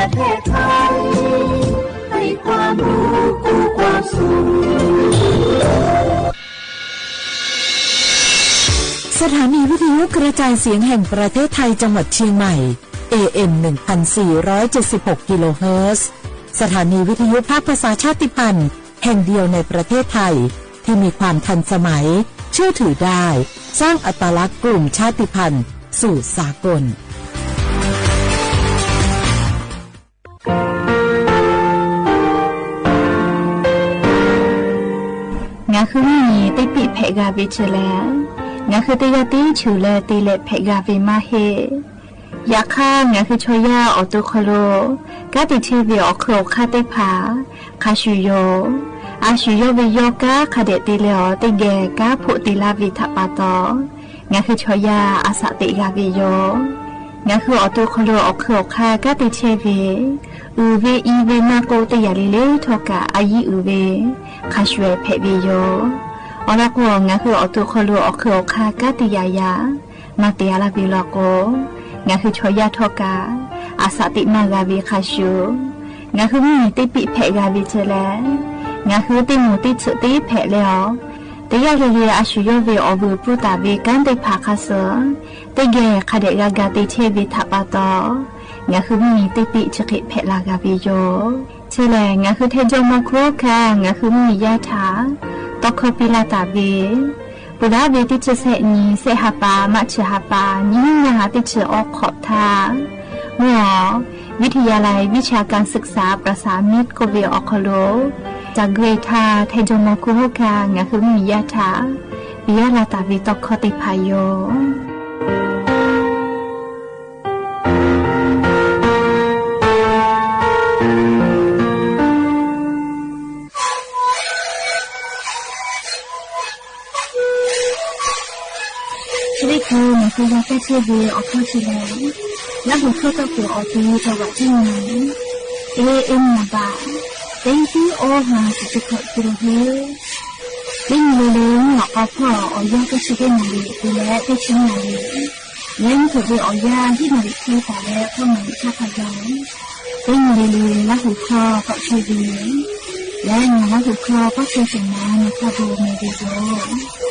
ประเทศไทยให้ความรู้กู้ความสุขสถานีวิทยุกระจายเสียงแห่งประเทศไทยจังหวัดเชียงใหม่ AM 1476 กิโลเฮิรตซ์สถานีวิทยุภาคภาษาชาติพันธุ์แห่งเดียวในประเทศไทยที่มีความทันสมัยเชื่อถือได้สร้างอัตลักษณ์กลุ่มชาติพันธุ์สู่สากลงาคือมีติปิเพกาวิเชแล้วงาคือติยาติชูเลติเลเพกาวิมาเฮยาค่างาคือชอยาออตุคโลกาติเทวิออโครคาเตผาคาชูโยอาชูโยวิโยกาคาเดติเลอติเกกาพุติลาวิทัปาตองาคือชอยาอาสติกาวิโยงาคือออตุคโลออโครคากาติเทวิอูเวอีเวนาโกติยาลิเลทอกาอายิอูเวคาชเวเพวิโยอลาโกงาคือออตุคโลออโครคากาติยายามาเตียลาวิลาโกงาคือชอยาทอกาอาสติมากาวิคาชูงาคือมีติปิเพกาวิเจแลงาคือติมูติสุติเพแล้วติยาเรียอาชุโยเวอบูปุตาเวกันติภาคาเสติเกคาเดกากาติเทวิทัปาตองาคือมีติปิจกิเพลากาวิโยเชแลงาคือเทจมโครคางาคือมียะถาตอคปิลาตาเวปุระเวติเจเสนีเสหปามัชหปานิยาติเจออกขอบทาหัววิทยาลัยวิชาการศึกษาประสานมิตรโกเวออคโลจากเกรธาเทจมคุโฮกางาคือมียะถาปิยาลาตาวิตอคติพายโยคือมันคือยาแก้เชื้อวีออกเข้าชีแล้วแล้วหัวเข้าตัวหัวออกที่จังหวัดที่ไหนเอ็มมาบ้าเต็มที่โอหาสุดขอตัวเฮยิ่งเลี้ยงหลอกเอาพ่อเอายาก็ชิเป็นมาดีดูแลได้ชิ้นมาดีเลี้ยงถูกไปเอายาที่มาดีที่แต่แล้วก็มาชาพยองเต็มเลี้ยงแล้วหัวข้อก็ช่วยดีและแล้วหัวข้อก็ช่วยสิ่งนั้นในคาบูมาดีโยเ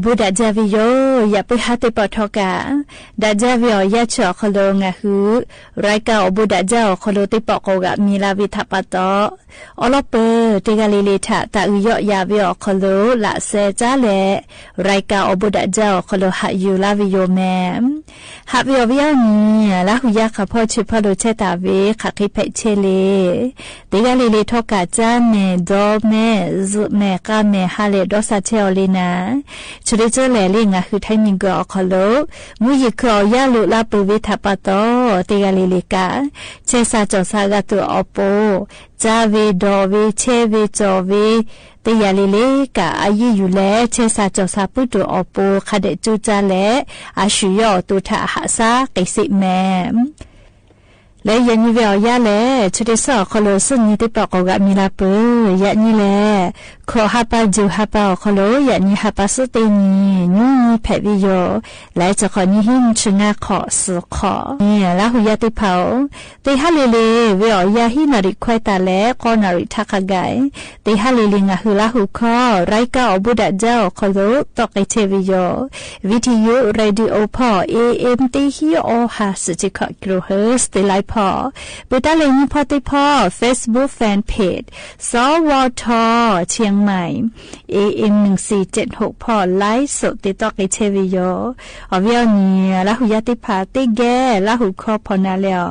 บุดาจาวิโยอย่าไปหาติปทอกาดาจาวิโยยะชอคโลงะหือรายกาอบุดาจาคโลติปอกกะมีลาวิทัปตออลเปติกาลิลิทะตะอุยยาวิโยคโลละเซจาเลรายกาอบุดาจาคโลหะยูลาวิโยแมหะวิโยวิโยนีละหุยะขะพ่อชิพโลเชตาเวขะคิเพเชเลติกาลิลิทอกาจาเมโดเมซุเมกาเมฮาเลดอซาเชอลินาชุดเจอแหล่ลิงะคือไทมิงกอคโลมุยครอยาลุลาปุวิทัปโตติกาลิลิกาเชซาจอซากะตุอโปจาเวดอเวเชเวจอเวติยาลิลิกาอายุอยู่แลเชซาจอซาปุตุอโปคาเดจูจาแลอาชุยอตุทะหะซากิสิแมและยันนี่เวียยาแลชุดสอคโลซึ่งนี่ติปอกกะมีลาเปยันนี่แลขอฮับปาจูฮับปาคโลยันนี่ฮับปาสุตินี่แผ่วิโยและจะขอนี่หินชนะขอสุขอนี่ละหุยาติเผาติฮาเลเลเวียยาหินาริควายตาแลกอนาริทักกายติฮาเลเลงะหุละหุคอไรกาอบุดะเจ้าคโลตอกไอเทวิโยวิทยุเรดิโอพอ AM ติฮิโอฮาสจิคกิโลเฮิรตซ์ติไลพอปุตตะเลนิพอติพอ Facebook Fan Page สวทเชียงใหม่ AM 1476พอไลฟ์สดติดต่อกับเชวิโยอวิโอนีละหุยาติพาติแกละหุครพนาแล้ว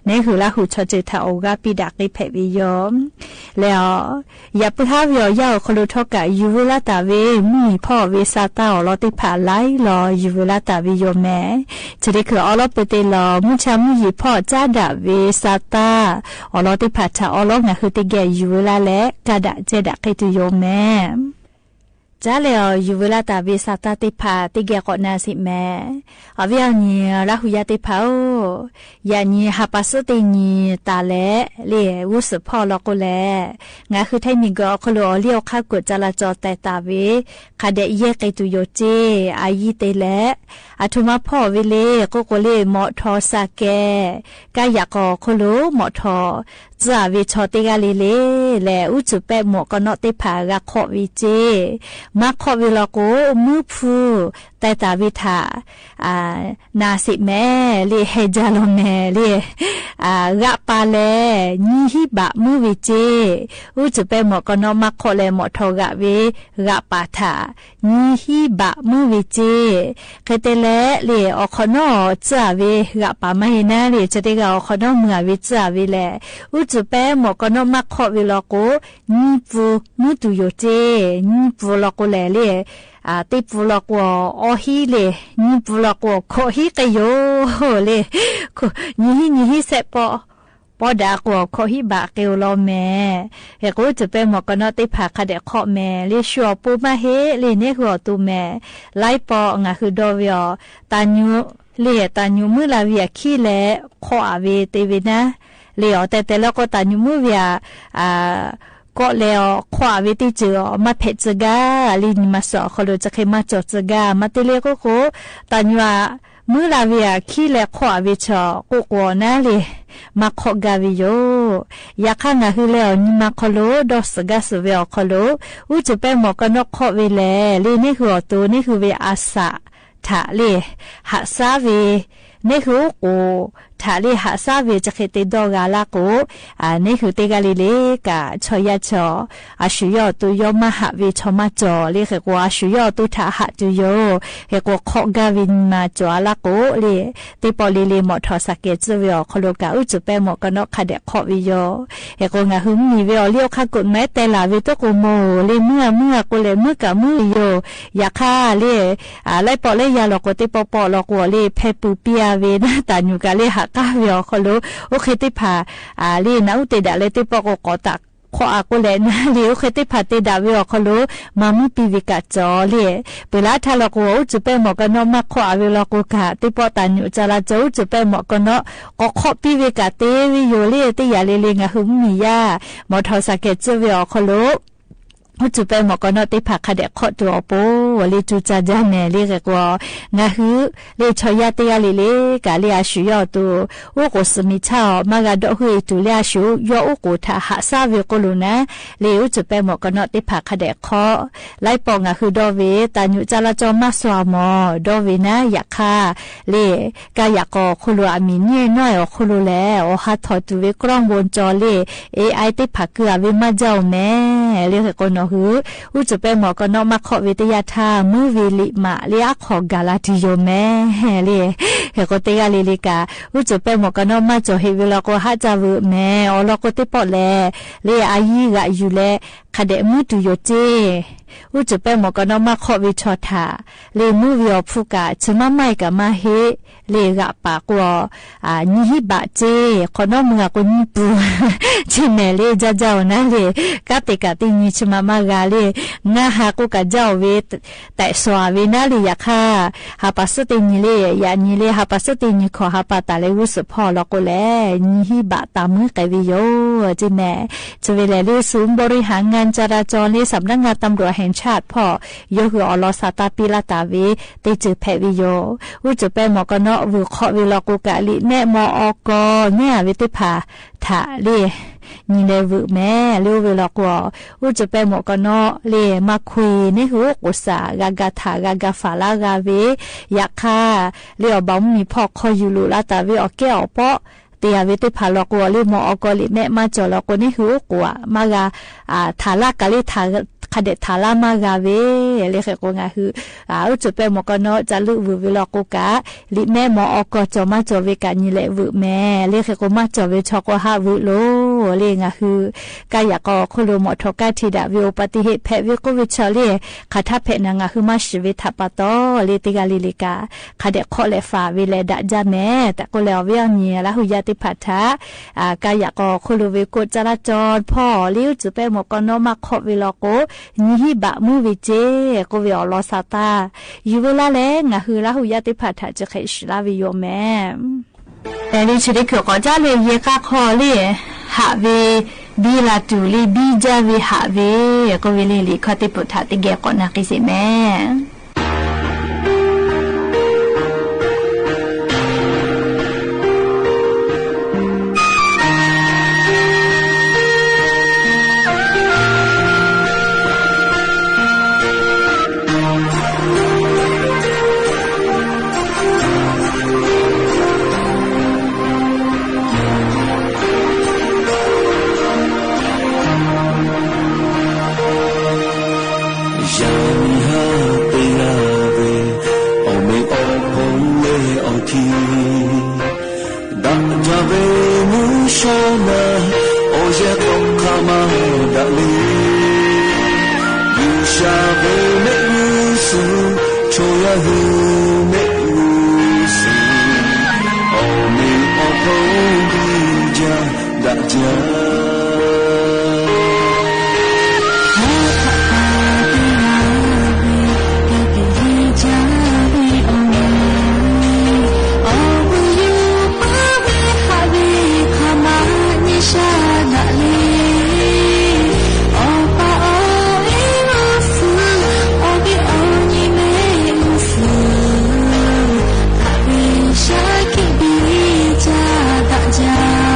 นี่คือละหุชอเจทาโอกาปิดักในเพวิโยแล้วอย่าไปหาวิโอยาวคลุทอกะยูเวลาตาเวมีพ่อเวซาตาอลอติพาไลรอยูเวลาตาวิโยแม่จะได้คืออลอปเตลอมุชามุยพ่อจ้าดาเวซาตาอลอติพาชาอลองะคือติแกยูเวลาและกะดะเจดะกิตุโยแม่จ้าเลวยูเวลาตาเวซาตาติพาติแกก็นาสิแม่อวิญญาณละหุยาติพาโอยานีฮับปัสตินีตาเลเลวุสพ่อลอกแลงาคือไทมิกอคโลเลียวข้ากดจราจรแต่ตาเวคาเดเยกตุโยเจอายีเตเลอาทุมาพ่อเวเลก็เลหมอทอสาแกกายากอคโลหมอทอจาวิชอติกาลิเลแลอุจุเปหมอกนอติพากะขอวิเจมาขอวิลโกมือพูแต่ตาวิทานาสิแม่เลเฮจาโลแม่เลกะปาเลนีฮิบะมือวิเจอุจุเปหมอกนอมาขอเลหมอทอกะเวกะปาทานีฮิบะมือวิเจเคเตเลเลอคอนอจาเวกะปามาเฮนาเลจะติกาอคอนอมือวิจาเวเลอุจุเปหมอกนอมาขอวิลโกนีปูมุตุโยเจนีปูลโกเลเลติปูลโกอฮีเลนีปูลโกโคฮิกโยเลนีฮิเซปอปอดากวโคฮิบะเกลโลแม่เฮกูจะเป็นหมอกนอติผาคาเดขอแม่เลชัวปูมาเฮเลเนหัวตูแม่ไลปองะคือดอวิอตาญูเลตาญูมือลาเวียขี้แลขออาเวเตเวนะเลอแต่แล้วก็ตาญูมือเวียก็แล้วขวาวิติเจอมาเพจกาลินมาสอคโลจะเคมาจอจกามาเตเลก็โคตาญูมือลาเวียขี้แลขวาวิชอกุกวนะเลมาขอกาวิโยอยากข้างคือแล้วนี่มาคโลดอสกาสเวลคโลอุจเปหมอกนกขอเวแลเลนี่คือตัวนี่คือเวอาสะถาเลหะซาเว นี่คือกูถ้าเรียหาซาเวจะเคยติดดอกาลากูนี่คือติกาลิเลกะชอยาจอชุยอตัวยอมาหาเวชมาจอเรียกว่าชุยอตุถาหาตุยอเรียกว่าขอกาวินมาจอลากูเรียติปอลิเลหมอทอสักเกจเวอคโลกาอุจุเปหมอกนกคาเดขอวิยอเรียกว่างาหึมมีเวอเลี้ยวข้ากุดแม้แต่ลาเวตุกูโมเรียเมื่อกูเลยเมื่อกะมือโยอยากฆ่าเรียไล่ปอเลียหลอกกูติปอปอหลอกกูเรียเพปูเปียเวนะแต่อยู่กะเรียหักก้าเวอคโลโอเคติพาเรียนะอุติดาเรียติปอกอตักขออากุเลนะเลี้ยวเคติพัติดาวิอคโลมามุปีวิกาจอเลียเวลาทาลกูจุเปหมอกนอมาขออาวิลกูกาติปอตันอยู่จาราจูจุเปหมอกนอก็ขอปีวิกาเตวิโยเลียติยาเลเลงะหุมมียาหมอทอสเกจวิอคโลจุเปหมอกนอติพักคาเดขอตัวโปวลิจูจาจาเนเรียกว่างะฮือเลชอยาติยาเลกาเลียชุยอตัวโอโกสมิชามากาดอหุยตุเลียชุยอโอโกทาหาซาเวโกลุนะเลวจุเปหมอกนอติพักคาเดขอไลปองะคือดอเวตานุจาราจอมาสวามอดอเวนะอยากคาเลกายากอคุลุอามิเนน้อยอคุลุแลโอฮัทอตุเวกรองบนจอเลAI ติพักคืออาเวมาเจ้าแม่เรียกกนอหืออุจุเปหมอกนอมาขอวิทยาทามือวิลิมาเลียขอกาลาติโยแม่เลียเฮโกเตกาลิลิกาอุจุเปหมอกนอมาจอเฮวิลาโกฮาจาวแม่อลโกติปอแลเลียอายีกะอยู่แลคาเดมุตุโยเจอุจุเปหมอกนอมาขอวิชอทาเลมือวิอฟุกะชมาไม่กะมาเฮเลกะปากวนิฮิบะเจขอนอมึงกุนิปูชิเมเลจาเจ้านะเลกะเตกะตินิชมามากาเลงาหากุกะเจ้าเวแต่สวาเวนะเลยะค่ะหาปัสตินิเลยานิเลหาปัสตินิขอหาปาตาเลวุสพอลโกแลนิฮิบะตามือกะวิโยจิแม่จะเวลาเลศูนย์บริหารงานจราจรเลสำนักงานตำรวจแห่งชาติพ่อยกอลอซาตาปิลาตาเวติจือแพวิโยอุจุเปหมอกนอวิขอวิลกุกะลิแน่มออกเนี่ยวิติภาถาเลนี่เลวแม่เลี้ยวเวลากว่าอุจุเปหมอกนอเลมาคุยนี่คือกุศากากาถากากาฟาลากาเวอยากฆ่าเลี้ยวบ้องมีพ่อคอยอยู่ลุลาตาเวออกแก้วเปาะเตียวิติพาลกัวลิมออกลิแม่มาจอลกนี่หือกว่ามากาทาลากะลิทาคาเดทาลามากาเวเลขกงาหือจุเปหมอกนอจะลุววิลกุกะลิแม่มออกจอมาจอเวกานี่แหละวแม่เลขกมาจอเวชอกหาวุโลเลงาหือกายกอคุโลมอทกาทิดาวิอุปติเหตุแพวิโกวิชเลคาทาเพนางาหืมาชวิทัปตอเลติกาลิลิกาคาเดขอเลฟาวิเลดะจาแม่แต่ก็แล้วเวียเนียละหุยาติพัทธากายกอคุโลวิโกจราจรพ่อลิ้วจุเปหมอกนอมาขอวิลโกนิฮิบะมือวิเจก็วิอลอซาตาอยู่เวลาแลงะฮือละหุยาติพัทธะจะเคยชลาวิโยแม่แต่นี่ชุดที่ก็จะเลยเยกะขอเลยหาเวบีลาตูลีบีจาเวหาเวก็เวลีลีขอติปุถะติเกะก่อนนะกิสิแม่Shaki bija tak jauh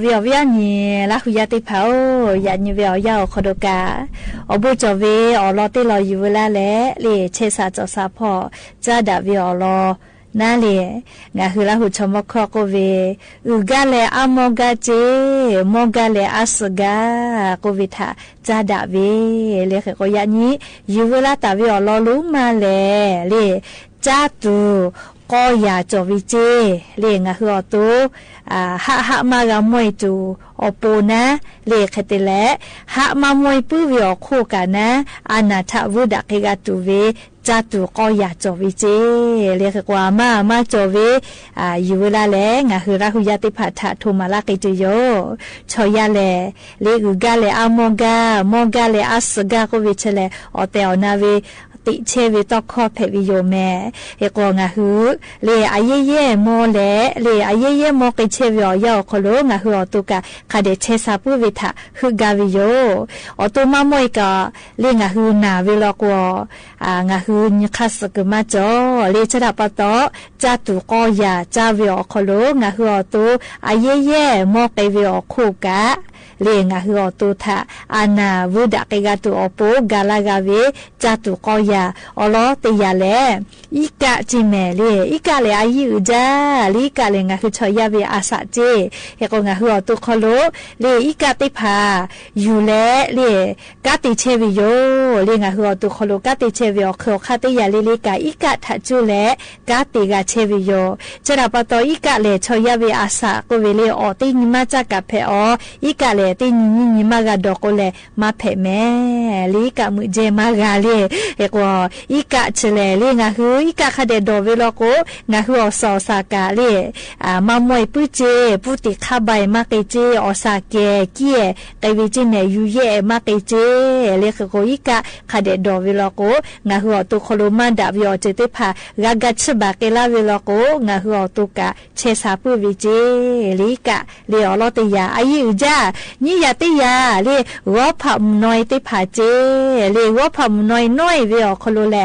วิอวิญญาละหุยาติเผาอย่านิวิอยาขอดกาอบุจเวอลอติลออยู่เวลาแลเลเชสาจอสาพอจาดาวิอลอนาเลงาคือละหุชมคอกเวอุกาเลอามอกาเจมอกาเลอัสกาโกวิทาจาดาเวเลขก็ยานี้อยู่เวลาตาวิอลอลุมาเลเลจาตูก็อย่าจวิเจเลงาคืออตูหะมากามวยจูอปูนะเลขติแลหะมามวยปื้อวิอคู่กันนะอานาทะวุดักกาตูเวจาตุก็อยากจวิเจเรียกว่ามาจวิอยู่เวลาแลงาคือราหุยาติพัทธะทุมาลากิจโยชอยาแลเลกุกาเลอามอกาเลอัสกาโควิเชเลอเตอนาเวติเชวิตอคอเพวิโยแม่เอกงาหือเลอายเยโมเลอายเยโมกิเชวิอยอคโลงาหืออตุกะคาเดเชซาปุวิทะหือกาวิโยอตุมามวยกะเลงาหือนาเวลอกงาหือนิคัสกมาจอเลชดาปะตอจาตุกอยาจาวิอคโลงาหืออตุอายเยโมกิวิอคูกะเลงาหืออตุทะอานาวุดะเกกาตุอปูกาลากาเวจาตุกอยาอลอติยาเลอีกะจิเมเลอีกะเลอายุจาลีกะเลงาคือชอยาเวอาสะเจเฮกงาคืออตุคโลเลอีกะติพาอยู่เลกะติเชวิโยเลงาคืออตุคโลกะติเชวิโอคคาติยาเลกะอีกะทะจุเลกะติกะเชวิโยจระปะตออีกะเลชอยาเวอาสะโกเวเลอตินิมาจักะเพออีกะเลตินิมากะดอกโกเลมาเพแม่ลีกะมุเจมากาเลเฮกว่าอีกะเชเลลีงาฮืออีกะคาเดโดเวโลโกงาฮืออสอสากาเลมามวยปุเจปุติคาใบมาเกเจอสาเกเกียไกวิจิเนยูเยมาเกเจเลขโกอีกะคาเดโดเวโลโกงาฮืออตุโคโลมันดาวิอเจติพากากัชบาเกลาเวโลโกงาฮืออตุกะเชซาปุวิเจลีกะเลอลอติยาอายุจานี่ยาติยาเลวอพัมนอยติพาเจเลวอพัมนอยเวอโคโลแล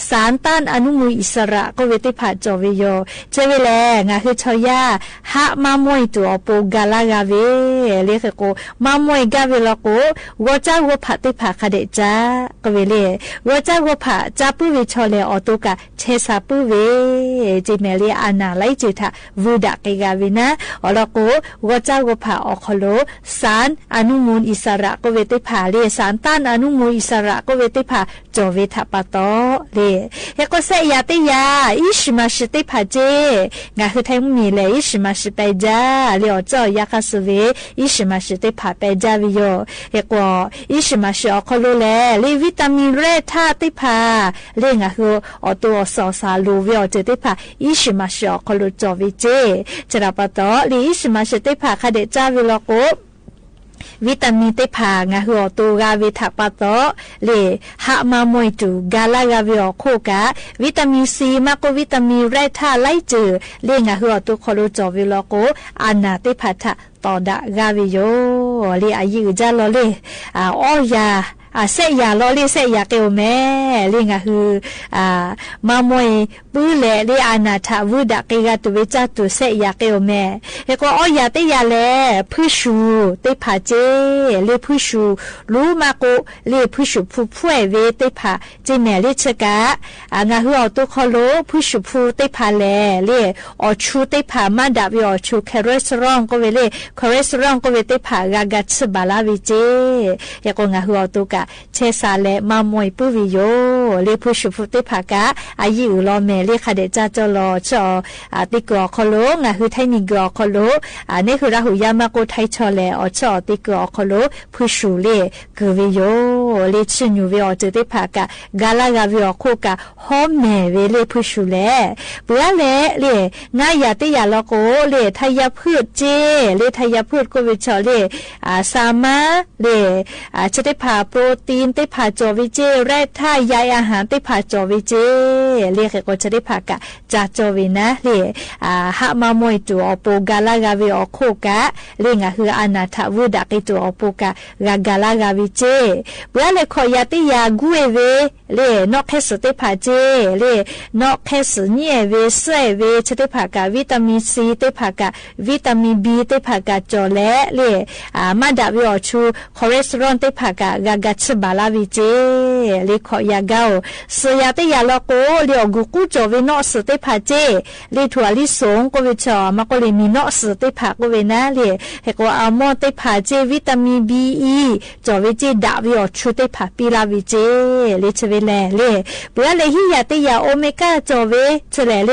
สารต้านอนุมูลอิสระก็เวติผาจอวิโยเจเวแลงาคือชอยาหะมามวยตัวโปกาลากาเวเรียกโกมามวยกาเวลโกวจาวผาติผาคาเดจากเวเลวจาวผาจาปุวิชอเลออตุกะเชซาปุเวจิเมลีอานาไลจิทาวูดะเกกาวินะอลโกวจาวผาอโคโลสารอนุมูลอิสระก็เวติผาเลสารต้านอนุมูลอิสระก็เวติผาจอเวทปะตอเลเฮก็เสยาติยาอิชมาชิติผาเจงาคือไทยมีเลอิชมาชิไปจาเลอจอยาคาสเวอิชมาชิติผาไปจาวิโยเฮก็อิชมาชิอคโลเลเลวิตามินเรธาติผาเลงาคืออตัวสอสาลูวิอเจติผาอิชมาชิอคโลจอวิเจจราปะตอเลอิชมาชิติผาคาเดจาวิโลโกวิตามินติพางาหัวตูกาวิทัปะโตเลหะมามวยจูกาลากาวิอโคกาวิตามินซีมากกว่าวิตามินไรท่าไลจือเลงาหัวตูคอโลจอวิโลโกอานาติพัทะตอดากาวิโยเลอายุจาโลเลออยาเสยาลอเลเสยาเกวแม่เลงาฮือมามวยปื้อแลเลอานาทาวุดะเกกาตุเวจาตุเสยาเกวแม่เฮก็ออยาเตยาแลผู้ชูเตผาเจเลผู้ชูรู้มาโกเลผู้ชูผู้ป่วยเวเตผาเจแม่เลชกางาฮืออตุคอโลผู้ชูผู้เตผาแลเลอชูเตผามาดาวิอชูคอเลสเตอรอลก็เวเลคอเลสเตอรอลก็เวเตผากากัสบาลาวิเจเฮก็งาฮืออตุกะเชซาเลมามวยปุวิโยเลผู้ชุฟุติภากะอายุลอเมเลคาเดจาจลอชอติกรอคโลงาคือไทนิกรอคโลนี่คือราหุยามาโกไทชอเลอชอติกรอคโลผู้ชุเลกวิโยเลชิญูเวอเจติภากะกาลากาวิอโคกะฮอมเมเวเลผู้ชุเลเบื่อเลงายาติยาลโกเลทายาพืชเจเลทายาพืชก็วิชอเลสามาเลเจติภาโปรตีนติผาจอวิเจแร่ธาตุใยอาหารติผาจอวิเจเรียกก็จะได้ผากะจาจอวินะเรหะมามวยตัวอโปกาลากาวิอโคกะเรียกคืออนาถวุดะกิตัวอโปกะกาลากาวิเจเบื่อ ละเลยขอยาติยากุเอเวเลนอกแค่สเตพาเจเลนอกแค่สเนี่ยเวเซเวชเตพากาวิตามินซีเตพากาวิตามินบีเตพากาจอและเลมาดาวิออชูคอเลสเตอรอลเตพากากากาชบาลาวิเจเลขอยาเกาสยาติยาลโกเลอกุกุจอเวนอสเตพาเจเลทัวลิสงก็เวชอมาก็เลยมีนอสเตพาก็เวนะเลเฮโกอัลมอนเตพาเจวิตามินบีอีจอเวเจดาวิออชูเตพาปีลาวิเจเลชเวแลเลเปเลยฮิยาติยาโอเมก้าจอเวชเลเล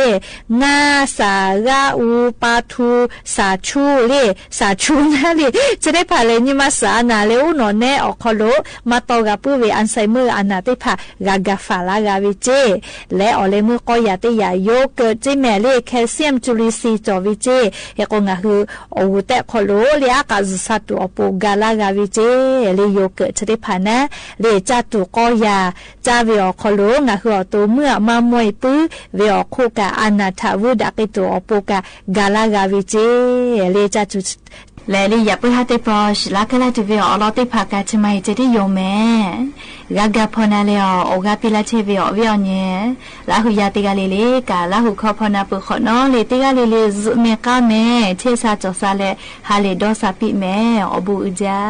งาสากาอูปาทูสาชูเลสาชูนะเลจะได้พาเลยนี่มาสานาเลอุนอเนออกคโลมาตอกาปุเวอันไซเมอร์อันนาเตพากากาฟาลากาวิเจและออเลมือก็ยาติยาโยเกิร์ตเจแมเลแคลเซียมจุลินทรีย์จอวิเจเฮกงาคือโอวุเตคโลเลอากาซุสัตุอปูกาลากาวิเจเลโยเกิร์ตจะได้พานะเลจัตุก็ยาจาเวอคโลงาคือตัวเมื่อมามวยปื้อเวอโคกาอนาทาวุดากิตัวอปูกากาลากาวิเจเลจัตุและเลยอย่าไปหาเตปอชลักละจะเวออลอเตพากาชมัยจะได้โยแม่กากาพอนาเลอโอกาปิลาเชเวอเวอเนี่ยละหุยาติกาเลเลกาละหุคอพอนาปุขอนอเลติกาเลเลซุเมกาแม่เทซาจอซาเลฮาเลดอซาปิแม่อบูอุจา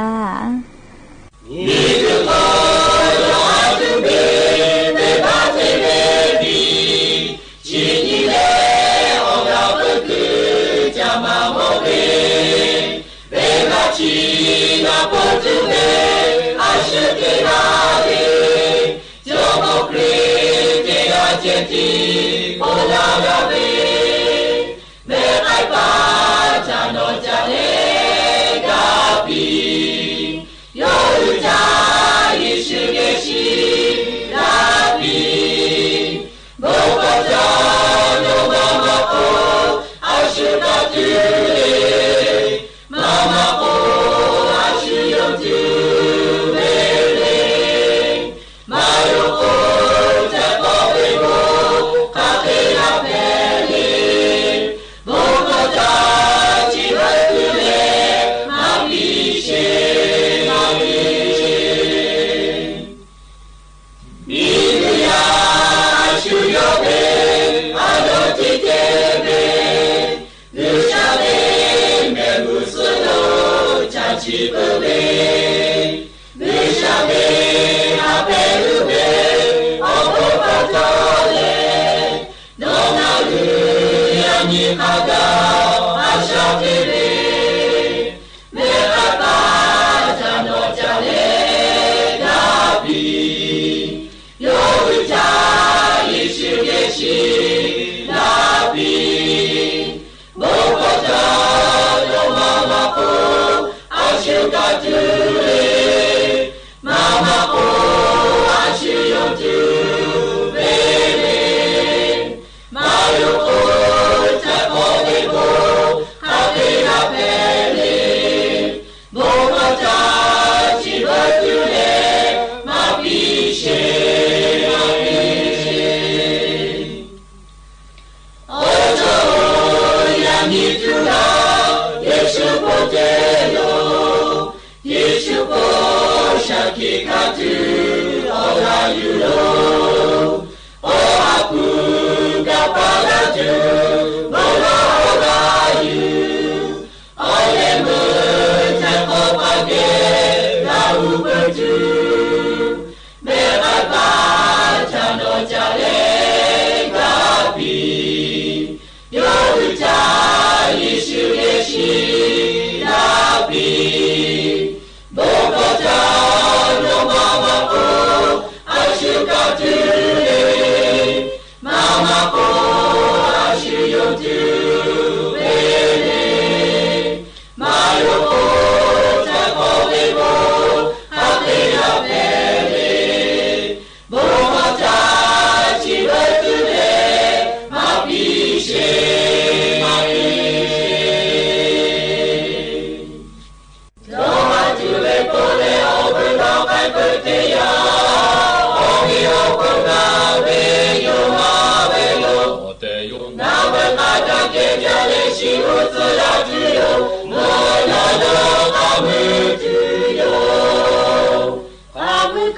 I will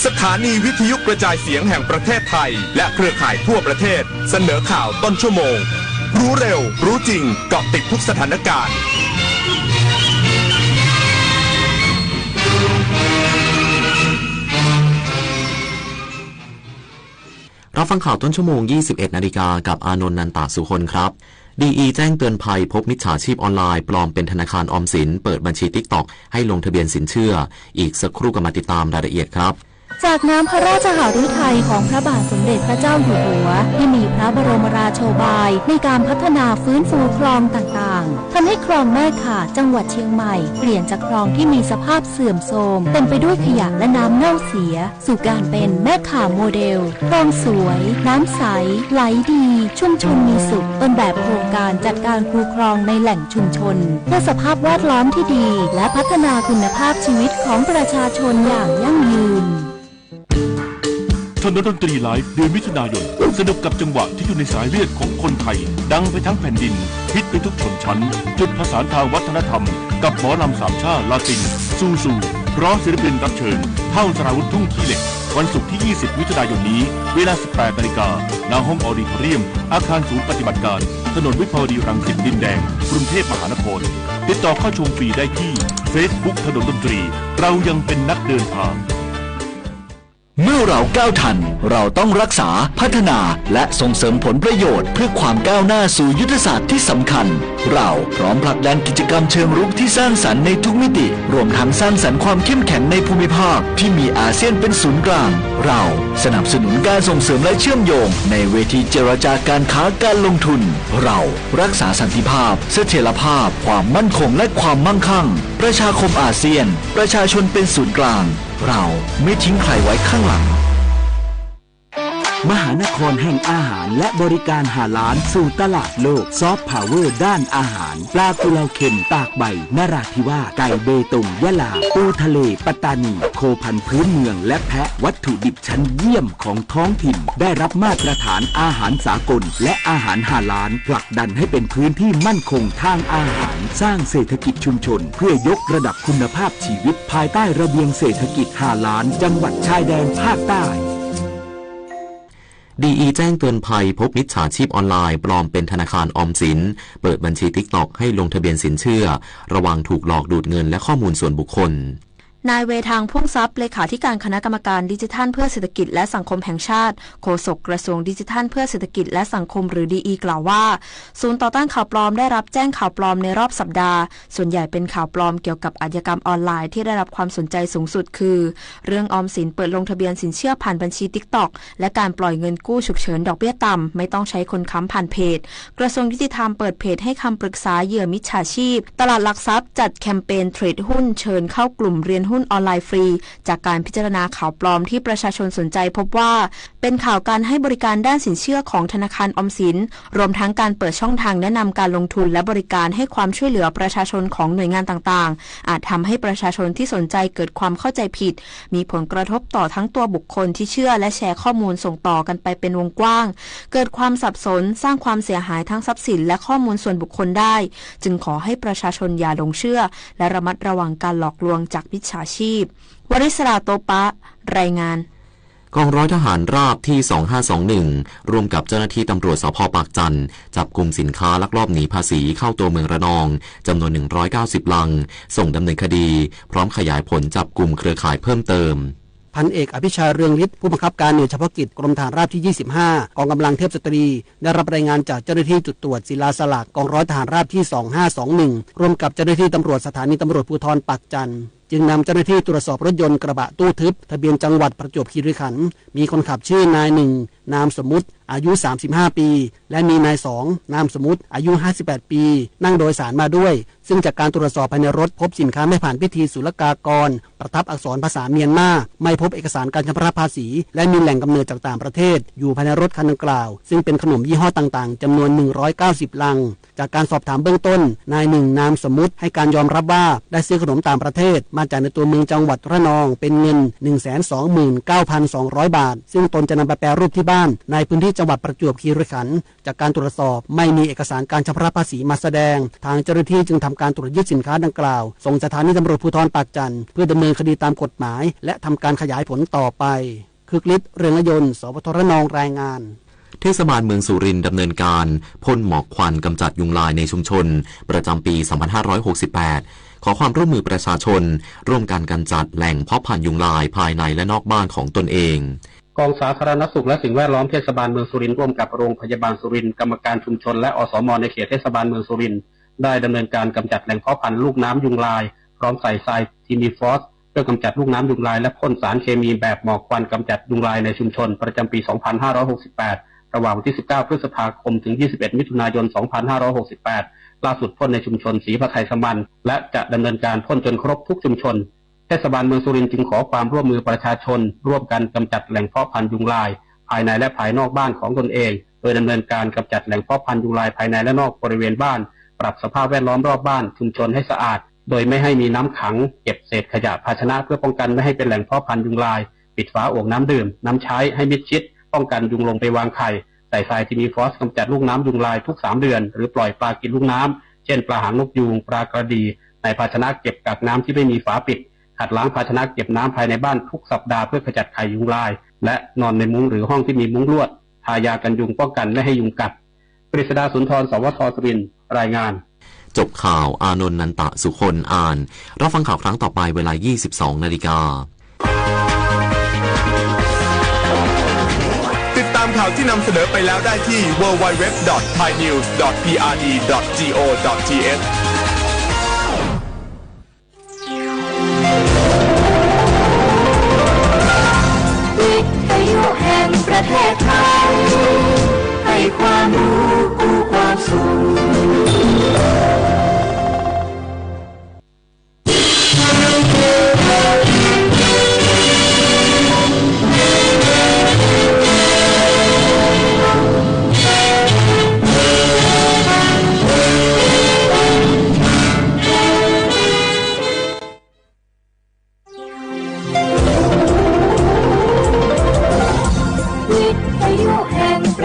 สถานีวิทยุกระจายเสียงแห่งประเทศไทยและเครือข่ายทั่วประเทศเสนอข่าวต้นชั่วโมงรู้เร็วรู้จริงเกาะติดทุกสถานการณ์รับฟังข่าวต้นชั่วโมง 21 นาฬิกากับอานนท์ นันตสุคนครับดีแจ้งเตือนภัยพบมิจฉาชีพออนไลน์ปลอมเป็นธนาคารออมสินเปิดบัญชี TikTok ให้ลงทะเบียนสินเชื่ออีกสักครู่ก็มาติดตามรายละเอียดครับจากน้ำพระราชหฤทัยของพระบาทสมเด็จพระเจ้าอยู่หัวที่มีพระบรมราโชบายในการพัฒนาฟื้นฟูคลองต่างๆทำให้คลองแม่ข่าจังหวัดเชียงใหม่เปลี่ยนจากคลองที่มีสภาพเสื่อมโทรมเต็มไปด้วยขยะและน้ำเน่าเสียสู่การเป็นแม่ข่าโมเดลคลองสวยน้ำใสไหลดีชุมชนมีสุขต้นแบบโครงการจัดการคูคลองในแหล่งชุมชนเพื่อสภาพแวดล้อมที่ดีและพัฒนาคุณภาพชีวิตของประชาชนอย่างยั่งยืนถนนดนตรีไลฟ์เดือนมิถุนายนสนุกกับจังหวะที่อยู่ในสายเลือดของคนไทยดังไปทั้งแผ่นดินฮิตไปทุกชนชั้นจุดผสานทางวัฒนธรรมกับหมอลำสามชาติลาตินซูพร้อมศิลปินรับเชิญเท่าสราวุธทุ่งขี้เหล็กวันศุกร์ที่ 20 มิถุนายนนี้เวลา 18 นาฬิกาณห้องออดิทอเรียมอาคารศูนย์ปฏิบัติการถนนวิภาวดีรังสิตดินแดงกรุงเทพมหานครติดต่อเข้าชมฟรีได้ที่ Facebook ถนนดนตรีเรายังเป็นนักเดินทางเมื่อเราก้าวทันเราต้องรักษาพัฒนาและส่งเสริมผลประโยชน์เพื่อความก้าวหน้าสู่ยุทธศาสตร์ที่สำคัญเราพร้อมผลักดันกิจกรรมเชิงรุกที่สร้างสรรค์ในทุกมิติรวมทั้งสร้างสรรค์ความเข้มแข็งในภูมิภาคที่มีอาเซียนเป็นศูนย์กลางเราสนับสนุนการส่งเสริมและเชื่อมโยงในเวทีเจรจาการค้าการลงทุนเรารักษาสันติภาพเสถียรภาพความมั่นคงและความมั่งคั่งประชาคมอาเซียนประชาชนเป็นศูนย์กลางเราไม่ทิ้งใครไว้ข้างหลังมหานครแห่งอาหารและบริการหาล้านสู่ตลาดโลกซอฟต์พาวเวอร์ด้านอาหารปลากุเลาเค็มตากใบนราธิวาสไก่เบตงยะลาปูทะเลปัตตานีโคพันธุ์พื้นเมืองและแพะวัตถุดิบชั้นเยี่ยมของท้องถิ่นได้รับมาตรฐานอาหารสากลและอาหารหาล้านผลักดันให้เป็นพื้นที่มั่นคงทางอาหารสร้างเศรษฐกิจชุมชนเพื่อยกระดับคุณภาพชีวิตภายใต้ระเบียงเศรษฐกิจหาล้านจังหวัดชายแดนภาคใต้ดีแจ้งเตือนภัยพบมิจฉาชีพออนไลน์ปลอมเป็นธนาคารออมสินเปิดบัญชี TikTok ให้ลงทะเบียนสินเชื่อระวังถูกหลอกดูดเงินและข้อมูลส่วนบุคคล นายเวทางพ่วงทรัพย์เลขาธิการคณะกรรมการดิจิทัลเพื่อเศรษฐกิจและสังคมแห่งชาติโฆษกกระทรวงดิจิทัลเพื่อเศรษฐกิจและสังคมหรือดีกล่าวว่าศูนย์ต่อต้านข่าวปลอมได้รับแจ้งข่าวปลอมในรอบสัปดาห์ส่วนใหญ่เป็นข่าวปลอมเกี่ยวกับอาชญากรรมออนไลน์ที่ได้รับความสนใจสูงสุดคือเรื่องออมสินเปิดลงทะเบียนสินเชื่อผ่านบัญชี TikTok และการปล่อยเงินกู้ฉุกเฉินดอกเบี้ยต่ำไม่ต้องใช้คนค้ำผ่านเพจกระทรวงยุติธรรมเปิดเพจให้คำปรึกษาเหยื่อมิจฉาชีพตลาดหลักทรัพย์จัดแคมเปญเทรดหุ้นเชิญเข้ากลุ่มเรียนหุ้นออนไลน์ฟรีจากการพิจารณาข่าวปลอมที่ประชาชนสนใจพบว่าเป็นข่าวการให้บริการด้านสินเชื่อของธนาคารออมสินรวมทั้งการเปิดช่องทางแนะนำการลงทุนและบริการให้ความช่วยเหลือประชาชนของหน่วยงานต่างๆอาจทำให้ประชาชนที่สนใจเกิดความเข้าใจผิดมีผลกระทบต่อทั้งตัวบุคคลที่เชื่อและแชร์ข้อมูลส่งต่อกันไปเป็นวงกว้างเกิดความสับสนสร้างความเสียหายทั้งทรัพย์สินและข้อมูลส่วนบุคคลได้จึงขอให้ประชาชนอย่าหลงเชื่อและระมัดระวังการหลอกลวงจากมิจฉาชีพวริศราโตปะรายงาน กองร้อยทหารราบที่ 2521 ร่วมกับเจ้าหน้าที่ตำรวจสภ.ปากจันทร์จับกลุ่มสินค้าลักลอบหนีภาษีเข้าตัวเมืองระนองจำนวน190ลังส่งดำเนินคดีพร้อมขยายผลจับกลุ่มเครือข่ายเพิ่มเติมพันเอกอภิชาเรืองฤทธิ์ผู้บังคับการหน่วยเฉพาะกิจกรมทหารราบที่ 25 กองกำลังเทพสตรีได้รับรายงานจากเจ้าหน้าที่จุดตรวจศิลาสลักกองร้อยทหารราบที่ 2521 ร่วมกับเจ้าหน้าที่ตำรวจสถานีตำรวจภูธรปากจันทร์จึงนำเจ้าหน้าที่ตรวจสอบรถยนต์กระบะตู้ทึบทะเบียนจังหวัดประจวบคีรีขันธ์มีคนขับชื่อนาย1นามสมมุติอายุ35ปีและมีนาย2นามสมมุติอายุ58ปีนั่งโดยสารมาด้วยซึ่งจากการตรวจสอบภายในรถพบสินค้าไม่ผ่านพิธีศุลกากรประทับอักษรภาษาเมียนมาไม่พบเอกสารการชำระภาษีและมีแหล่งกำเนิดจากต่างประเทศอยู่ภายในรถคันดังกล่าวซึ่งเป็นขนมยี่ห้อต่างๆจำนวน190ลังจากการสอบถามเบื้องต้นนาย1นามสมมุติให้การยอมรับว่าได้ซื้อขนมต่างประเทศมาจากในตัวเมืองจังหวัดระนองเป็นเงิน 129,200 บาทซึ่งตนจะนำไปแปรรูปที่บ้านในพื้นที่จังหวัดประจวบคีรีขันธ์จากการตรวจสอบไม่มีเอกสารการชำระภาษีมาแสดงทางเจ้าหน้าที่จึงทำการตรวจยึดสินค้าดังกล่าวส่งสถานีตำรวจภูธรปากจันทร์เพื่อดำเนินคดีตามกฎหมายและทำการขยายผลต่อไปคึกฤทธิ์เรืองยนต์สปทระนองรายงานเทศบาลเมืองสุรินทร์ดำเนินการพ่นหมอกควันกำจัดยุงลายในชุมชนประจำปี 2568 ขอความร่วมมือประชาชนร่วมกันกำจัดแหล่งเพาะพันธุ์ยุงลายภายในและนอกบ้านของตนเองกองสาธารณสุขและสิ่งแวดล้อมเทศบาลเมืองสุรินทร์ร่วมกับโรงพยาบาลสุรินทร์กรรมการชุมชนและอสม.ในเขตเทศบาลเมืองสุรินทร์ได้ดำเนินการกำจัดแหล่งเพาะพันธุ์ลูกน้ำยุงลายพร้อมใส่ทรายทีมีฟอสเพื่อกำจัดลูกน้ำยุงลายและพ่นสารเคมีแบบหมอกควันกำจัดยุงลายในชุมชนประจำปี 2568 ระหว่างวันที่ 19 พฤษภาคมถึง 21 มิถุนายน 2568 ล่าสุดพ่นในชุมชนศรีพระไทยสมันและจะดำเนินการพ่นจนครบทุกชุมชนเทศบาลเมืองสุรินทร์จึงขอความร่วมมือประชาชนร่วมกันกำจัดแหล่งเพาะพันธุ์ยุงลายภายในและภายนอกบ้านของตนเองโดยดำเนินการกำจัดแหล่งเพาะพันธุ์ยุงลายภายในและนอกบริเวณบ้านปรับสภาพแวดล้อมรอบบ้านชุมชนให้สะอาดโดยไม่ให้มีน้ำขังเก็บเศษขยะภาชนะเพื่อป้องกันไม่ให้เป็นแหล่งเพาะพันธุ์ยุงลายปิดฝาโอ่งน้ำดื่มน้ำใช้ให้มิดชิดป้องกันยุงลงไปวางไข่ใส่ทรายที่มีฟอสกำจัดลูกน้ำยุงลายทุก3 เดือนหรือปล่อยปลากินลูกน้ำเช่นปลาหางนกยูงปลากระดีในภาชนะเก็บกักน้ำที่ไม่มีฝาปิดขัดล้างภาชนะเก็บน้ำภายในบ้านทุกสัปดาห์เพื่อขจัดไข่ยุงลายและนอนในมุ้งหรือห้องที่มีมุ้งลวดทายากันยุงป้องกันไม่ให้ยุงกัดกฤษดาสุนทรสวทสุรินทร์รายงานจบข่าวอานนท์นันตะสุคนอ่านรับฟังข่าวครั้งต่อไปเวลา 22:00 น.ติดตามข่าวที่นำเสนอไปแล้วได้ที่ www.thainews.prd.go.th วิทยุแห่งประเทศไทยให้ความรู้กู้ความสุข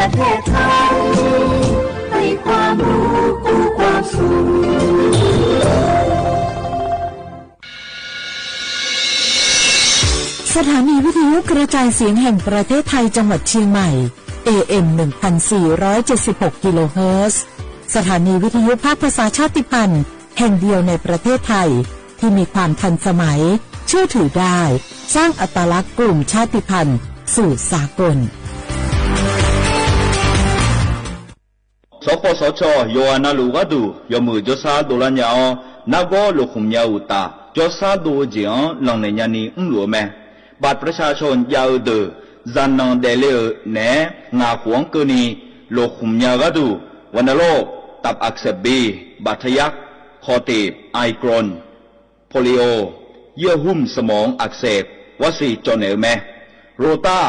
ประเทศไทยให้ความรู้กู้ความสุขสถานีวิทยุกระจายเสียงแห่งประเทศไทยจังหวัดเชียงใหม่ AM 1476 กิโลเฮิรตซ์สถานีวิทยุภาคภาษาชาติพันธุ์แห่งเดียวในประเทศไทยที่มีความทันสมัยเชื่อถือได้สร้างอัตลักษณ์กลุ่มชาติพันธุ์สู่สากลสปสชโยอานาลูกาดูยมือจสาโดลัญญานักก็ลุคุมยาอุตาจสาโดเจียงหลังในยานีหลวงแม่บัตรประชาชนยาวเดอจันนังเดเลเนงาขวงเกนีลุคุมยากาดูวันโลกตับอักเสบบีบัตรยักคอตีบไอกรอนโพลิโอเยื่อหุ้มสมองอักเสบวสีจอนเอลแม่โรตา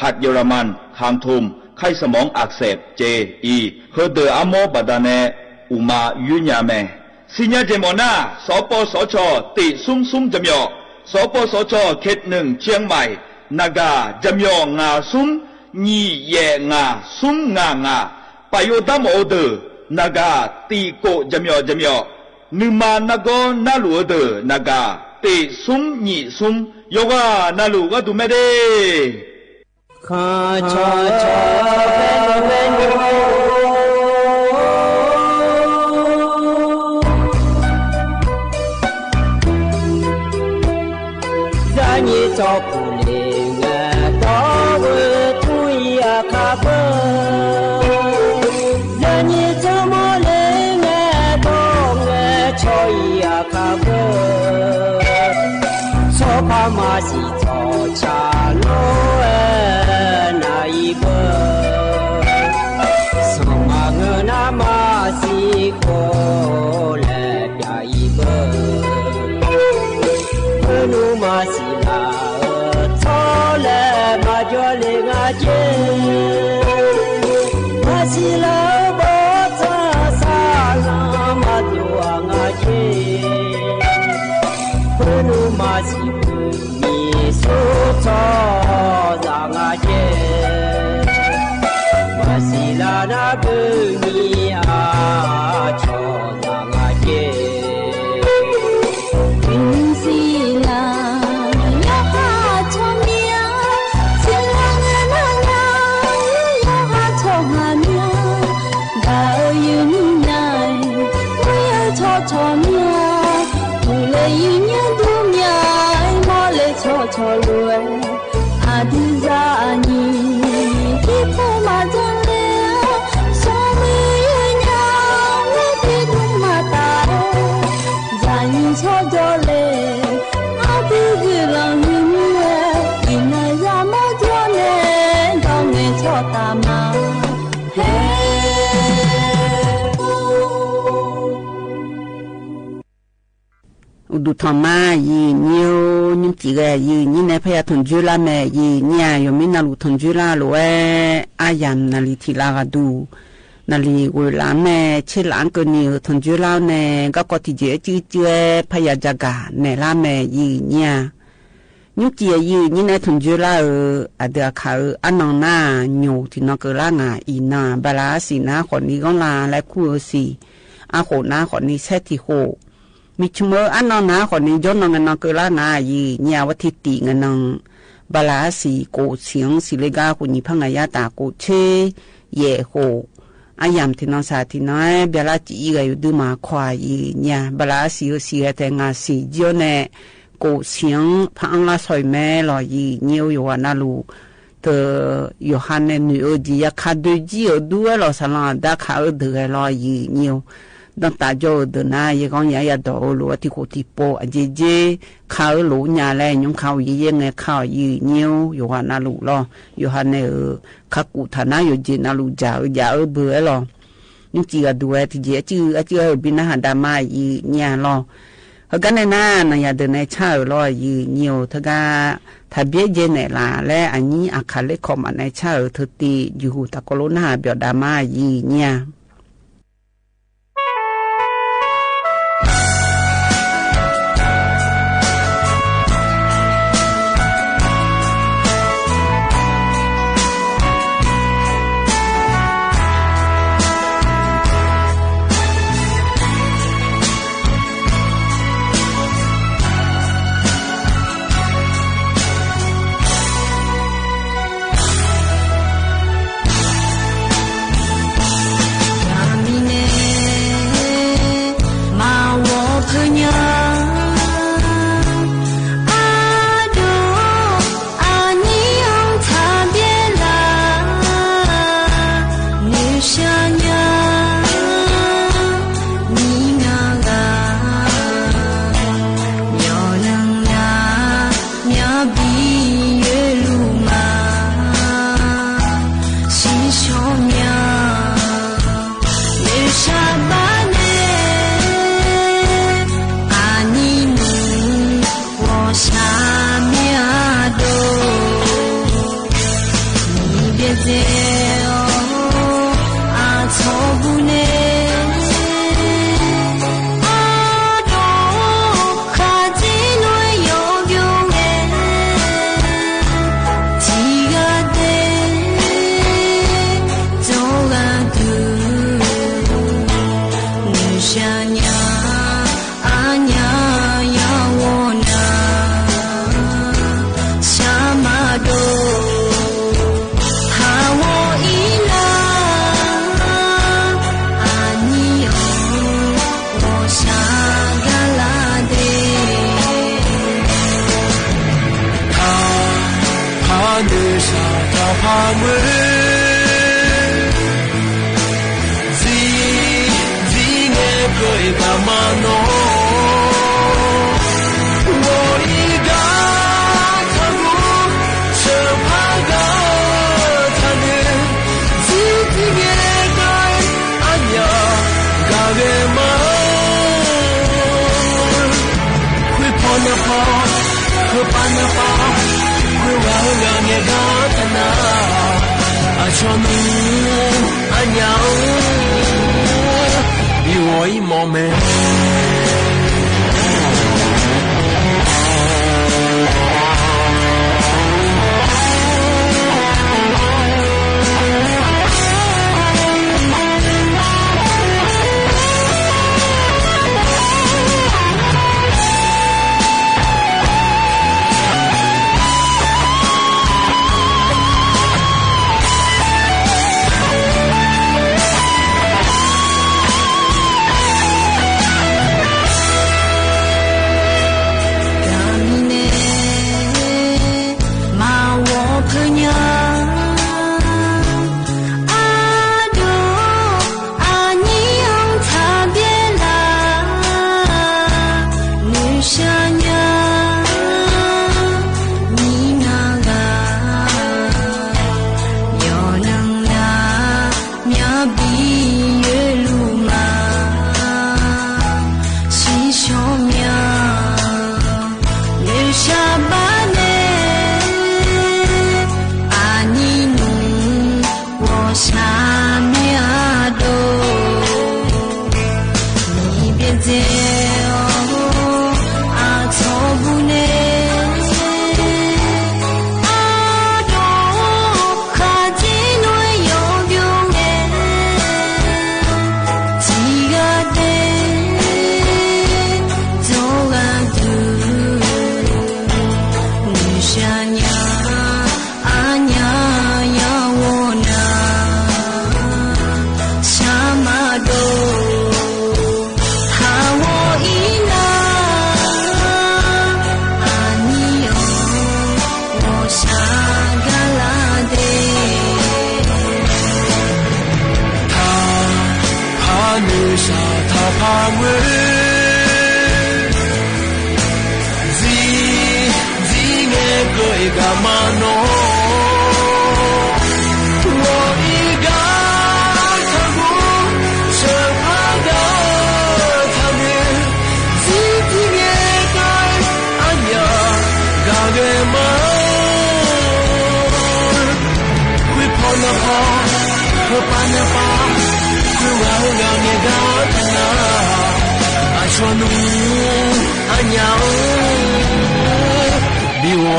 หัดเยอรมันคางทุมไข้สมองอักเสบเจอีเฮเดออโมบาดาเนอุมายุญญาแมสิญญาเจมอนาสปสชติซุ่มจำยอสปสชเขต1เชียงใหม่นากาจำยองาซุ่มญีเยงาซุ่มงาปโยดามโอเดนากาตีโกจำยอนึมานากอนาลัวเดนากา ติซุมหยี่ซุมโยกานาลูกดูไม่ได้ข้าชอชอเป็น你照顾你我到我土呀卡不让你怎么来我到我朝呀卡不说怕马西朝家路那一个什么我那马西过来呀一个努马西ดูทอมายีนิวนิมจีกยีนี่ในพยาทุนจุลาแม่ยีเนี่ยยมินาลูทุนจุลาโลเออายันนาลีทีลากาดูนาลีเวลาแม่เชลานก็นิวทุนจุลาเนี่ยก็กติเจจีเจพยาจักาเนลาแม่ยีเนี่ยนิวจียีนี่ในทุนจุลาอเดียเขาอันนองนาโยที่นกลางาอีนาบาลาสีนาคนนี้ก็ลาและคู่สีอาโหนาคนนี้เซติโฮมิชเมออันนองนาคนนี้ย้อนนองนกลางายีเนี่ยวัติติเงินนองบาลาสีโกเสียงสิเลกาคนนี้พังยาตาโกเชเยโฮอายามที่น้องสาที่น้อยเบลาจีก็อยู่ดูมาควายเนี่ยบาลาสีสีแต่งาสีเจ้าเนี่ยกูเสียงพังลาสอยแม่ลอยนิวอยู่นาลูเธออยู่ฮันเนนูดีอยากขาดูจีดูเราสลาดักขาดูลอยนิวดังตาโจเดินนายังก้องยาดอลัวที่โคติโปอเจเจขาหลูญาแลยุ่งเขายังไงเขานิวอยู่นาลูลออยู่ฮันเนขากูฐานะอยู่จีนาลูจ่าอย่าเบื่อลอยุ่งจีก็ดูที่เจจือบินอาหารดามาเนี่ยลอเขากันในหน้านายเดินในเช้ารอยืนอยู่ทกาทะเบียนเจเนลาและอันนี้อาคาเล็กคอมในเช้าเธอตีอยู่ตะโกโลนาเบียดามายีเนี่ย沙他怕我干嘛呢？我一个他不是怕个他的自己也该安呀干个嘛？会跑那跑，会搬那跑，会玩两年个他那啊说你安呀。我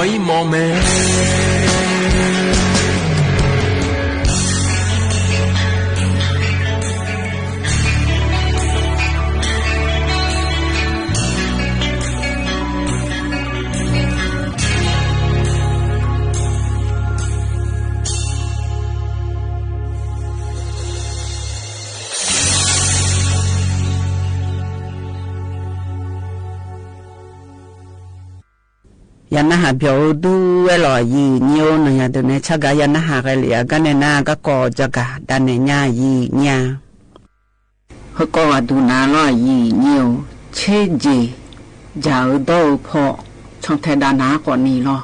一毛没。ยันนะหาเปียวดูเวลายีนิโอนะยาตัวเนชักยันนะหากันเหลียกันเนนาก็กอจักดันเนญายีญาเฮก็ดูนาลอยีนิโอเชจีจาโดพอช่องเทดานาก่อนนี้ลอ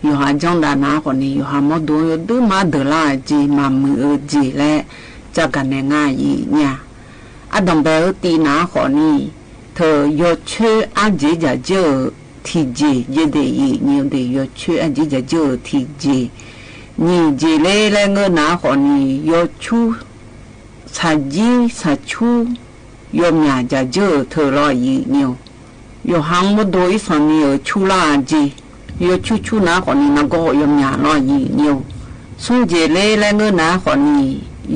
อยู่หาจ้องดานาก่อนนี้อยู่หาหมดดูมาเดลาจีมามือจีและจักกันเนง่ายยีญาอะดอมเบลตีนาก่อนนี้เธอยอเชอาจีจะเจอทีเจเยเดยีนิวเดยช่วยอันจีจะเจอทีเจนี่เจเล่และเงินหนาขอนี่ยชูสาจีสาชูยอมอยากจะเจอเธอรอยีนิวยอหังมาโดยสามีชูลาจียชูหนาขอนี่นักก็ยอมอยากรอยีนิวส่งเจเล่และเงินหนาขอนี่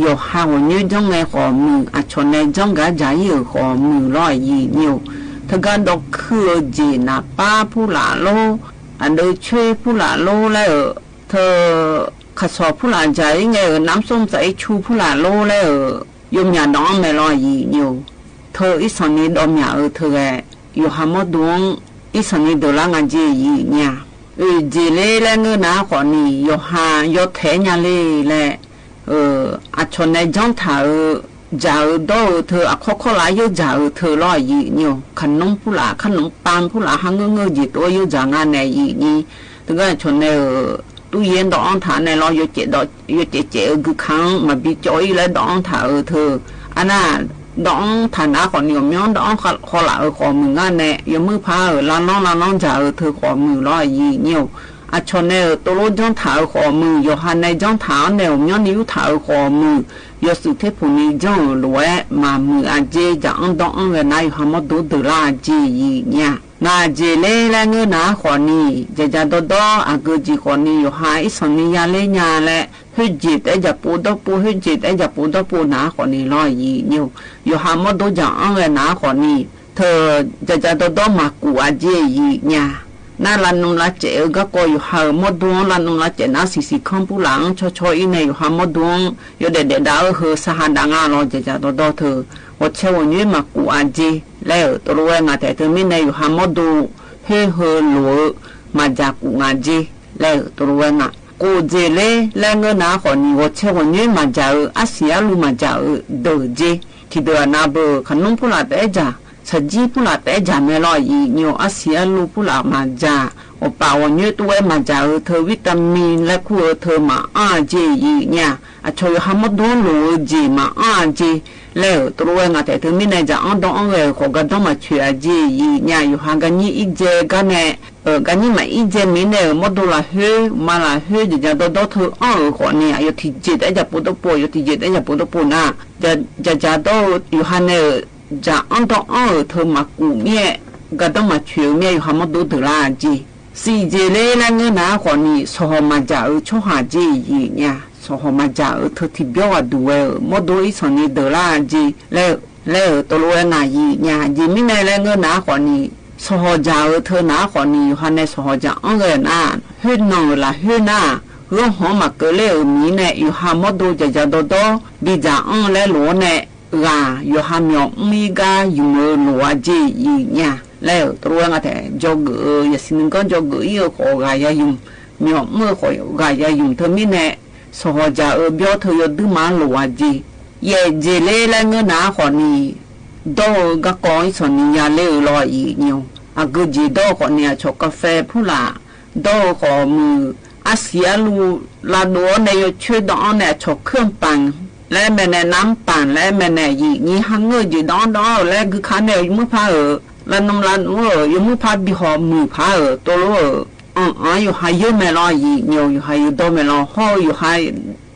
ยอหังวันนี้จังไงขอมืออัชนในจังกะใจขอมือรอยีนิวถ้าการดอกคือจีน่ะป้าผู้หลาโลอันเดอช่วยผู้หลาโลแล้วเธอขัดสอบผู้หลาใจไงน้ำส้มใส่ชูผู้หลาโลแล้วยมยาน้องไม่รอยีอยู่เธออีสันนี้ดอมยาเธออยู่หามดวงอีสันนี้เดลังอันจียีเนี่ย เจเล่และเงินหนาขอนี่ยหายแทญาเล่และอาชนในจ้องถาจ่าโดเธออะข้อหลายเยอะจ่าเธอรอยีเนี่ยขนมผู้หลาขนมปังผู้หลาหังเงยจีตัวเยอะจ่างานในยีนี่ถึงก็ชนในตู้เย็นดองถาในรอเยอะเจ็ดดอกเยอะเจ็ดคือครั้งมาบีจอยและดองถาเธออันน่ะดองฐานะของเนี่ยย้อนดองขอหลาขอมืองานในยมือพาลาน้องจ่าเธอขอมือรอยีเนี่ยอาชนในตัวรถจ้องถาขอมือยหันในจ้องถาเนี่ยย้อนนิ้วถาขอมือยสุเทพนี้จ้องรวยมามืออาเจจะอันดองเงินนายหามดูดลาเจยีเนี่ยนาเจเล่และเงินนาขอนี้จะดออากูจีขอนี้อยู่หายสนิยาเล่ญาและฮึจิตไอจะปูดปูฮึจิตไอจะปูดปูนาขอนี้รอยีเนี่ยอยู่หามดูจะอันเงินนาขอนี้เธอจะดอมากูอาเจยีเนี่ยน่าลันนุลาเจก็ก็อยู่หามดวงลันนุลาเจน่าสิคำผู้หลังชอยๆในอยู่หามดวงอยู่เด็ดดาวเฮสหันดังเราจะดอเธอว่าเชื่อวันนี้มากูอาจีแล้วตัวรู้ว่าแต่เธอไม่ในอยู่หามดวงเฮหลัวมาจากกูอาจีแล้วตัวรู้ว่ากูเจเล่แล้วเงินหนาคนนี้ว่าเชื่อวันนี้มาจากอาเซียลูมาจากเดอเจที่เดือนนาเบอขนมผู้หลังแต่จ้าสจีผู้หลักแต่จำไม่รออีนิวอาเซียลูผู้หลักมาจ้าโอป่าวนี้ตัวมาจ้าเธอวิตามินและคู่เธอมาอาเจอีเนี่ยอาช่วยหามดวนลูจีมาอาเจแล้วตัวงาแต่เธอไม่ในจะอันดองขอกันต้องมาช่วยเจอีเนี่ยอยู่ห่างกันนี้อีเจกันเนี่ยกันนี้มาอีเจมีเนี่ยมดละเฮมาละเฮจะดอเธอขอเนี่ยอยู่ที่เจได้จะปูตปูอยู่ที่เจได้จะปูตปูนะจะดออยู่ห่างเนี่ยจะอันต้องเธอมากูเมียก็ต้องมาช่วยเมียอยู่หามดูตลาดจีสี่เจเล่และเงินหนาคนนี้สหมาจ่าช่วยหาจีเนี่ยสหมาจ่าเธอที่เบี้ยวดูมดูอีส่วนนี้ตลาดจีแล้วตัวรู้ว่าไงเนี่ยจีไม่ในและเงินหนาคนนี้สหจ่าเธอหนาคนนี้อยู่หันในสหจ่าเงินหนาเฮือนองละเฮือนหน้าเรื่องหอมาเกลือมีเนี่ยอยู่หามดูจะโดบีจ่าและหลวงเนี่ยอยู่หามยองมีกาอยู่เมื่อหลัวจีเนี่ยแล้วตัวงาแต่จอกอย่าสิ่งก็จอกอีกขอกายยุ่งมีเมื่อขอกายยุ่งเธอมีเนี่ยสหจ่าเบี้ยเธออยู่ดูมาหลัวจีเย่เจเล่และเงินหนาคนนี้ดอกก็ก้อยส่วนนี้ยาเล่รออีกเนี่ยอากูจีดอกคนนี้ชกกาแฟผู้ละดอกขอมืออาเซียลูลาโดในช่วยดอกเนี่ยชกเครื่องปั่นและแม่ในน้ำปั่นและแม่ในยี่หังเงยอยู่ดอนและคือขันเนี่ยยุ่งพาแล้วน้ำร้านยุ่งพาบิหอมือพาตัวอยู่หายยุ่งไม่รอยี่อยู่หายอยู่โดไม่รอห่ออยู่หาย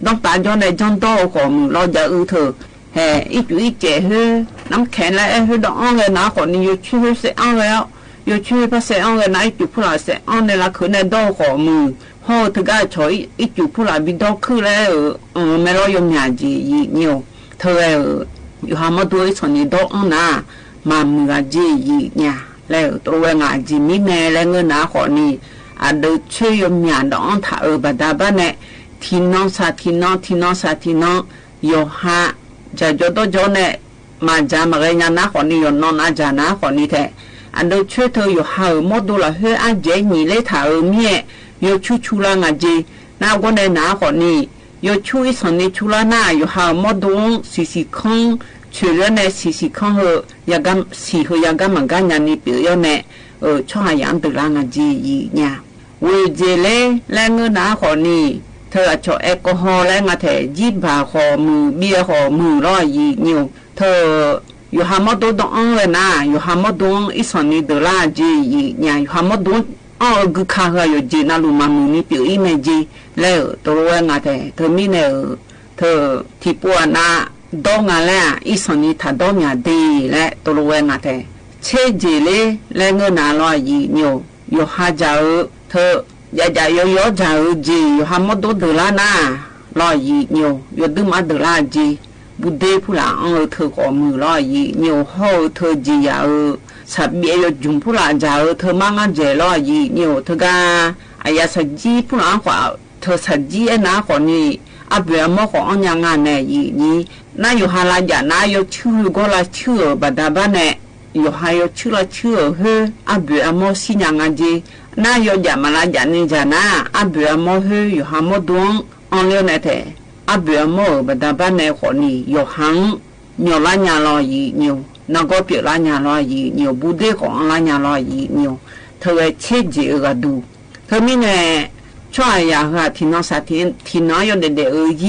ต้องตาจนในจนโตของมือเราจะเธอเฮ้อีจุอีเจ๋เฮ้น้ำแข็งและเฮ้ดองเลยนะคนนี้อยู่ช่วยเสียอังแล้วอยู่ช่วยพระเสียอังเลยนะอีจุผู้หลาเสียอังในละคืนในโตของมือพ่อถึงก็ช่วยอีจุผู้หลาบิดคือแล้วไม่รอยมยาจีเนี่ยเธออยู่หามาดูส่วนนี้ดอกนะมามือจีเนี่ยแล้วตัวงาจีมีแม่และเงินหนาขอนี้อาดูช่วยยมยาดอกถ้าบัดบ้านเนี่ยที่น้องสาที่น้องอยู่หาจะจดจเนี่ยมาจามาเรียนนะขอนี้อยู่น้องอาจารย์นะขอนี้แท้อันดูช่วยเธออยู่หาหมดดูละเฮ้อาเจนี่เลยถ้าเมียอยู่ชูละงาจีน่าก็ในหนาขอนี้有出一层的出来那有好么多时空，除了呢时空和也咁时候也咁物間人的表演呢，出下樣對啦個字義呀。為這咧，兩個那可呢，佢話做一個好咧，我睇一把好木，邊好木咯義牛，佢有好麼多東嘅那，有好麼多一層的對啦字義呀，有好麼多。กูข้าก็อยู่จีน่ารู้มามือนี้เปียวอีเมจีแล้วตัวงาแต่เธอมีเนี่ยเธอที่ปัวน่ะดองอะไรอีส่วนนี้ถ้าดองยาดีและตัวงาแต่เชื่อจีเลยแล้วเงินน่าลอยอยู่หาจ่าเธออย่าอยู่จ่าจีอยู่หาหมดตัวเดือดละน่ะลอยอยู่ดูมาเดือดละจีบุเดผู้หลังเธอขอมือลอยห่อเธอจีอย่าสับเบียอยู่จุ่มผู้หลานจ่าเธอมั่งเจรอยีเนี่ยเธอก็อายาสัจจีผู้หลานขวาเธอสัจจีนะคนนี้อับเบียมของอันยังงานเนี่ยนี่น่าอยู่ฮาลาจาน่าอยู่ชื่อก็ละชื่อบัดดาบ้านเนี่ยอยู่หาอยู่ชื่อละชื่อเฮอับเบียมสิยังงานจี น่ายอย่ามาละยันนี่จานะอับเบียโมเฮอยู่หาโมดวงอันเลี้ยวในแต่อับเบียโมบัดบ้านในขอนี่อยู่หังเหนียวละญาลอยเหนียวนักก็เปียละญาลอยเหนียวบุเดของละญาลอยเหนียวเธอเช็ดจีก็ดูเธอมีเนี่ยช่วยอยากที่น้องสัตย์ที่น้องอยู่เด็ก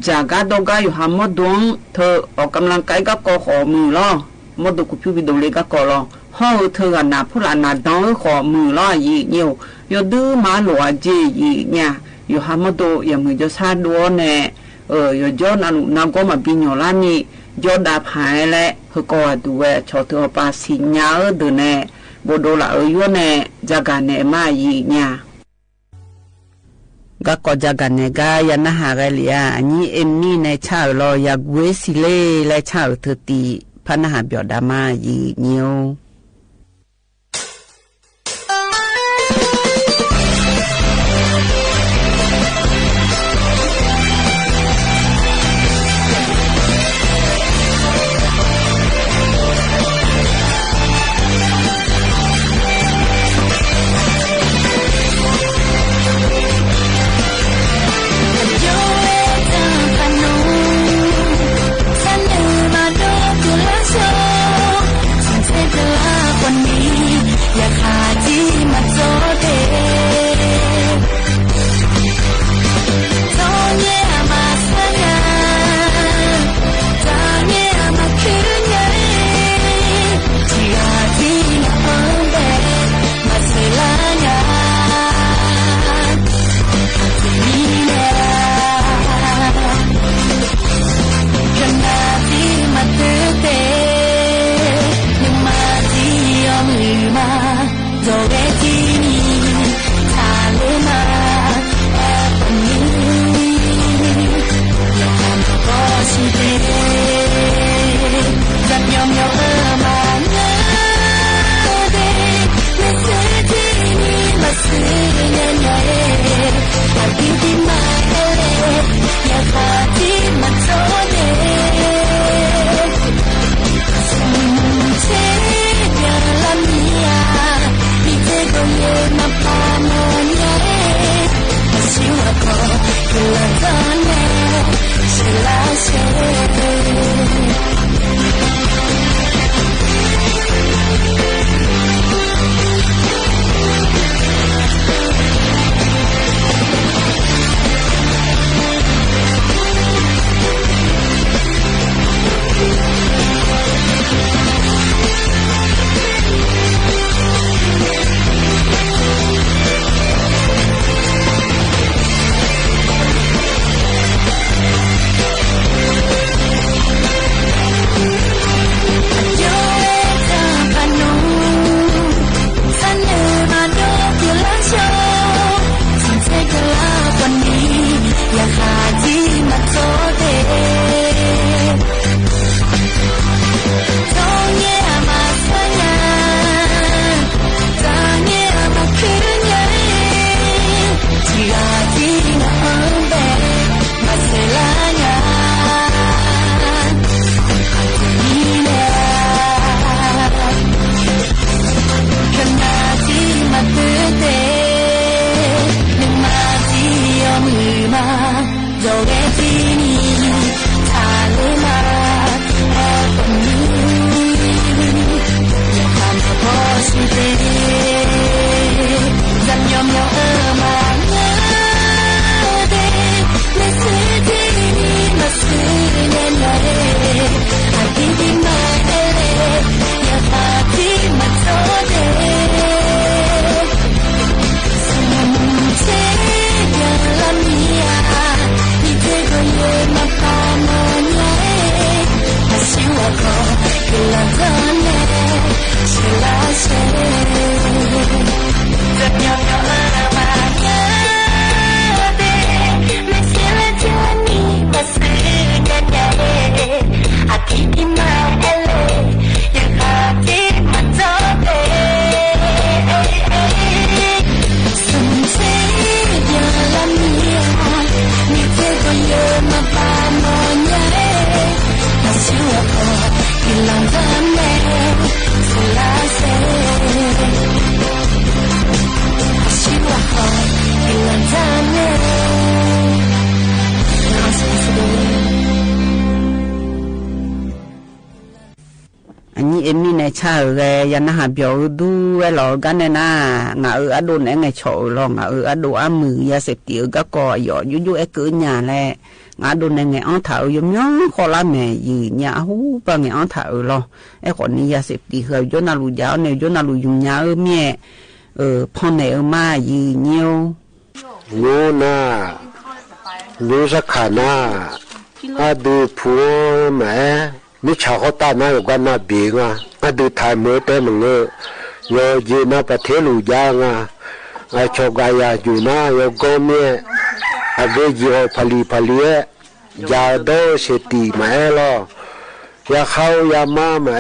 จาก็ต้องการอยู่หาโมดวงเธอออกกำลังกายก็ขอมือล้อโมดกุพิวิดเลยก็ขอล้อห้องเธอหน้าผู้หลานหน้าดองขอมือล้อยีเหนียวอยู่ดื้อมาหลัวจีเนี่ยอยู่หาโมดอย่างมือจะซาดัวเนี่ยอยู่ย้อนนักก็มาบินอยู่ล้านนี้ย้อนดาบหายและเฮก็ดูว่าชอบเธอปาสิญญาเดินเนี่ยบโดละอยู่เนี่ยจากการเนี่ยมายีเนี่ยก็ก็จากกันเนี่ยก็ยันหากันเลยอันนี้เอ็มนี่ในชาวเราอยากเวสิเล่และชาวเธอตีพันหาเบียดามายีเนียวYeah. ชาเรยันนะหาเบียวดูไว้หลอกันเนี่ยนะงาอโดนไงโฉลองอโดอามือยาเสพติดก็ก่อหยอยุ่ไอ้เกินหยาแหละงาโดนไงอ้อเถายมย่อขอละแม่ยืนหยาหูปะไงอ้อเถาลอไอ้คนนี้ยาเสพติดเฮยยนาลูยาวเนี่ยยนาลูยุ่งยาแม่พ่อแม่มายืนเนียวยูน่ายูสักขาน่าอาดูผัวแม่มิชาเขาตาหน้าอยู่กันหน้าเบียงอาดูถ่ายมือเต้มึงเงยโยยืนหน้าประเทศลูยางไอโชกายาอยู่หน้าโยโกเมียอาเวจิโอพลียาโดเสติแม่ลอยาเข้ายามาแม่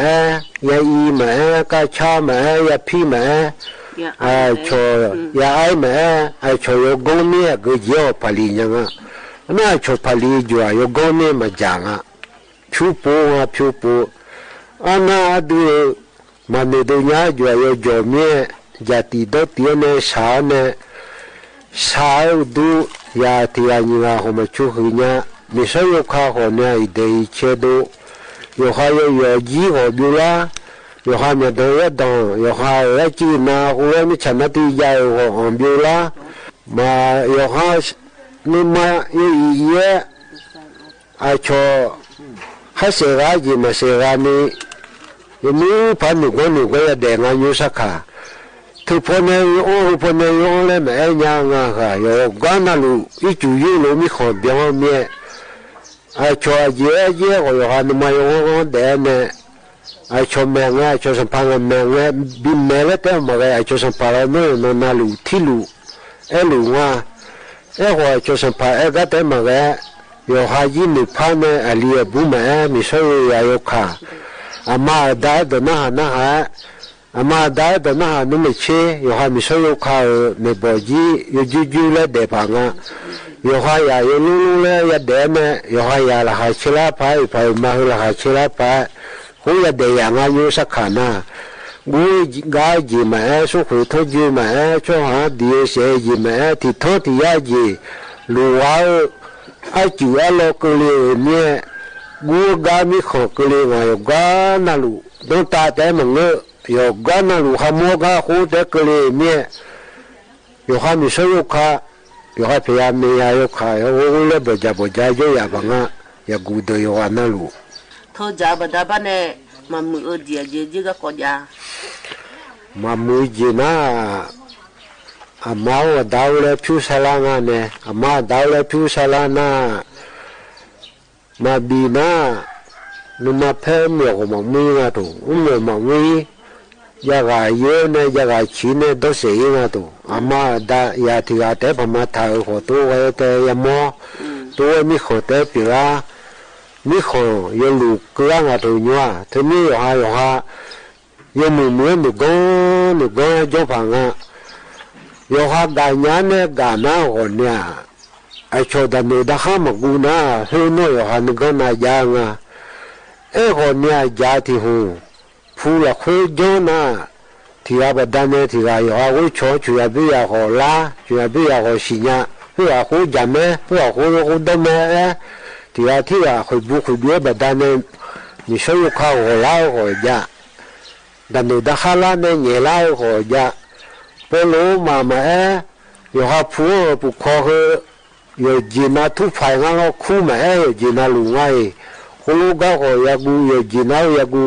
ยาอีแม่กาชาแม่ยาพี่แม่ไอโชยาไอแม่ไอโชโยโกเมียก็จิโอพลียังน่าโชพลีจัวโยโกเมียมาจังผิวปูอันน่าดูมันในดุนยาจัวโยโจเมียจัติดเตียนสาวดูยาที่อันนี้เราไม่ชูหินะมิใช่ยกข้าวเนี่ยอีเดียเชดูยกข้าวโยจีหัวบิลายกข้าวเนี่ยเดือดดองยกข้าวไอจีน่าหัวมิฉันนาทียาวหัวบิลามายกข้าวนี่มาอีไอโชให้เสกจีมาเสกนี่ยังมีพันหนึ่งก็จะแดงอายุสักขาทุกคนเนี่ยพอเนี่ยเลยแม่ยังค่ะโยกันนั่นลูอีจูยูลูมีคนเดียวเมียไอโชเย่ก็โยกันมาโยกันเดนเนี่ยไอโชแมงไอโชสัมพันธ์แมงบินแม่เลยแต่มาไอโชสัมพันธ์เนี่ยนั่นลูที่ลูลูว่าหัวโชสัมพันธ์ก็แต่มาโยหายินนิพันธ์อลีบุแม่มิใช่ยาโยค่ะอามาได้เดินหน้าอามาได้เดินหน้านุ่มเชยโยหามิใช่โยค่ะในบ่อจีโยจูเลยเดปังโยหายาโยลุเลยยาเดมโยหายาละหาชิลาไปมาละหาชิลาไปหูยาเดียงอายุสักขานากูกายจีแม่สุขุทจีแม่ช่วงหาดีเสียจีแม่ที่ทอที่ยาจีลูวาไอจูเอลก็เลยเนี่ยกูกามีขอกเลยไงโยกานาลูดงตาแต่มึงเนี่ยโยกานาลูขโมกาหูแต่ก็เลยเนี่ยโยหามิสยุค่ะโยหาพยายามมียาโยค่ะโอ้เลยบจะโยยาบังยากูโดยโยหานาลูท้อจ่าบัดบ้านเนี่ยมามือเดียจีก็กอดยามามือจีน่าอามาว่าดาวเลยผิวสลางเนี่ยอามาดาวเลยผิวสลานามาบีน่านุมาเพิ่มเยอะกว่ามือตัวมามือยากายเยอะเนี่ยยากายชิ้นเนี่ยต้องเสียตัวอามาได้ยาที่ยาเตะพม่าถ่ายหัวตัวไว้แต่ยามอตัวมีขอเตะปีละมีขอยลูกกลางตัวยัวทีนี้ยามือนึกจบพังโยหาได้ยาเนี่ยกานาคนเนี่ยไอโชดันเนี่ยด่าข้ามกูนะเฮ้ยน้อยโยหานึกนายางคนเนี่ยยาที่หูผู้ละคุยจนะที่อาบดันเนี่ยที่โยหาคุยชอช่วยบิยาหัวลาช่วยบิยาหัวสิญญาเพื่อคุยจำเพื่อคุยดมที่คุยบุคุยเบี้ยบดันเนี่ยมิใช่ยุคหัวลาหัวยาดันเนี่ยด่าข้าลาเนี่ยเงลาหัวยาพอรู้มาโยหาผู้บุคคลโยจีน่าทุกฝ่ายงั้นเราคู่โยจีน่าลุงไงคนลูกก็ยากูโยจีน่ายากู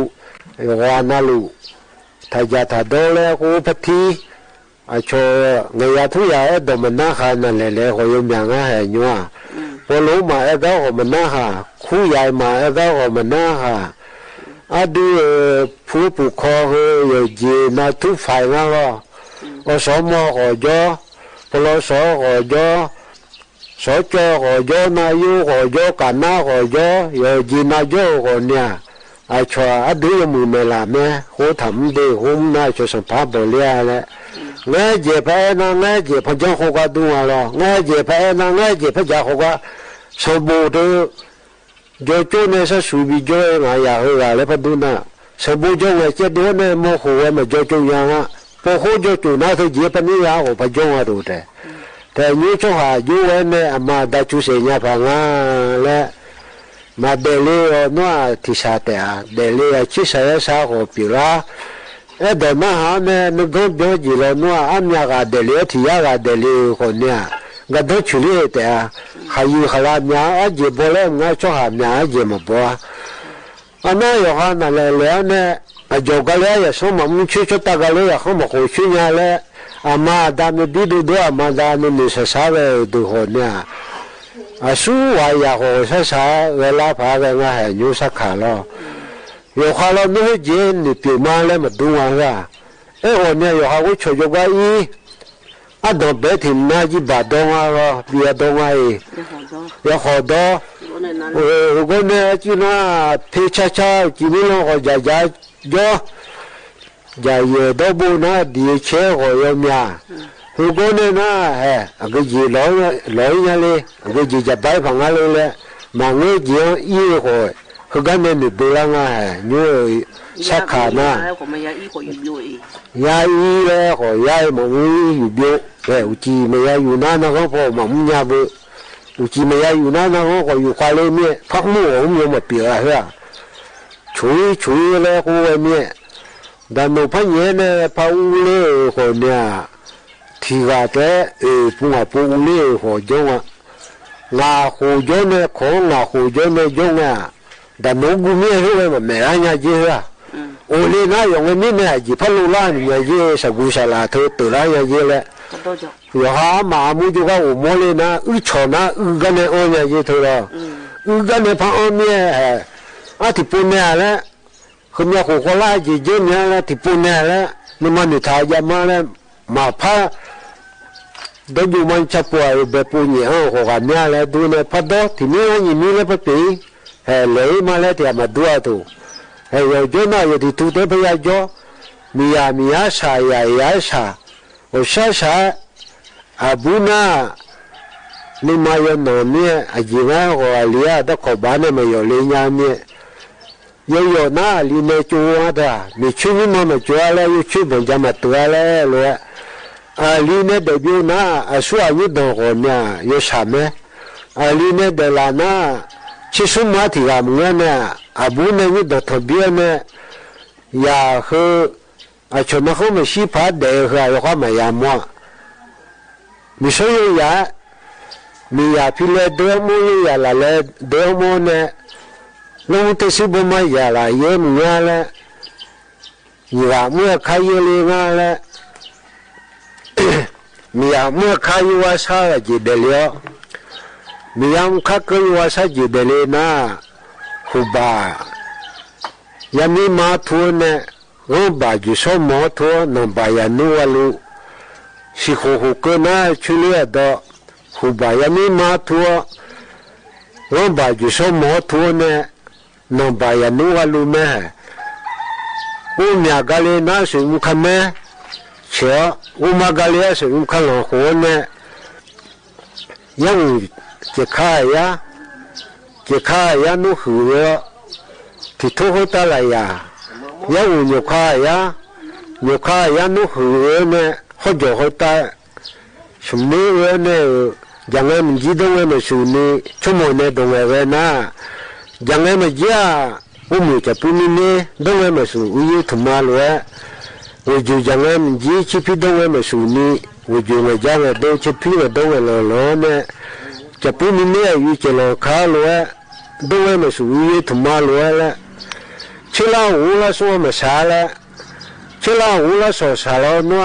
โยหานาลูถ้าจะถ้าโดนแล้วกูพัทีไอโชเงียทุยาดมันน่าขานั่นเลยเขายมยังไงเหนัวพอรู้มาก็มันน่าขาคู่ใหญ่มาก็มันน่าขาอดีผู้บุคคลโยจีน่าทุกฝ่ายงั้นเราอสมขอจอพลสขอจอสจขอจอนายุขอจอกันนาขอจอโยจีนาจอขอเนี่ยไอชัวอดียมือเมลาเมโหทำดีหุ่มน่าจะสัมภาษณ์บริยาเลยเงยเจ็บไปนะเงยเจ็บพะจังหกดูอะไรเงยเจ็บไปนะเงยเจ็บพะจังหกสมบูรณ์โยโจเนี่ยสัสุบิโจงายาเฮาเลยพะดูนะสมบูรณ์โจเงยเจ็บเดียวเนี่ยโมโหมาโจโจยังพอเขาจะจูน่าจะเจ็บปนิยาเขาพจงมาดูแต่ยูช่วงหายูเว้นเนี่ยอามาได้ชูเสียพังและ mà để lê nó thì sao thế à để lê chỉ sợ sao họ bị ra ở đó mà họ nó không biết gì là nó ăn nhà cái để lê thì cái để lê họ nha cái đó xử lý thế à hay làm nhà ở gì bỏ lên ngay cho làm nhà ở gì mà bỏ anh nói họ là lẽ nè giờ cái lẽ số mà muốn chơi cho ta cái lẽ không mà hồi chơi nhà lẽ mà đam mê đi đâu mà đam mê sẽ sao về được họ nha số vài nhà họ sẽ sao về lá phá về ngay hay nhiều sắc khá lo giờ khá lo nữa gì thì bị mang lên mà đúng không ra họ nha giờ họ có chơi cho cái gì đó bé thì na chỉ bà đông à bia đông à giờ họ đó cái này chỉ nó phe cha cha chỉ biết nó họ giải giải do giải đó bu nó đi chơi họ em nhà cái này nó cái gì lỗi nhà đi cái gì giải bài bằng ai luôn mà người gì yêu họ cái này mình bự lắm à như sắc khả na ya y le họ ya mà người yêu cái uchi mà ya yêu na nó không phải mà muốn nhà bự uchi mà ya yêu na nó không có yêu khoai lên miệng phát mua không nhiều mà bịa à chui le cô miệng đàn ông phải nhớ nè phải le họ nè thì cái bung le họ giống à ngà họ giống nè khó ngà họ giống nè giống à đàn ông cũng nghe hết mà mẹ anh nhà gì à ole na yung ni na ji phalu la ni ye sa gu sa la tho to la ye le yo ha ma mu ju ga o mo le na u cho na u ga ne o nya ye tho la u ga ne pha o mie a ti pu ne la khum ya ko la ji je nya la ti pu ne la ni ma ni tha ya ma la ma pha do ju man cha pu ai be pu ni ho ko ga nya la du ne pha do ti ni le pa ti le ma le ti ma du a tu yo yo na yo di tu te pa yo mia sa ya sa o sa abuna ni ma yo no ni ajina ko alia da ko ba ne me yo le nya ni yo na li ne chu wa da mi chu ni ma chu ala yo chu bo ja ma tu ala lo ali ne de bi na asu ayu do ko nya yo sa me ali ne de la na chi su ma ti ga mu na abu ne ni da thobia ne ya he a cho ma ho me shi pa de ha yo ha ma ya mo mi so yo ya mi ya pi le do mo ya la le do mo ne lo te si bo ma ya la ye mu ya le ya mo ka ye le nga le mi ya mo ka yu wa sa la ji de le mi ya mo ka ko yu wa sa ji de le na Huba Yami Matu ne Roba Juso Moto Namba Yanualu Shihokuna Chulia do Huba Yami Matu Roba Juso Moto ne Namba Yanualu me Umya Gali Nasu Mukame Chia Umagali Su Mukalo Hone Yang Jekaya ya nu hu thì thu hút ta lại ya nhiều kha ya nu hu ne ho jo ho ta sum ne ne jang em ji dong em su ni chumo ne dong e na jang em ja mu cha pu ni ne dong em su u yu thma lo wo ju jang em ji chi pi dong em su ni wo ju ne jang do chi pi dong lo ne cha pu ni ne yu che lo kha lo dong em su yu thma lo la chi la u la so ma sa la chi la u la so sa lo no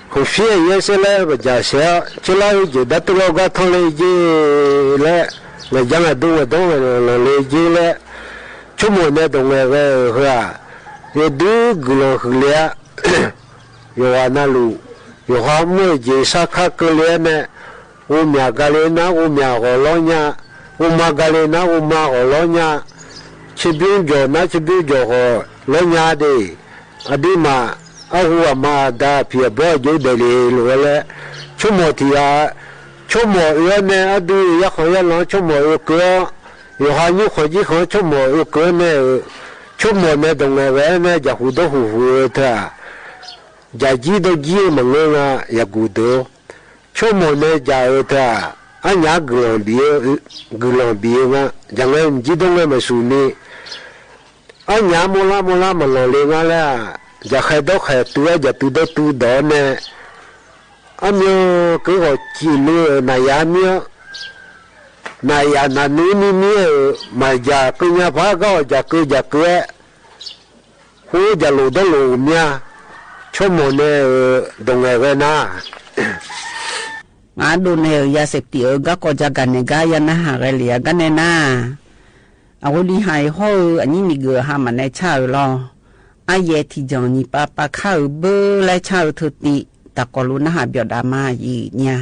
ho fie ye se la ba ja se chi la yu je da to lo ga thon le je le le jang do le je le chu mo ne dong e ha ye du glo khlia yo ana lu yo ha mo je sa kha ko le ne u mya ga le na u mya go lo nya u ma ga le na u ma go lo nya chi bi jo na chi bi jo go lo nya de adi ma a hu ma da pie bo je de le le chu mo ti ya chu mo yo ne adi ya kho ya lo chu mo yo ko yo ha ni kho ji kho chu mo yo ko ne chu mo ne dong e ne ja hu do hu ta ja ji do ji ma nga ya gu do chu mo ne ja ta anh nhá gửi bia nga chẳng em chỉ đông em su ni anh nhá mua la mà lo lên nga là giờ khai đó khai tua giờ tu đó nè anh nhớ cái gọi chỉ lừa này anh nhớ này anh là núi mà giờ cứ nhà phá có giờ cứ hú giờ lù đó lù nha cho một nè đồng nghề về na ngadu ne ya septi ga ko jaga ne ga ya na ha ga lia ga ne na awoli hai ho ani mi ge ha ma ne cha lo a ye ti jong ni pa kha bu lai cha thu ti ta ko lu na ha byo da ma yi nya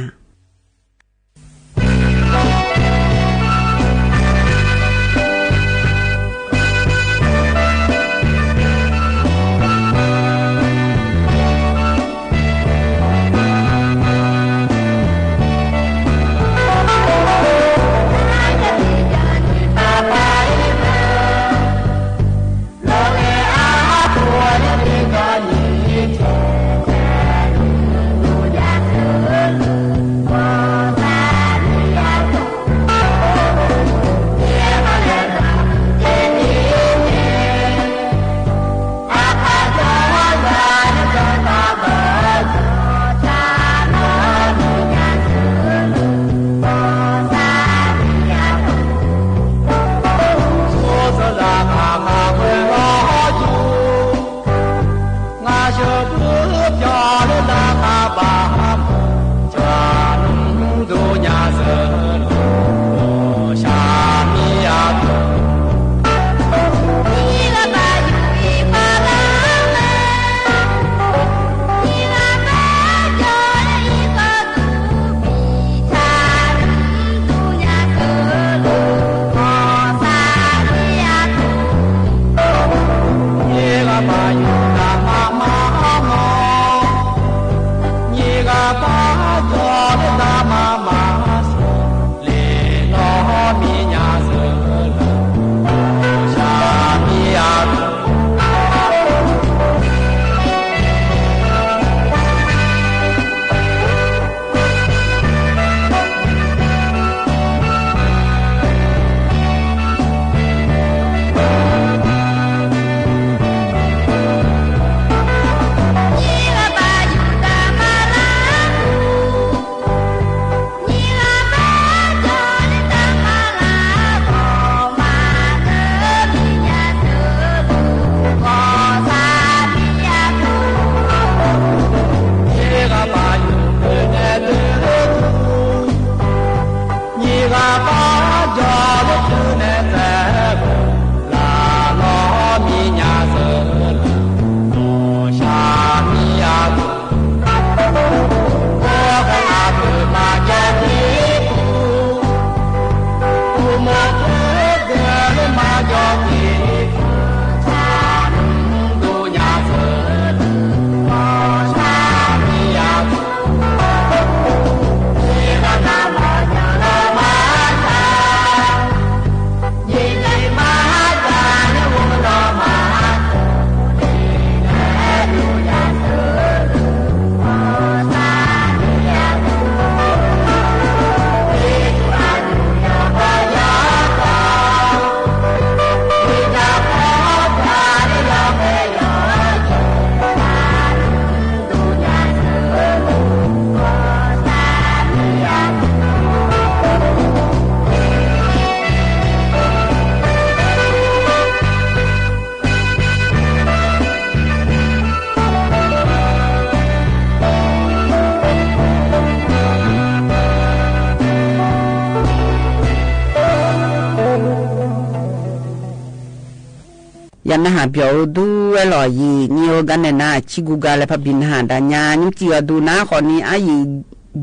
ยันหาเปียวดูไอ้หล่อยีนิโอกันเนี่ยนะชิกุกาเลยพบินหาดานยานิมจีดูนะคนนี้อายุ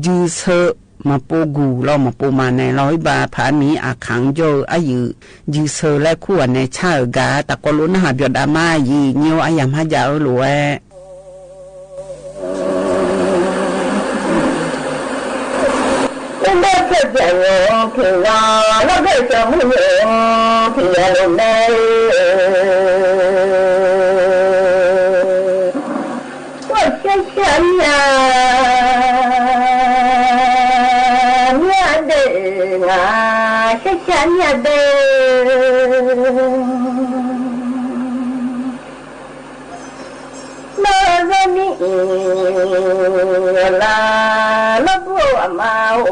ยืเซมาปูกูเรามาปูมาในร้อยบาผามีอาขังโจอายุยืเซและคู่ในชาเอกาตะกลุนหาเปียวดามายีนิโออายามหายาหลวย那这叫我平啊，那这叫我平啊了没？我想想呀，面对 chanya de na ni la la bu amao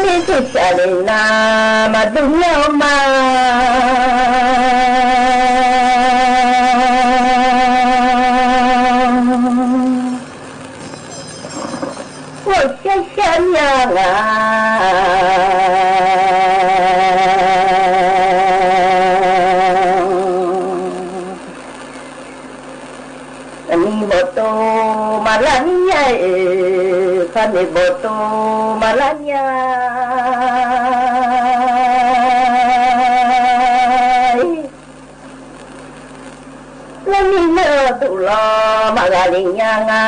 ni te chale na ma dunya ma chanya ni boto malanya kami boto malanya lamina tula magalinya nga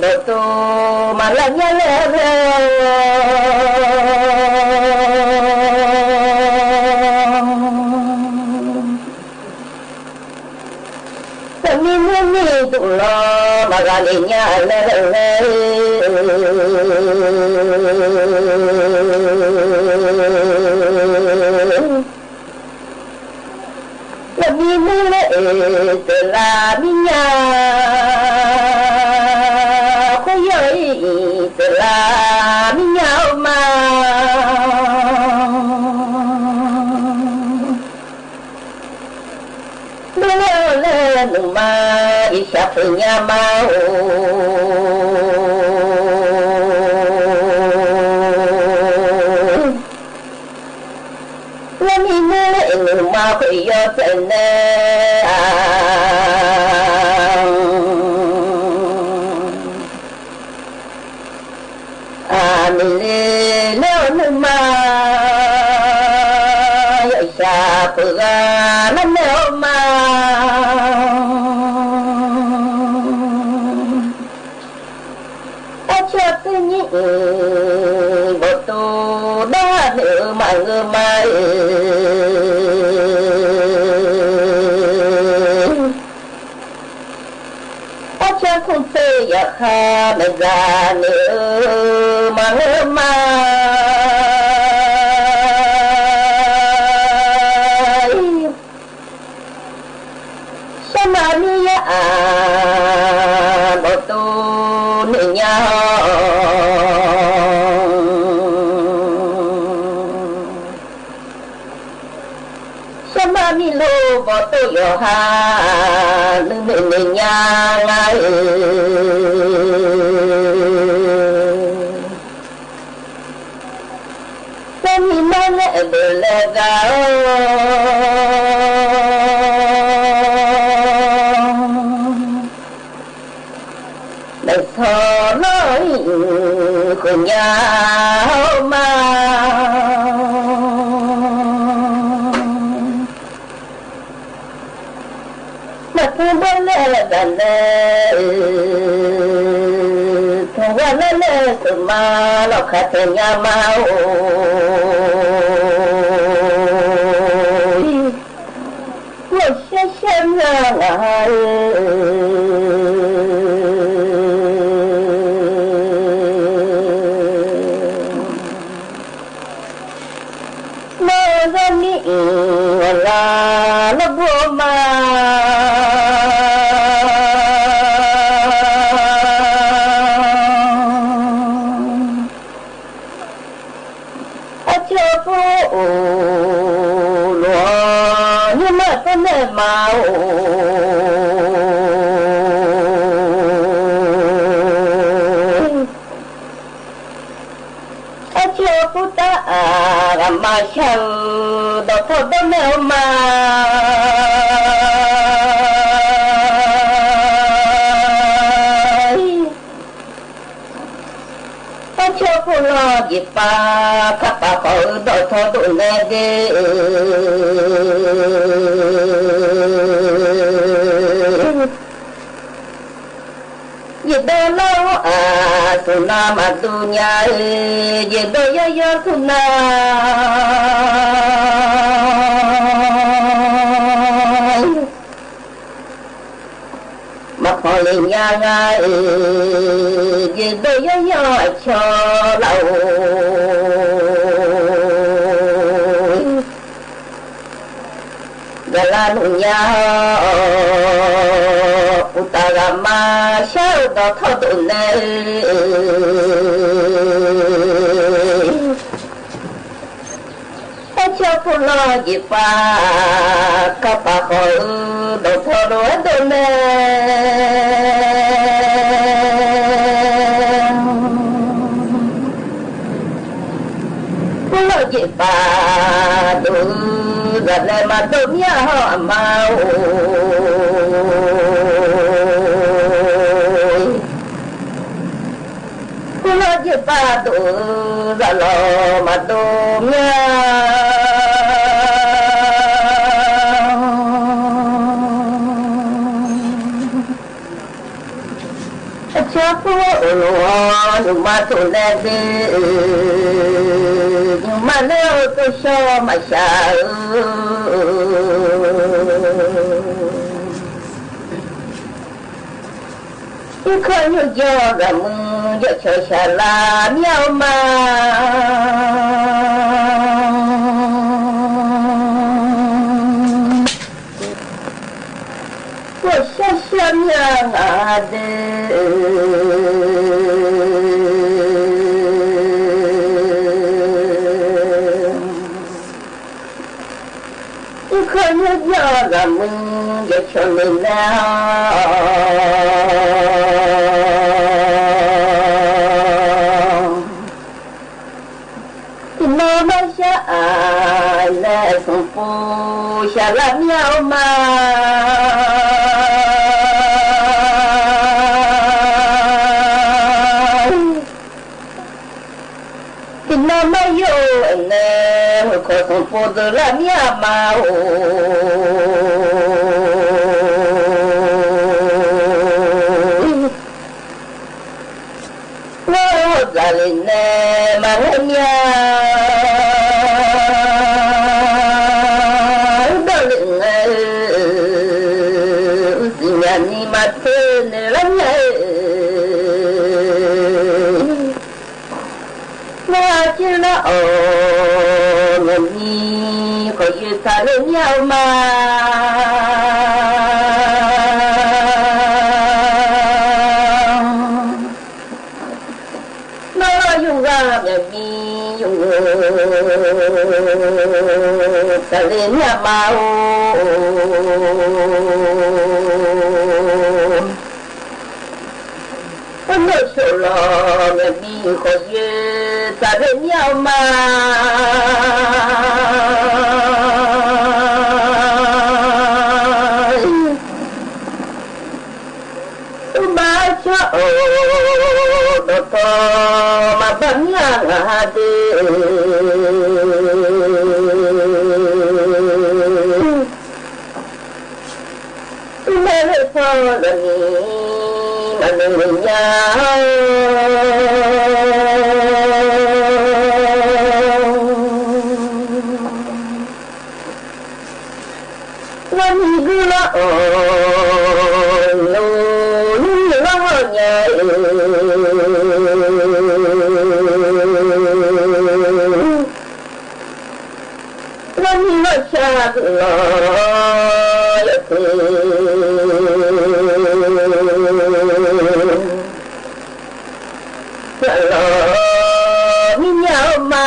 boto malanya lele samini tula magalinya lele samini tula minya là nhau mà đưa lên mà đi sắp nhà mau lên đi lên mà phải do chân mình leo mà sa pura năm leo mà ta cho tự nhiên bộ tu đã được mà người mai ta cho không thể ya kha mà ra nữa mà người mai bộ tu nữ nhau sama mi lo bộ tu yo ha nữ nhau ngay sami mang bờ gạo thọ nói cùng nhau mà cứ bên lệ gần lệ thằng qua lệ từ mà nó khát thêm nhà máu một xe xem ra là là nó bùa mà cho phụ lúa nhưng mà có nề màu cho phụ ta mà sao đâu thôi đâu nè mà cho phụ lo gì pa các bà có đâu thôi đâu nè đi Yeda lao suna madunya yeda ya suna makolinya ngai yeda ya cho lao galanunya utagama sao đó thọ tụ này cho phụ lo gì pa các bà hỏi đồ thọ đồ đồ này phụ lo gì pa đồ giật này mà đồ nhà họ mau lo gì ba đồ ra lo mà đồ nha cha phụ lo nhưng mà tôi lên đi nhưng mà nếu tôi cho mà sao khơi như gió ra mưa gió chờ xa là nhau mà của xa xa nhà ngã đê khơi như gió ra mưa gió chờ mình nào không phụ xa làm nhau mà thì nó mới vô anh em không phụ được làm nhau mà nó ra lên mà lên nhau mình đi khỏi yêu xa lên nhau mà nó dùng ra nhà đi dùng xa lên nhau mà nó sợ lo nhà đi khỏi yêu xa lên nhau mà ba cho đồ to mà vẫn là đi mẹ lấy cho là mà mình nhauวันกุละโลลุละญาวันละชาลอยเตลอมิญามา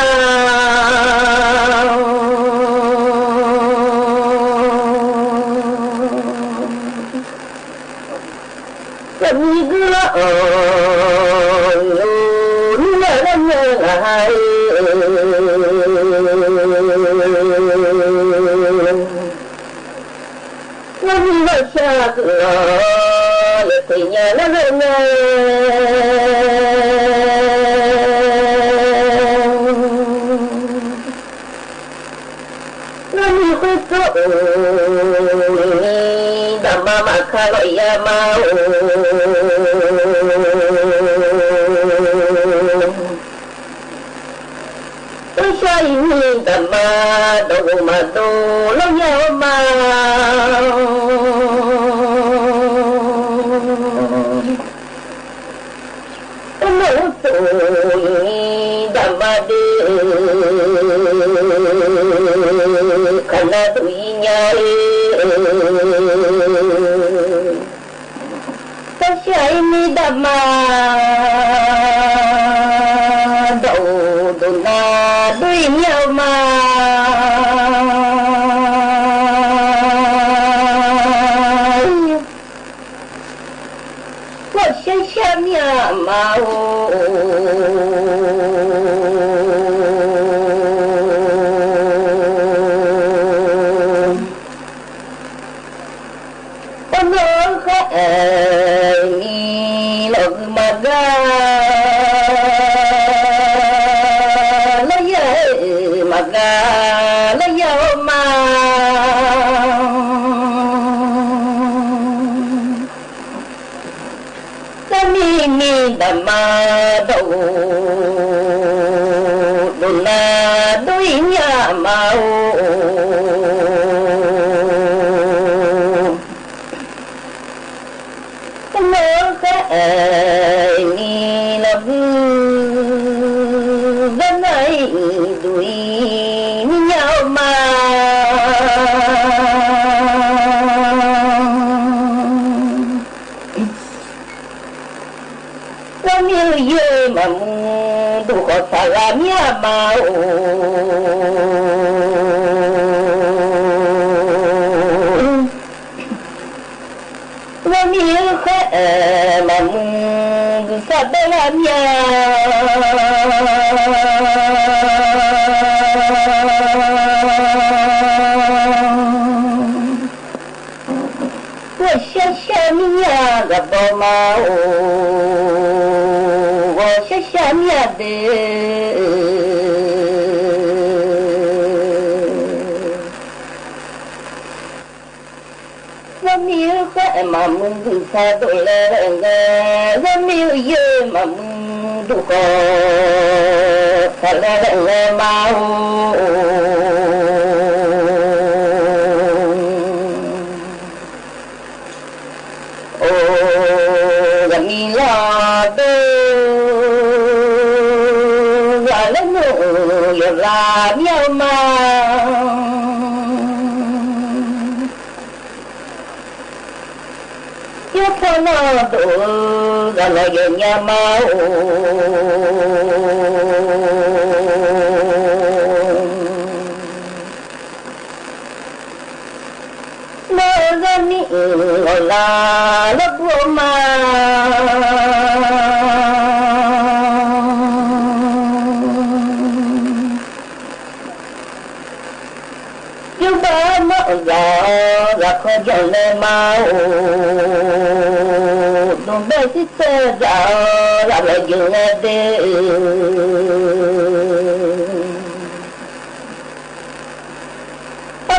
มีกุละลุละละญาวันละชาลอยเตญาละละญาMama kalau ya mau chạy mi đâm mà đầu đồ na đuôi nhau mà我想想你嘛你老妈个，老爷妈个，老爷妈，那你的妈都那都一样嘛你了人来对你要嘛我没有嘛木都好啥啦咪嘛我没有嘛木啥的啦咪我想想你呀个宝妈我想想你呀的我没有和嘛木啥都来个我没有有嘛木都好啥来个嘛你拉的，拉了我又拉苗嘛，又跑那多，拉了又娘嘛那个你我拉了不嘛？又把毛让可叫来嘛？东北是这让了有来的。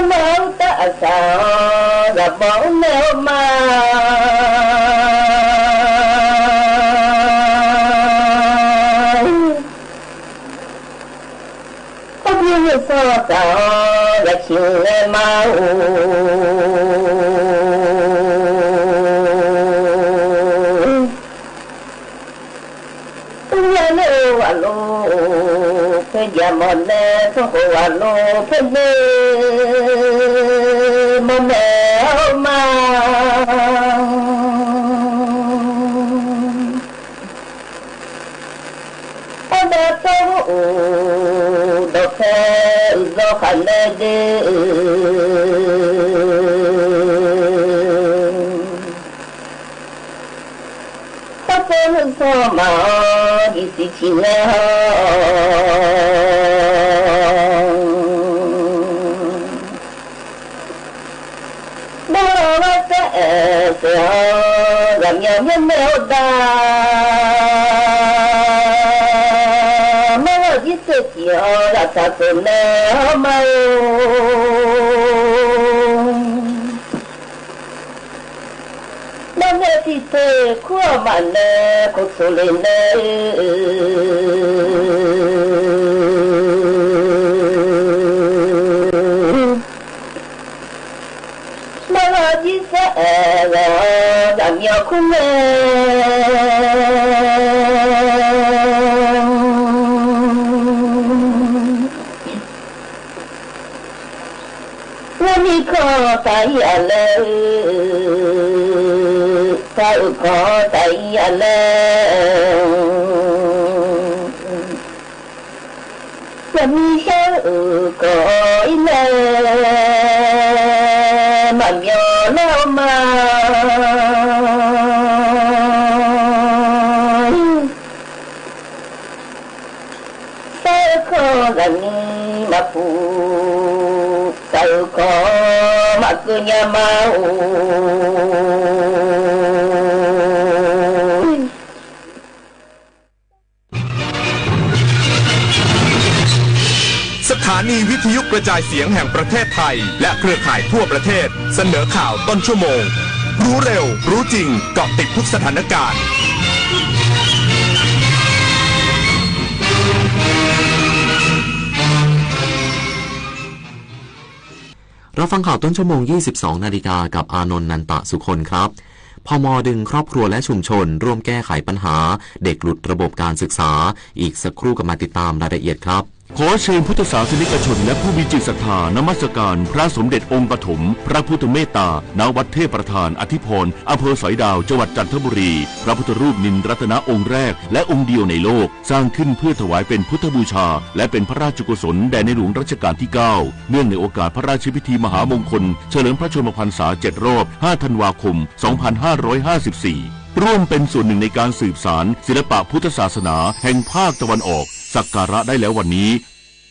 毛大sao là bỏ neo mà không như sao là chiều lên mau nhà nêu alo cái nhà mòn nè không có alo cái nè mà mẹ mà anh đã có đâu phải do khăn lê đi ta phải sao mà đi xí chi nè làm nhà nhân mèo đà mà ở dưới sợi chiều là sao tụi mèo mày năm nay thì thế khoa mà nè cuộc sống lên nè đi sẽ làm nhiều không mê Nami ko tayo ale tayo có tay lên vẫn sao cõi lên mà nhỏ nó mà sao có gần mà phụ sao có mà cứ nhà mau สถานีวิทยุกระจายเสียงแห่งประเทศไทยและเครือข่ายทั่วประเทศเสนอข่าวต้นชั่วโมงรู้เร็วรู้จริงเกาะติดทุกสถานการณ์เราฟังข่าวต้นชั่วโมง 22 นาฬิกากับอานนท์นันตะสุคนครับพม.ดึงครอบครัวและชุมชนร่วมแก้ไขปัญหาเด็กหลุดระบบการศึกษาอีกสักครู่กับมาติดตามรายละเอียดครับขอเชิญพุทธศาสนิกชนและผู้มีจิตศรัทธานมัสการพระสมเด็จองค์ปฐมพระพุทธเมตตาณวัดเทพประธานอธิพรอำเภอสอยดาวจังหวัดจันทบุรีพระพุทธรูปนินรัตนองค์แรกและองค์เดียวในโลกสร้างขึ้นเพื่อถวายเป็นพุทธบูชาและเป็นพระราชกุศลแด่ในหลวงรัชกาลที่9เนื่องในโอกาสพระราชพิธีมหามงคลเฉลิมพระชนมพรรษา7 รอบ 5 ธันวาคม 2554ร่วมเป็นส่วนหนึ่งในการสืบสานศิลปะพุทธศาสนาแห่งภาคตะวันออกสักการะได้แล้ววันนี้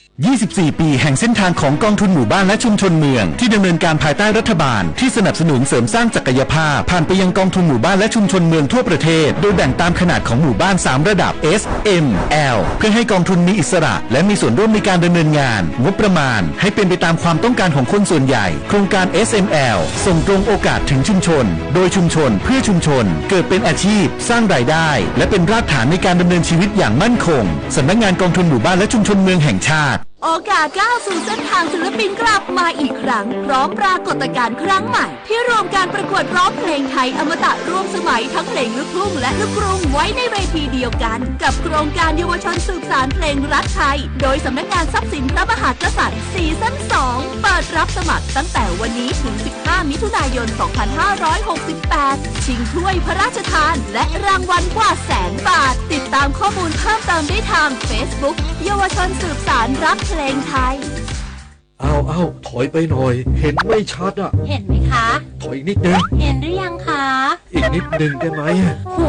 24 ปีแห่งเส้นทางของกองทุนหมู่บ้านและชุมชนเมืองที่ดำเนินการภายใต้รัฐบาลที่สนับสนุนเสริมสร้างศักยภาพผ่านไปยังกองทุนหมู่บ้านและชุมชนเมืองทั่วประเทศโดยแบ่งตามขนาดของหมู่บ้าน3ระดับ S M L เพื่อให้กองทุนมีอิสระและมีส่วนร่วมในการดำเนินงานงบประมาณให้เป็นไปตามความต้องการของคนส่วนใหญ่โครงการ SML ส่งตรงโอกาสถึงชุมชนโดยชุมชนเพื่อชุมชนเกิดเป็นอาชีพสร้างรายได้และเป็นรากฐานในการดำเนินชีวิตอย่างมั่นคงสำนักงานกองทุนหมู่บ้านและชุมชนเมืองแห่งชาติโอกาสก้าวสู่เส้นทางศิลปินกลับมาอีกครั้งพร้อมปรากฏการณ์ครั้งใหม่ที่รวมการประกวดร้องเพลงไทยอมตะร่วมสมัยทั้งเพลงลูกทุ่งและลูกกรุงไว้ในเวทีเดียวกันกับโครงการเยาวชนสืบสานเพลงรักไทยโดยสำนักงานทรัพย์สินพระมหากษัตริย์ซีซั่น 2เปิดรับสมัครตั้งแต่วันนี้ถึง15 มิถุนายน 2568ชิงถ้วยพระราชทานและรางวัลกว่า100,000 บาทติดตามข้อมูลเพิ่มเติมได้ทาง Facebook เยาวชนสืบสานรักเพลงไทยเอาถอยไปหน่อยเห็นไม่ชัดอ่ะเห็นไหมคะถอยนิดนึงเห็นหรือยังคะอีกนิดนึงได้ไหมโห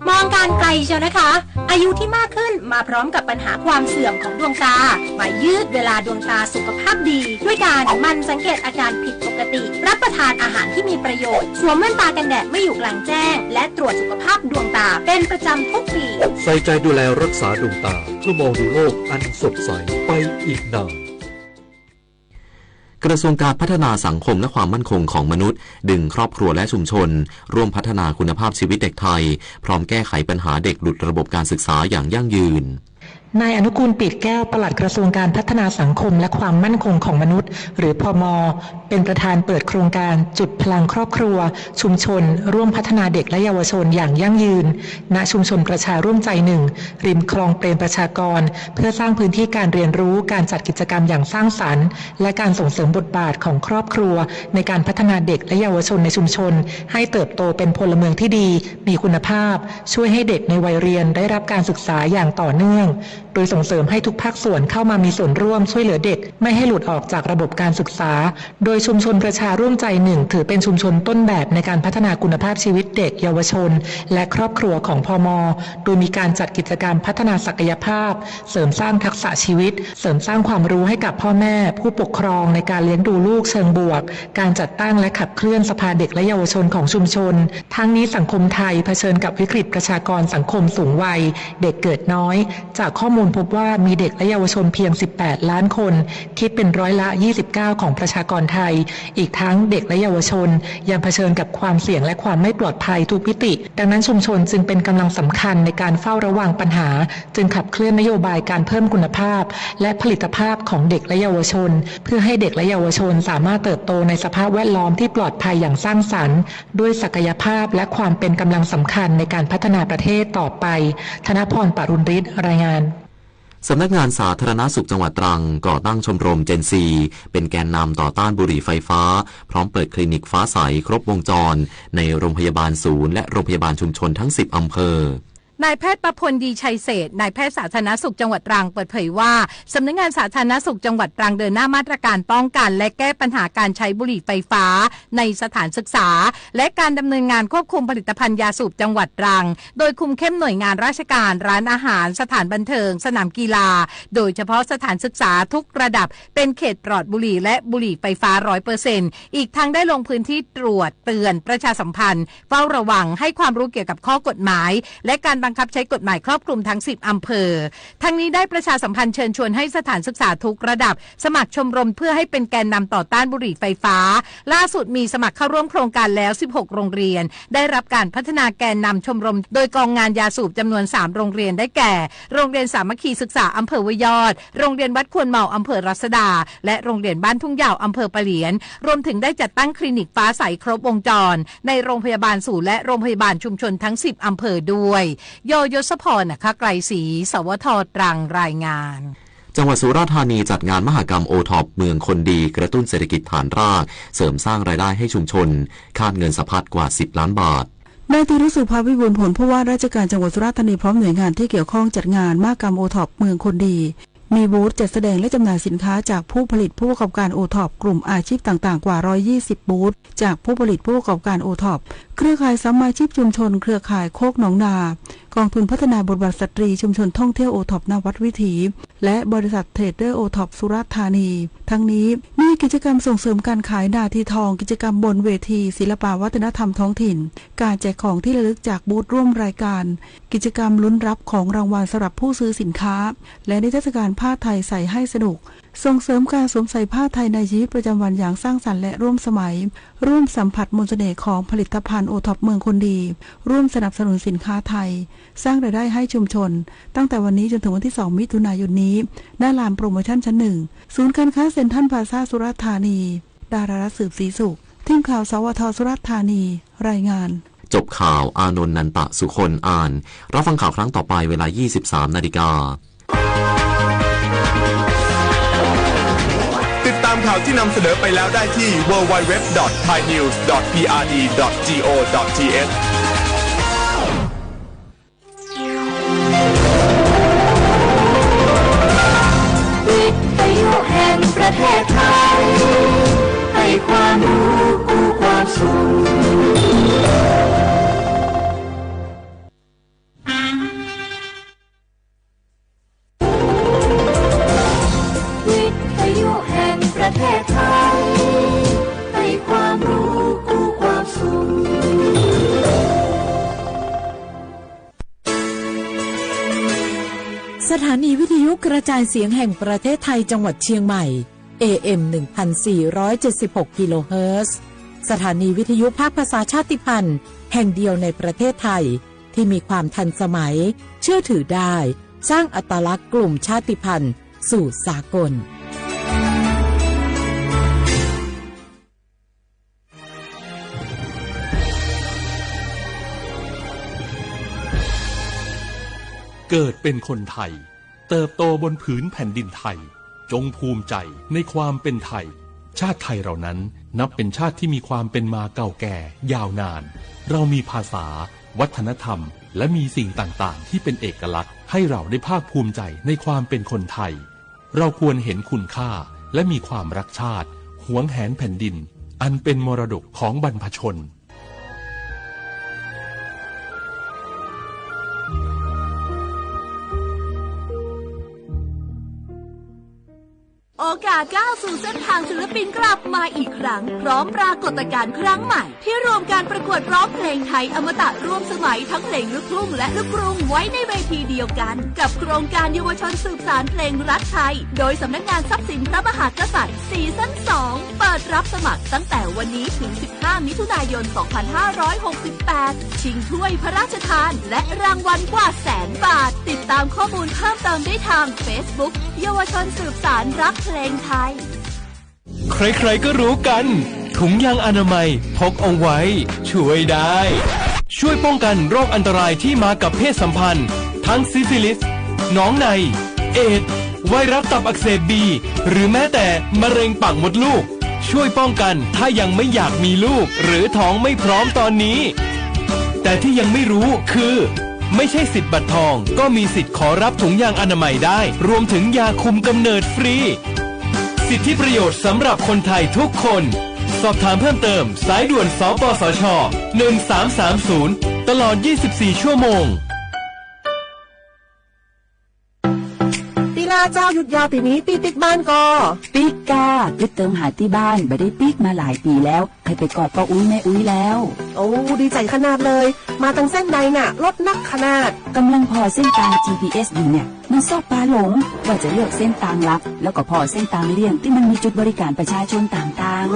มองการไกลเชียวนะคะอายุที่มากขึ้นมาพร้อมกับปัญหาความเสื่อมของดวงตามายืดเวลาดวงตาสุขภาพดีด้วยการมันสังเกตอาการผิดปกติรับประทานอาหารที่มีประโยชน์สวมแว่นตากันแดดไม่อยู่กลางแจ้งและตรวจสุขภาพดวงตาเป็นประจำทุกปีใส่ใจดูแลรักษาดวงตาเพื่อมองดูโลกอันสดใสไปอีกนานกระทรวงการพัฒนาสังคมและความมั่นคงของมนุษย์ดึงครอบครัวและชุมชนร่วมพัฒนาคุณภาพชีวิตเด็กไทยพร้อมแก้ไขปัญหาเด็กหลุดระบบการศึกษาอย่างยั่งยืนนายอนุกูลปิดแก้วปลัดกระทรวงการพัฒนาสังคมและความมั่นคงของมนุษย์หรือพม.เป็นประธานเปิดโครงการจุดพลังครอบครัวชุมชนร่วมพัฒนาเด็กและเยาวชนอย่างยั่งยืนณชุมชนประชาร่วมใจ1ริมคลองเปรมประชากรเพื่อสร้างพื้นที่การเรียนรู้การจัดกิจกรรมอย่างสร้างสรรค์และการส่งเสริมบทบาทของครอบครัวในการพัฒนาเด็กและเยาวชนในชุมชนให้เติบโตเป็นพลเมืองที่ดีมีคุณภาพช่วยให้เด็กในวัยเรียนได้รับการศึกษาอย่างต่อเนื่องโดยส่งเสริมให้ทุกภาคส่วนเข้ามามีส่วนร่วมช่วยเหลือเด็กไม่ให้หลุดออกจากระบบการศึกษาโดยชุมชนประชาร่วมใจ1ถือเป็นชุมชนต้นแบบในการพัฒนาคุณภาพชีวิตเด็กเยาวชนและครอบครัวของพม.โดยมีการจัดกิจกรรมพัฒนาศักยภาพเสริมสร้างทักษะชีวิตเสริมสร้างความรู้ให้กับพ่อแม่ผู้ปกครองในการเลี้ยงดูลูกเชิงบวกการจัดตั้งและขับเคลื่อนสภาเด็กและเยาวชนของชุมชนทั้งนี้สังคมไทยเผชิญกับวิกฤตประชากรสังคมสูงวัยเด็กเกิดน้อยจากข้อมูลพบว่ามีเด็กและเยาวชนเพียง18 ล้านคนคิดเป็น29%ของประชากรไทยอีกทั้งเด็กและเยาวชนยังเผชิญกับความเสี่ยงและความไม่ปลอดภัยทุกมิติดังนั้นชุมชนจึงเป็นกำลังสำคัญในการเฝ้าระวังปัญหาจึงขับเคลื่อนนโยบายการเพิ่มคุณภาพและผลิตภาพของเด็กและเยาวชนเพื่อให้เด็กและเยาวชนสามารถเติบโตในสภาพแวดล้อมที่ปลอดภัยอย่างสร้างสรรค์ด้วยศักยภาพและความเป็นกำลังสำคัญในการพัฒนาประเทศต่อไปธนพร ปรุณฤทธิ์รายงาน สำนักงานสาธารณสุขจังหวัดตรังก่อตั้งชมรมเจนซีเป็นแกนนำต่อต้านบุหรี่ไฟฟ้าพร้อมเปิดคลินิกฟ้าใสครบวงจรในโรงพยาบาลศูนย์และโรงพยาบาลชุมชนทั้ง10อำเภอนายแพทย์ประพลดีชัยเศรษฐ์นายแพทย์สาธารณสุขจังหวัดตรังเปิดเผยว่าสำนักงานสาธารณสุขจังหวัดตรังเดินหน้ามาตรการป้องกันและแก้ปัญหาการใช้บุหรี่ไฟฟ้าในสถานศึกษาและการดำเนินงานควบคุมผลิตภัณฑ์ยาสูบจังหวัดตรังโดยคุมเข้มหน่วยงานราชการร้านอาหารสถานบันเทิงสนามกีฬาโดยเฉพาะสถานศึกษาทุกระดับเป็นเขตปลอดบุหรี่และบุหรี่ไฟฟ้า 100% อีกทั้งได้ลงพื้นที่ตรวจเตือนประชาสัมพันธ์เฝ้าระวังให้ความรู้เกี่ยวกับข้อกฎหมายและการบังคับใช้กฎหมายครอบคลุมทั้ง10อำเภอทั้งนี้ได้ประชาสัมพันธ์เชิญชวนให้สถานศึกษาทุกระดับสมัครชมรมเพื่อให้เป็นแกนนำต่อต้านบุหรี่ไฟฟ้าล่าสุดมีสมัครเข้าร่วมโครงการแล้ว16โรงเรียนได้รับการพัฒนาแกนนำชมรมโดยกองงานยาสูบจำนวน3โรงเรียนได้แก่โรงเรียนสามัคคีศึกษาอำเภอห้วยยอดโรงเรียนวัดควรเมาอำเภอรัศดาและโรงเรียนบ้านทุ่งยาวอำเภอปะเหลียนรวมถึงได้จัดตั้งคลินิกฟ้าใสครบวงจรในโรงพยาบาลศูนย์และโรงพยาบาลชุมชนทั้ง10อำเภอด้วยโยยศพรไกรศรีสวท.ตรังรายงานจังหวัดสุราษฎร์ธานีจัดงานมหกรรมโอท็อปเมืองคนดีกระตุ้นเศรษฐกิจฐานรากเสริมสร้างรายได้ให้ชุมชนคาดเงินสะพัดกว่า10ล้านบาทนายธีรสุภาวิบูลย์ผลผู้ว่าราชการจังหวัดสุราษฎร์ธานีพร้อมหน่วยงานที่เกี่ยวข้องจัดงานมหกรรมโอท็อปเมืองคนดีมีบูธจัดแสดงและจำหน่ายสินค้าจากผู้ผลิตผู้ประกอบการโอท็อปกลุ่มอาชีพต่างๆกว่า120บูธจากผู้ผลิตผู้ประกอบการโอท็อปเครือข่ายสมาชิกชุมชนเครือข่ายโคกหนองนากองทุนพัฒนาบทบาทสตรีชุมชนท่องเที่ยวโอท็อปนวัดวิถีและบริษัทเทรดเดอร์โอท็อปสุราษฎร์ธานีทั้งนี้มีกิจกรรมส่งเสริมการขายนาทีทองกิจกรรมบนเวทีศิลปวัฒนธรรมท้องถิ่นการแจกของที่ระลึกจากบูธร่วมรายการกิจกรรมลุ้นรับของรางวัลสำหรับผู้ซื้อสินค้าและนิทรรศการผ้าไทยใส่ให้สนุกส่งเสริมการสวมใส่ผ้าไทยในชีวิตประจำวันอย่างสร้างสรรค์และร่วมสมัยร่วมสัมผัสมนต์เสน่ห์ของผลิตภัณฑ์โอท็อปเมืองคนดีร่วมสนับสนุนสินค้าไทยสร้างรายได้ให้ชุมชนตั้งแต่วันนี้จนถึงวันที่2มิถุนายนนี้หน้าลานโปรโมชั่นชั้น1ศูนย์การค้าเซ็นทรัลพลาซ่าสุราษฎร์ธานีดารารัตน์สืบศรีสุขทีมข่าวสวท.สุราษฎร์ธานีรายงานจบข่าวอานนท์นันตะสุคนอ่านรับฟังข่าวครั้งต่อไปเวลา 23:00 น.ติดตามข่าวที่นำเสนอไปแล้วได้ที่ www.thainews.prd.go.th วิทยุแห่งประเทศไทยให้ความรู้กู้ความสุขประเทศไทยให้ความรู้กู้ความสุขสถานีวิทยุกระจายเสียงแห่งประเทศไทยจังหวัดเชียงใหม่ AM 1476 กิโลเฮิรตซ์สถานีวิทยุภาคภาษาชาติพันธุ์แห่งเดียวในประเทศไทยที่มีความทันสมัยเชื่อถือได้สร้างอัตลักษณ์กลุ่มชาติพันธุ์สู่สากลเกิดเป็นคนไทยเติบโตบนผืนแผ่นดินไทยจงภูมิใจในความเป็นไทยชาติไทยเรานั้นนับเป็นชาติที่มีความเป็นมาเก่าแก่ยาวนานเรามีภาษาวัฒนธรรมและมีสิ่งต่างๆที่เป็นเอกลักษณ์ให้เราได้ภาคภูมิใจในความเป็นคนไทยเราควรเห็นคุณค่าและมีความรักชาติหวงแหนแผ่นดินอันเป็นมรดกของบรรพชนโอกาสก้าวสู่เส้นทางศิลปินกลับมาอีกครั้งพร้อมปรากฏการณ์ครั้งใหม่ที่รวมการประกวดร้องเพลงไทยอมตะร่วมสมัยทั้งเพลงลูกทุ่งและลูกกรุงไว้ในเวทีเดียวกันกับโครงการเยาวชนสืบสานเพลงรักไทยโดยสำนักงานทรัพย์สินพระมหากษัตริย์ซีซั่น 2เปิดรับสมัครตั้งแต่วันนี้ถึง15มิถุนายน2568ชิงถ้วยพระราชทานและรางวัลกว่า100,000 บาทติดตามข้อมูลเพิ่มเติมได้ทาง Facebook เยาวชนสืบสานรักเพลงไทยใครๆก็รู้กันถุงยางอนามัยพกเอาไว้ช่วยได้ช่วยป้องกันโรคอันตรายที่มากับเพศสัมพันธ์ทั้งซิฟิลิสน้องใน เอดส์ไวรัสตับอักเสบบีหรือแม้แต่มะเร็งปากมดลูกช่วยป้องกันถ้ายังไม่อยากมีลูกหรือท้องไม่พร้อมตอนนี้แต่ที่ยังไม่รู้คือไม่ใช่สิทธิ์บัตรทองก็มีสิทธิ์ขอรับถุงยางอนามัยได้รวมถึงยาคุมกำเนิดฟรีสิทธิประโยชน์สำหรับคนไทยทุกคนสอบถามเพิ่มเติมสายด่วนสปสช1330ตลอด24ชั่วโมงตีลาเจ้าหยุดยาวปีนี้ปีปิกบ้านกอปิกกายึดเติมหาที่บ้านไม่ได้ปิกมาหลายปีแล้วเคยไปกอดป้าอุ้ยแม่อุ้ยแล้วโอ้ดีใจขนาดเลยมาตั้งเส้นใดน่ะรถนักขนาดกำลังพอเส้นทาง GPS อยู่เนี่ยมันซอกปลาหลงว่าจะเลือกเส้นทางลับแล้วก็พอเส้นทางเลี่ยงที่มันมีจุดบริการประชาชนต่างๆ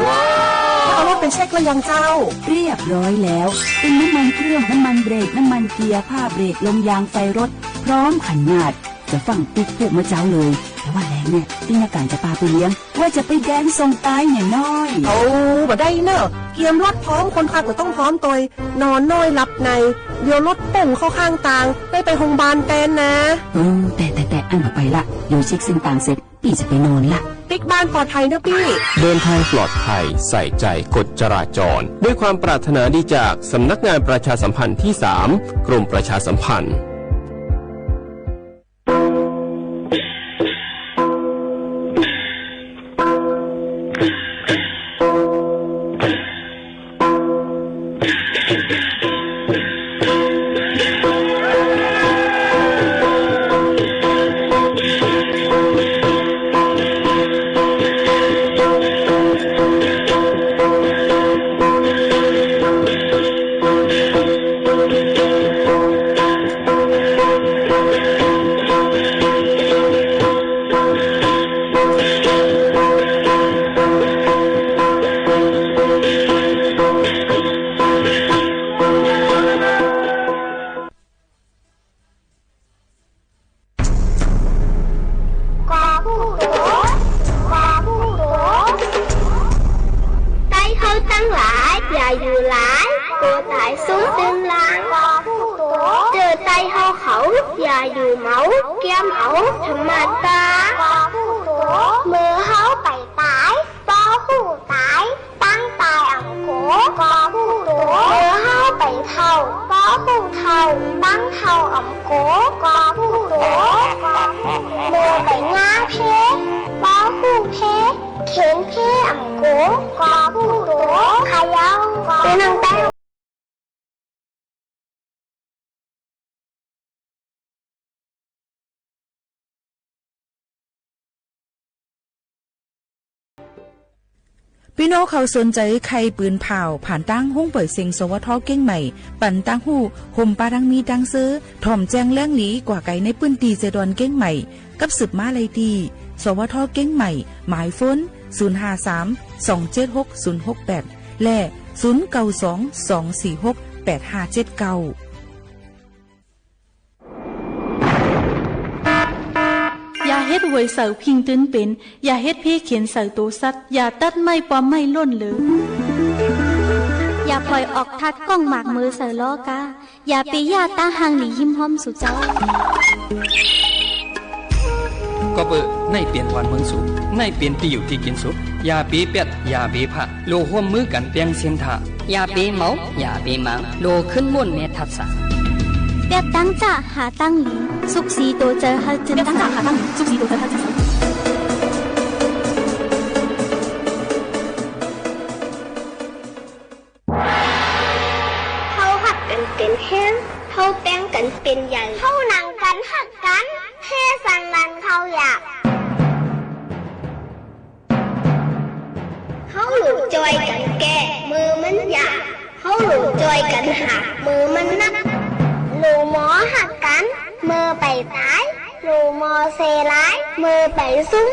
เอารถไปเช็คแล้วยังเจ้าเรียบร้อยแล้วเป็นน้ำมันเครื่องน้ำมันเบรกน้ำมันเกียร์ผ้าเบรกลมยางไฟรถพร้อมขันงาดจะฟังปุ๊กมาเจ้าเลยแต่ว่าแรงเนี่ยที่นาการจะพาไปเลี้ยงว่าจะไปแดนส่งตายเนี่ยน้อยโอ้บ่ได้เนอะเกียมรถพร้อมคนขับก็ต้องพร้อมตัวนอนน้อยหลับในเดี๋ยวรถป่งเข้าข้างทางได้ไปโรงพยาบาลแตนนะแต่อันต่อไปละเดี๋ยวเช็คเส้นทางเสร็จพี่จะไปนอนละปิ๊กบ้านปลอดภัยนะพี่เดินทางปลอดภัยใส่ใจกฎจราจรด้วยความปรารถนาดีจากสำนักงานประชาสัมพันธ์ที่ 3 กรมประชาสัมพันธ์พี่น้องเขาสนใจใครปืนเผาผ่านตั้งห้องเปิดเสียงสวทเก้งใหม่ปั่นตั้งหูห่มปาดังมีดังซื้อถ่อมแจ้งแล้งหลีกว่าไก่ในปื้นตีเจดอนเก้งใหม่กับสืบมาเลยดีสวทเก้งใหม่หมายฟ้น053-276-068และ0922468579อย่าเฮ็ดหวยเสาพิงตื้นเป็นอย่าเฮ็ดเพ่เขียนเสาตัวสัตว์อย่าตัดไม้ปอมไม้ล่นเลยอย่าปล่อยออกทัดกล้องหมากมือเสาล้อกาอย่าไปย่าตาหางหลีหิมห้อมสู่เจ้าก็เปิดในเปลี่ยนวันเมืองสูงในเปลี่ยนที่อยู่ที่กินสุขอย่าปีเป็ดอย่าปีผักโลห่วมมือกันเตียงเสียนถาอย่าปีเมาอย่าปีมังโลขึ้นม่วนเมทัศน์เปียตั้งจ่าหาตั้งหลีสุกสีโตเจอฮัลจึงตั้งจ่าหาตั้งสุกสีโตเจอฮัลจึงเขาหักกันเป็นแห้งเขาแป้งกันเป็นใหญ่เขาหนังกันหักกันเทสันนันเขาอยากเขาหลุดจอยกันแก่มือมันหยาบเขาหลุดจอยกันหักมือมันนักหลูหมอหักกันมือไปซ้ายหลูหมอเซร้ายมือไปซุ้ม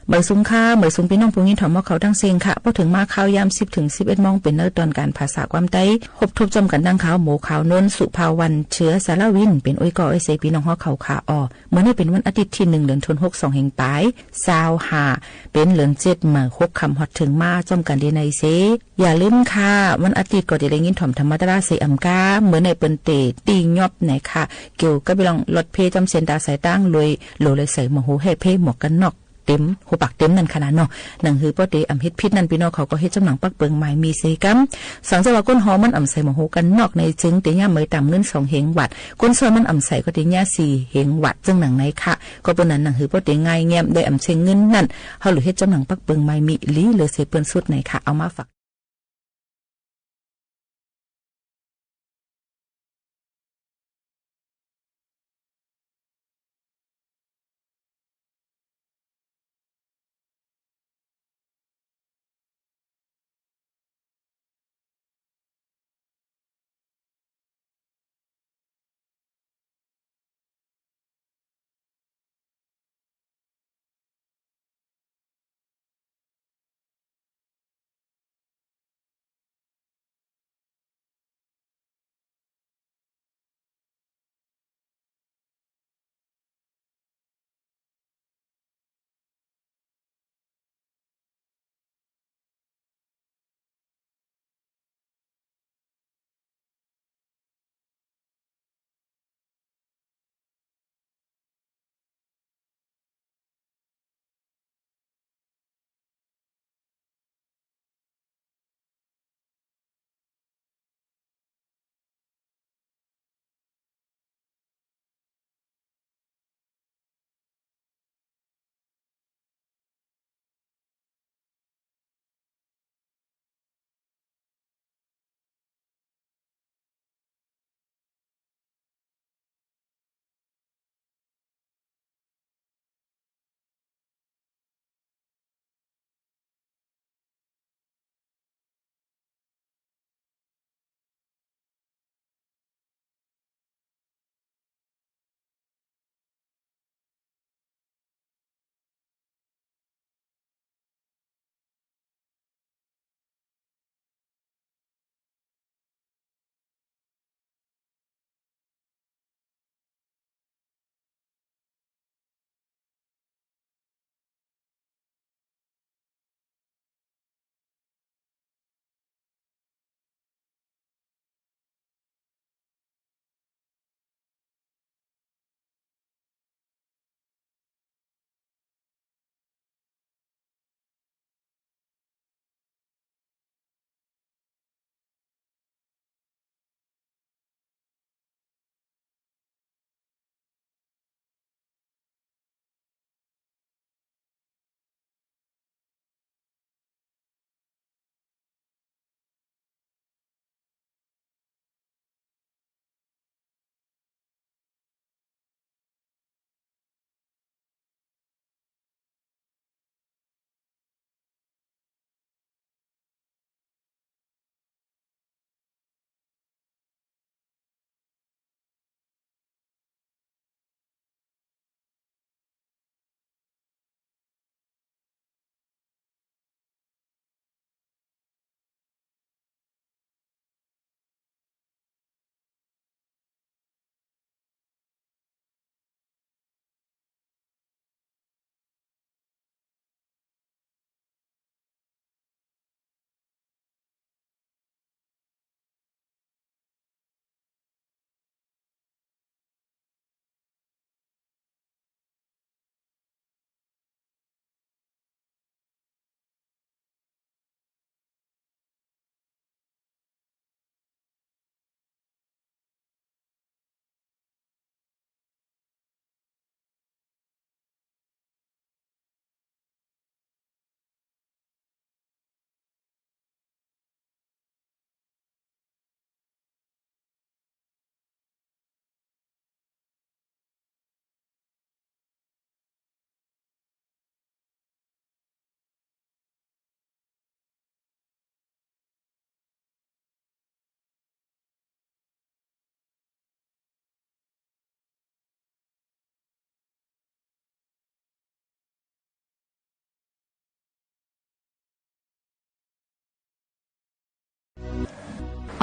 เหมยซุ้งค่าเหมยซุ้งพี่น้องผู้ยินถอมว่าเขาทั้งเซงค่ะพอถึงมาข่าวยาม10 ถึง 11 โมงเป็นเนื้อตอนการภาษาความใต้พบทบจมกันดังข่าวหมูข่าวนนสุภาวันเชื้อสารวินเป็นอ้อยก่อไอเซพี่น้องฮอเขาขาอ้อเมื่อนี้เป็นวันอาทิตย์ที่1 เดือนธันวาคม2แห่งปลาย25เป็นเดือน7มา6คำฮอดถึงมาจมกันดีในเซอย่าลืมค่ะวันอาทิตย์ก็ได้ยินถอมธรรมดาเสอำกาเหมือนในเปิ้นเตตียอบไหนค่ะเกี่ยวกับลองรถเพจำเส้นตาสายตั้งเลยโลเลยใส่หมอหูให้เพหมวกกันนอกเต็มหูปากเต็มนั่นขนาดเนาะหนังหือป้อเตอำเฮ็ดพิษนั่นพี่น้องเขาก็เฮ็ดจำหนังปักเปิงไม้มีเซกัมสังจะว่าก้นหอมันอำใส่หมอหูกันนอกในจึงเตย่าเมยต่ำเงิน2 เหงวัดก้นซอยมันอำใส่ก็เตย่า4 เหงวัดจึงหนังไหนค่ะก็เปิ้นนั้นหนังหือป้อเตง่ายแง้มได้อำเชงเงินนั่นเฮาหรือเฮ็ดจำหนังปักเปิงไม้มีลีเหลือเสเปิ้นสุดไหนค่ะเอามาฝาก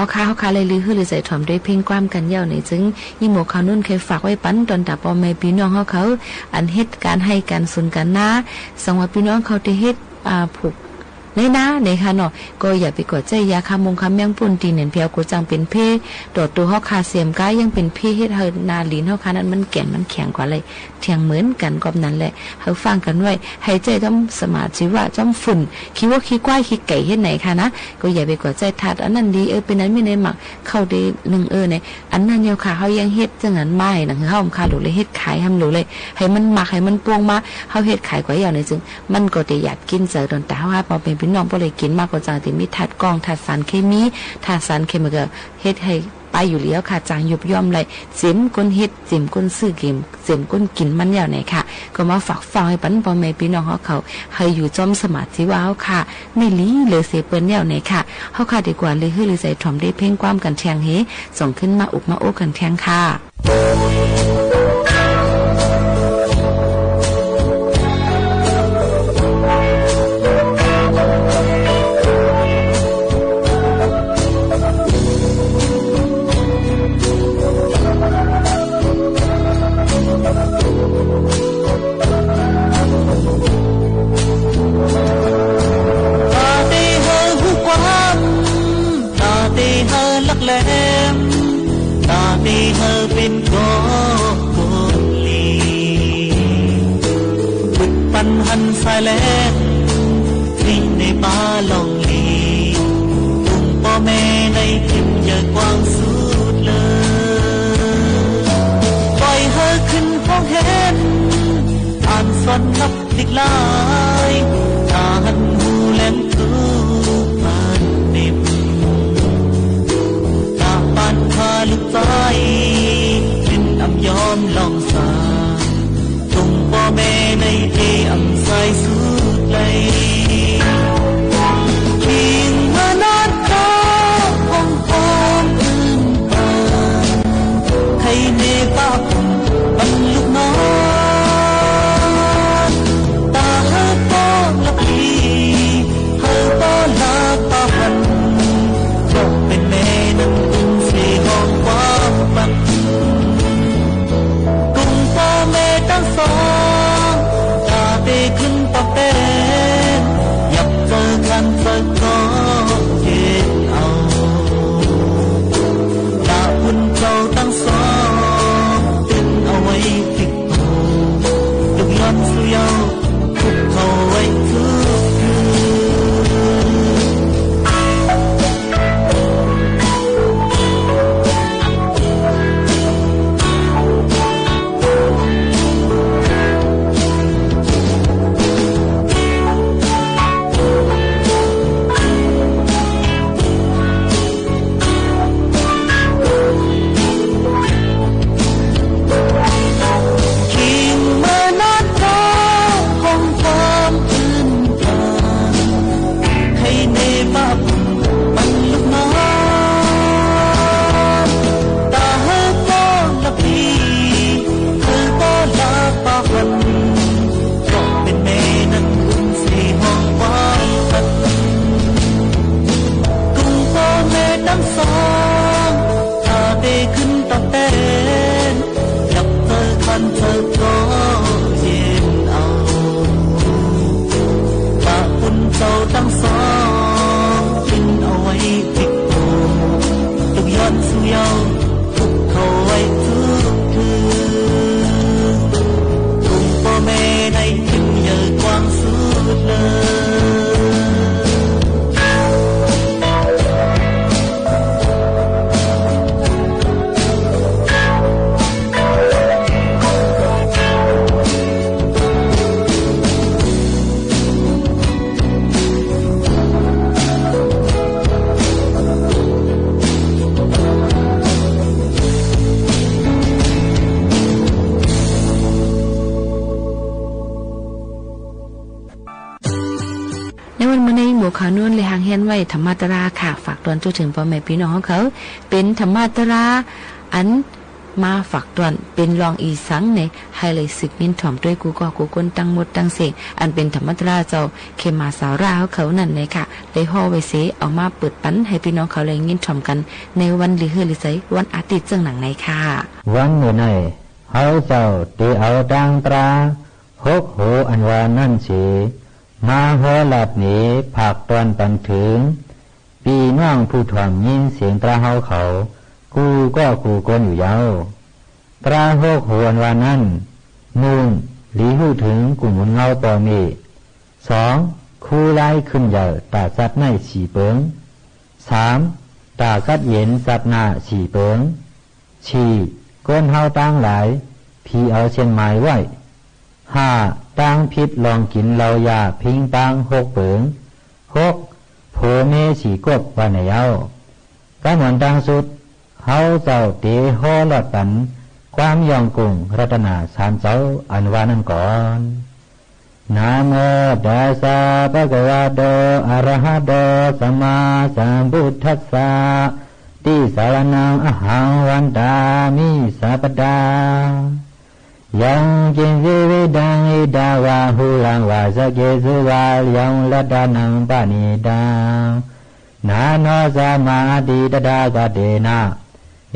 เอาค่าเลยลือคือเลยใส่ถ่อมด้วยเพ่งความกันยาวในจึงยี่หมวกเขานุ่นเคยฝากไว้ปั้นตอนแต่ปอแม่พี่น้องเขาอันเฮ็ดการให้การสุนกันนะสังว่าพี่น้องเขาได้เฮ็ดผูกในค่ะเนาะก็อย่าไปกดใจยาคำมงคำแมงปุ่นตีเน่นเพียวกูจังเป็นเพดอดตัวเฮาคาเสียมก้ายังเป็นเพเฮ็ดเฮานาลีนเฮาคานั้นมันแก่นมันแข็งกว่าเลยเทียงเหมือนกันกับนั้นแหละเฮาฟังกันไว้ให้ใจต้องสมาธิว่าจ้ำฝุ่นคิดว่าขี้ควายขี้ไก่เฮ็ดไหนค่ะนะก็อย่าไปกดใจทัดอันนั้นดีเป็นนั้นไม่ได้หมักเข้าได้นึงเนี่ยอันนั้นเยาค่ะเฮายังเฮ็ดจังนั้นไม่นะคือเฮาคาหลูเลยเฮ็ดขายทำหลูเลยให้มันหมักให้มันปวงมาเฮาเฮ็ดขายกว่าอย่างนี้จึงมันก็ได้อยากกินเจอตอนแต่เฮาว่าพอเป็นพี่น้องบ่เลยกินมากกว่าจางที่มีถาดกองถาดสารเคมีถาดสารเคมีก็เฮ็ดให้ไปอยู่แล้วค่ะจางยุบย่อมเลยเสียมก้นเฮ็ดเสียมก้นซื้อเกมเสียมก้นกินมันยาวไหนค่ะก็มาฝากฟังให้ปันพ่อแม่พี่น้องเขาให้อยู่จอมสมาธิว่าเฮาค่ะไม่ลีเลยเสียเปิ้นยาวไหนค่ะเฮาค่ะดีกว่าเลยคือเลยใส่ถ่อมได้เพ่งความกันแทงเฮส่งขึ้นมาอุกมาโอ้กันแทงค่ะเป็นก็คนลีบึดปันหันสายแลกที่ในป่าลองลีทุ่งพ่อแม่ในทิมอย่ากว้างสุดเลยปล่อยเธอขึ้นฟ้องเห็นอ่านสอนนับติดลายตาหันหูแหลมทุกมันเน็บตาปานพาลุกใจยอมลองสาตรงพ่อแม่ในเออำใสสุดเลยเพียงมานอนก็ห้องพร้อมอื่นปานให้เนป้าผมบรรลุนอนตาเฮาป้องละพีเฮาป้อลาป้าหันก็เป็นแม่นั้นอุ่นเสียห้องความบักตั้งสองตาเตขึ้นปะเป็นหยับเจอกันสักก็เย็นเอาตาคุณเจ้าตั้งสองตึงเอาไว้ติดตัวลูกย้อนสุยาวทุกเขาไว้ทุกคืนขานุ่นเลยหางเฮียนไว้ธรรมตราค่ะฝากตอนจุถึงพ่อแม่พี่น้องเขาเป็นธรรมตราอัน มาฝากตอนเป็นรองอีสังในให้เลยสึกมินถ่อมด้วยกูก็กูก้นตั้งหมดตั้งเสกอันเป็นธรรมตราเจ้าเคมาสาวราเขานั่นเลยค่ะได้ห่อไว้เสเอามาเปิดปันให้พี่น้องเขาเลยยินถ่อมกันในวันหรือเฮือหรือไสวันอาทิตย์จังหนังไหนค่ะวันนี้ในเฮาเจ้าตีเอาดังตราหกโหอันว่านั่นสิมาหัวหลับหนีผักตอนปันถึงปีน้องผู้ถ่อมยินเสียงตราเฮาเขากูก็กูกลอยู่ยาวตราหกโหอันว่านั่นมุ่งหลีหูถึงกุ่มเงาปอมีสองคู่ไล่ขึ้นใหญ่ตาสัตว์ในสีเปิงสามตาสัตว์เย็นสัตว์หน้าสีเปิงสี่ก้นเฮาตั้งหลายพี่เอาเช่นไม้ไว้ห้าตั้งพิษลองกินเรายาพิงปังหกเปิงหกโผเมสีกบวันไหนเอาการหวนตังสุดเฮาเจ้าเตห่อหลอดปันความยองกุ่งรัตนาสามเจ้าอันว่านั่นก่อนนะโมตัสสะภะคะวะโตอะระหะโตสัมมาสัมพุทธัสสะติสารนังอหังวันตามิสัพพดายังกินสิวิดังอิดาวาหุลังวาสเกสุวายังลัดดานังปานิดังนาโนสมาติตดากะเตนะ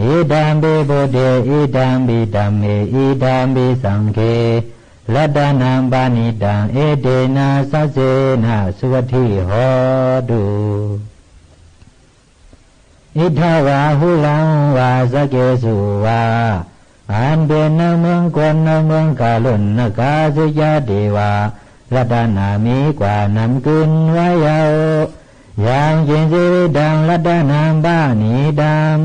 อิดัมปิบุเตอิดัมปิธัมเมอิดัมปิสังฆေลัดดานังปานิดังเอเตนะสัสเสนะสุวัตถิโหตุอิทาวาหุลังวาสเกสุวาอันเป็นนเมืองกวนนเมืองกาลุนนกาสุยาเดวาลัดดานามีกว่านำกินไว้ยาวอย่างยินสิดังลัดดานังปานิดัง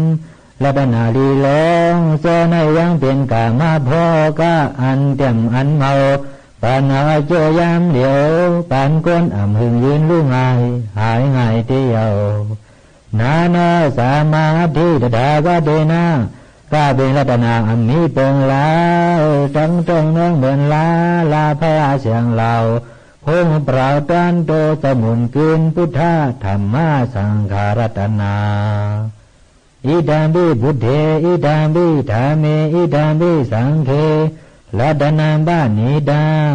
ลัดดานาลีลงโซในยังเป็นกามาพอกะอันเต็มอันเมาปานอาโจยามเดียวปานก้นอ่ำหึงยืนลู่ง่ายหายง่ายเดียวนานาสามาธิตดากะเดนะกาเป็นลัดดานาอันมีเปิงลาวจังตรงน้องเหมือนลาพระเสียงเราพงเปล่าตันโตสมุนกินพุทธะธรรมะสังขารัตนาอิดัมปิบุเถอิดัมปิธัมเมอิดัมปิสังฆေลัดดานังปานิดัง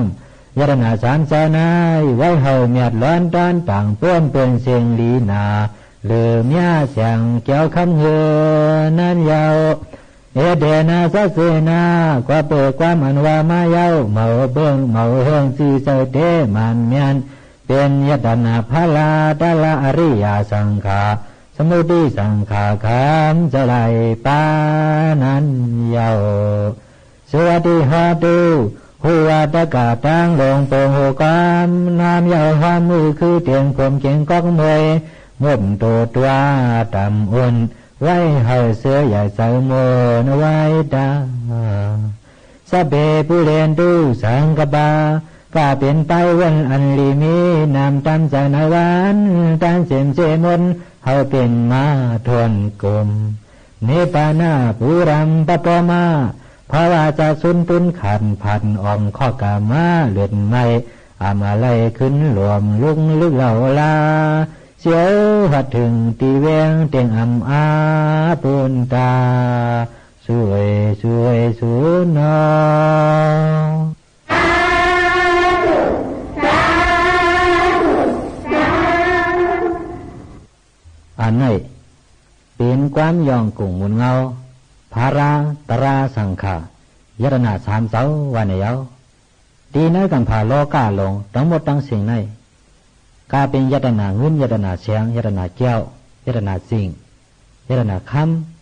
ยรณาสามสานายไว้เฮาเมียดล้อนตานต่างป้วนเป็นเสียงลีนาเลือเมียเสียงเจ้าคำเฮือนั้นยาวเอเดนะสัสเสนะกว่าเปิดความอันว่ามายาวเมาเบิ้งเมาเฮิงสีเสเตมันเมียนเป็นยตนาภาลาตาลาอริยสังขาสมุติสังขาขามจะไหลปานันยาวสวัสดีฮาตูหัวตะกาตั้งลงโปงหัวกามน้ำยาวหอมมือคือเตียงผมเก่งก๊อกมวยงมตัวต่ำอุ่นไว้เฮาเสือใหญ่ใส่โมนไว้ตาสะเบผู้เรียนดูสังกบากาเป็นไปวันอันลีมีนำตามใจนายวันตันเสียมเจมนเฮาเป็นมาทวนกลมเนปานาปุรัมปปมาภาวาจะสุนตุนขันพันอ่อมข้อกามาเลือดไม่อามาไลขึ้นหลวมลุงลึกเหล่าลาเสียวหัดถึงตีเวียงเตียงอำอาปุนตาสวยสูนออันไหนเป็นความยองกุ่งมุนเงาภาราตราสังขายรณาสามเสาวันเยาตีน้อยกันพาโลกาลงทั้งหมดทั้งสิ่งในกาเป็นยตนาเงินยตนาเสียงยตนาเจ้ายตนาสิ่งยตนาค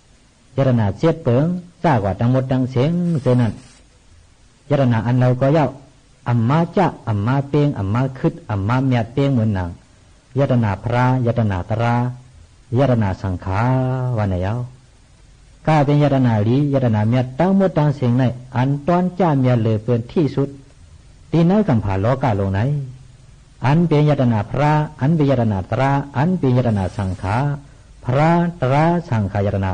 ำยตนาเสียดเปิงจ้ากว่าทั้งหมดทั้งเสียงเสนั้นยตนาอันเราก็เย้าอัมมาจะอัมมาเปียงอัมมาคึดอัมมาเมียดเปียงเหมือนหนังยตนาพระยตนาตรายตนาสังขาวันเยากาเป็นยตนาลียตนาเมียดทั้งหมดทั้งเสียงในอันตอนจ้าเมียดเลยเปินที่สุดตีน้อยกันพาโลกาลงไหนอันเป็นยตนาพระอันเป็นยตนาตราอันเป็นยตนาสังขาพระตราสังขายตนา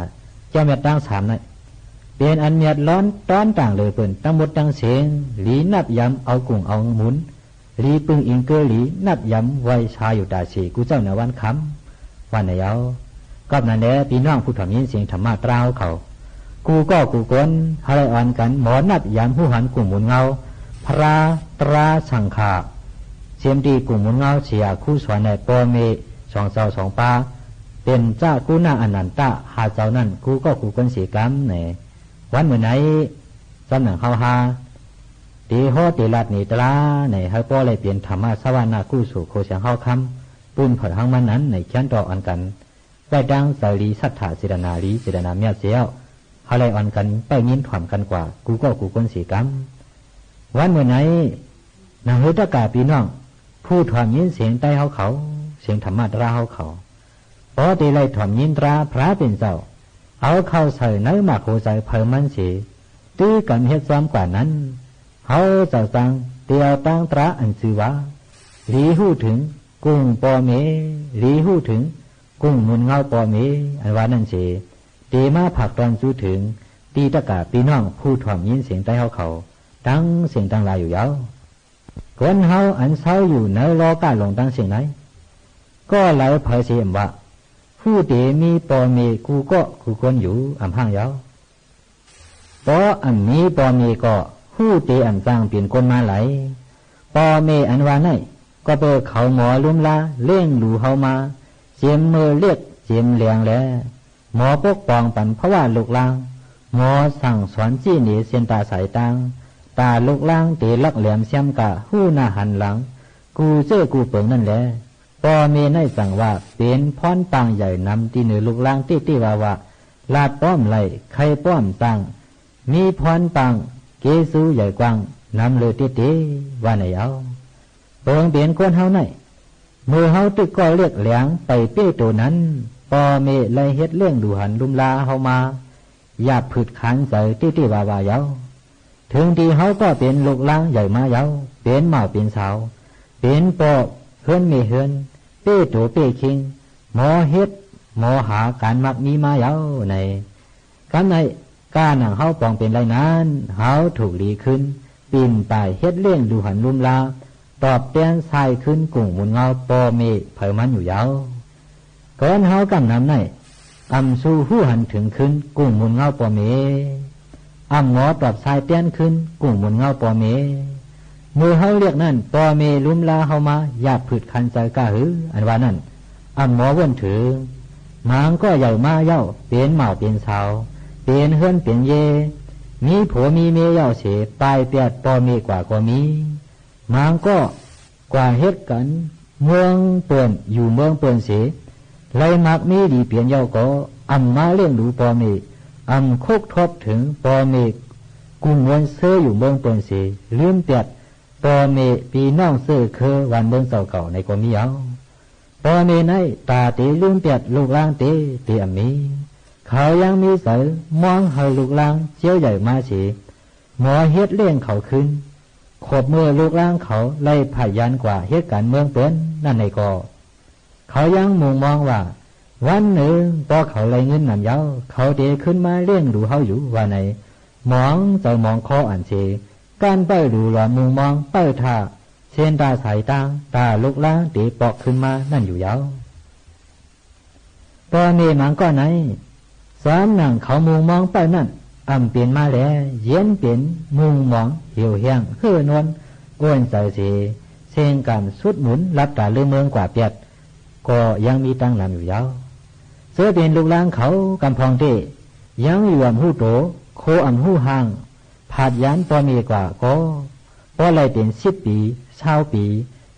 เจ้าเมียดตั้งสามนั่นเป็นอันเมียดร้อนตอนต่างเลยเปิ่นทั้งหมดทั้งเสียงหลีนับย้ำเอากุ้งเอาหมุนหลีปึงอิงเกอหลีนับย้ำไว้ชาอยู่ตาสีกูเจ้าในวันคำวันไหนเอาก็นั่นแหละพี่น้องผู้ถ่อมยินเสียงธรรมะตราวเขา กูก็กูกวนเฮาเลยอ่อนกันหมอนัดยามผู้หันกุ่มหมุนเงาพระตราสังขาเสียมดีกุ่มหมุนเงาเสียคู่สวนในปอเมสองเสาสองปาเป็นเจ้ากูนาอนันตะหาเจ้านั่นกูก็กูกวนสีกรรมเนี่ยวันเมื่อไหนสำนักเฮาหาตีโหตีลัดนี่ตราในเฮาป้อเลยเปลี่ยนธรรมะสวรรค์กู้สู่โคเสียงเฮาคำปุ้นเผยหังมันนั้นในเขียนต่ออันกันไปดังสาลีสัทธาศิรนาลีศิรนาเมียเสียวเฮาเลยอ่อนกันไปยินถ่อมกันกว่ากูก็กูคนสีกรรมวันเมื่อไหนนางเฮตกาปีน้องผู้ถ่อมยินเสียงใต้เฮาเขาเสียงธรรมะตราเฮาเขาพอตีเลยถ่อมยินตราพระเป็นเจ้าเอาเข้าใส่เนื้อหมากโคใส่เผยมันสีตีกันเฮ็ดซ้ำกว่านั้นเฮาเจ้าตังเตียวตั้งตราอันชื่อว่าหลีหู้ถึงกุ้งปอเมหลีหู้ถึงกุ้งมุนเงาปอเมอันว่านั่นสิตีมาผักตอนสู้ถึงตีตะกาปีน้องผู้ถ่อมยินเสียงใต้เฮาเขาตั้งเสียงตั้งลายอยู่ยาวคนเฮาอันเศร้าอยู่ในรอกาลงตั้งเสียงไหนก็ไหลเผยเสียมว่าผู้เตมีปอเมกูก็กูคนอยู่อำห้างยาวปออันมีปอเมก็ผู้เตอันสร้างเปลี่ยนคนมาไหลปอเมอันว่าไหนก็เปิดเขาหมอลุ่มลาเล่งหลูเฮามาเสียมมือเรียกเสียมเหลียงแล้วหมอปกป้องปันเพราะว่าลูกลางหมอสั่งสอนจี้หนีเสียนตาสายตังตาลูกลางเตลักแหลมเสียมกะหู้หน้าหันหลังกูเจ้อกูเปิงนั่นแหละปอเมได้สั่งว่าเป็นพรปังใหญ่นำตีเหนือลูกลางตี้ว่าลาดป้อมไหลใครป้อมตังมีพรปังเกซูใหญ่กว้างนำเลยตี้ว่าไหนเอาเปิงเปลี่ยนคนเฮาไหนมือเฮาตึกก็เรียกแหลงไปเปี้ยตัวนั้นปอเมเลยเฮ็ดเรื่องดูหันลุมลาเฮามาหยาบผืดขันใส่ตี้ว่าเยาถึงที่เฮาก็เป็นลูกลางใหญ่มาเยาเป็นหมาเป็นสาวเป็นปอเฮือนมีเฮือนเป้ตัวเป้คิงหมอเฮ็ดหมอหาการมักมีมาเยาในกันในก้าหนังเฮาปองเป็นไรนั้นเฮาถูกดีขึ้นปีนป่ายเฮ็ดเลี้ยงดูหันลุมลาตอบแต้นทรายขึ้นกุ่งหมุนเงาปอเมเผยมันอยู่เยาก่อนเฮากำนำในอำสู้หู้หันถึงขึ้นกุ่งหมุนเงาปอเมอำหมอตอบทรายแต้นขึ้นกุ่งหมุนเงาปอเมมือเฮาเรียกนั่นปอเมลุมลาเฮามาหยาบผืดคันใจกะหืออันว่านั่นอำหมอเว้นถือหมางก็ใหญ่มาเย้าเป็นเหมาเป็นสาวเป็นเฮือนเป็นเยมีผัวมีเมียเย้าเสปลายเปียดปอเมกว่าก็มีหมางก็กว่าเฮ็ดกันเมืองเปื่อนอยู่เมืองเปื่อนเสไรมักมีดีเปลี่ยนเย้าก็อำมาเลี้ยงดูปอเมอำคุกทบถึงปอเมกุ้งวนเสื้ออยู่เมืองเปื่อนเสลืมเปียดปอเมปีน้องเสื้อเคอวันเมืองเสาเก่าในก็มีเอาปอเมในตาตีลืมเปียดลูกล่างเตีอมีเขายังมีเสือมองเฮาลูกล่างเจียวใหญ่มาสิหมอเฮ็ดเลี้ยงเขาขึ้นขบมือลูกล่างเขาไล่พยันกว่าเหตุการณ์เมืองเปิ้นนั่นในก็เขายังมุงมองว่าวันหนึ่งพอเขาไล่เงินนำเย้าเขาเดขึ้นมาเลี้ยงดูเฮาอยู่ว่าไหนมองเจ้ามองคออันเชการเป้าดูหลอมุงมองเป้าท่าเส้นตาสายตาตาลูกล่างตีปอกขึ้นมานั่นอยู่เย้าตอนนี้มันก็ไหนสามหนังเขามุงมองเป้านั่นอำเปลี่ยนมาแล้วเย็นเปลี่ยนมุงมองเหี่ยวแห้งเฮือนวลอ้วนใส่เสเส้นการสุดหมุนรับตาเรื่องเมืองกว่าเปียดก็ยังมีตั้งลำอยู่ยาวเสือเป็นลูกล่างเขากำพองเตยังอยู่อำหูโตโคอำหูห่างผาดยันพอมีกว่าก็พอไรเป็น10 ปี20 ปี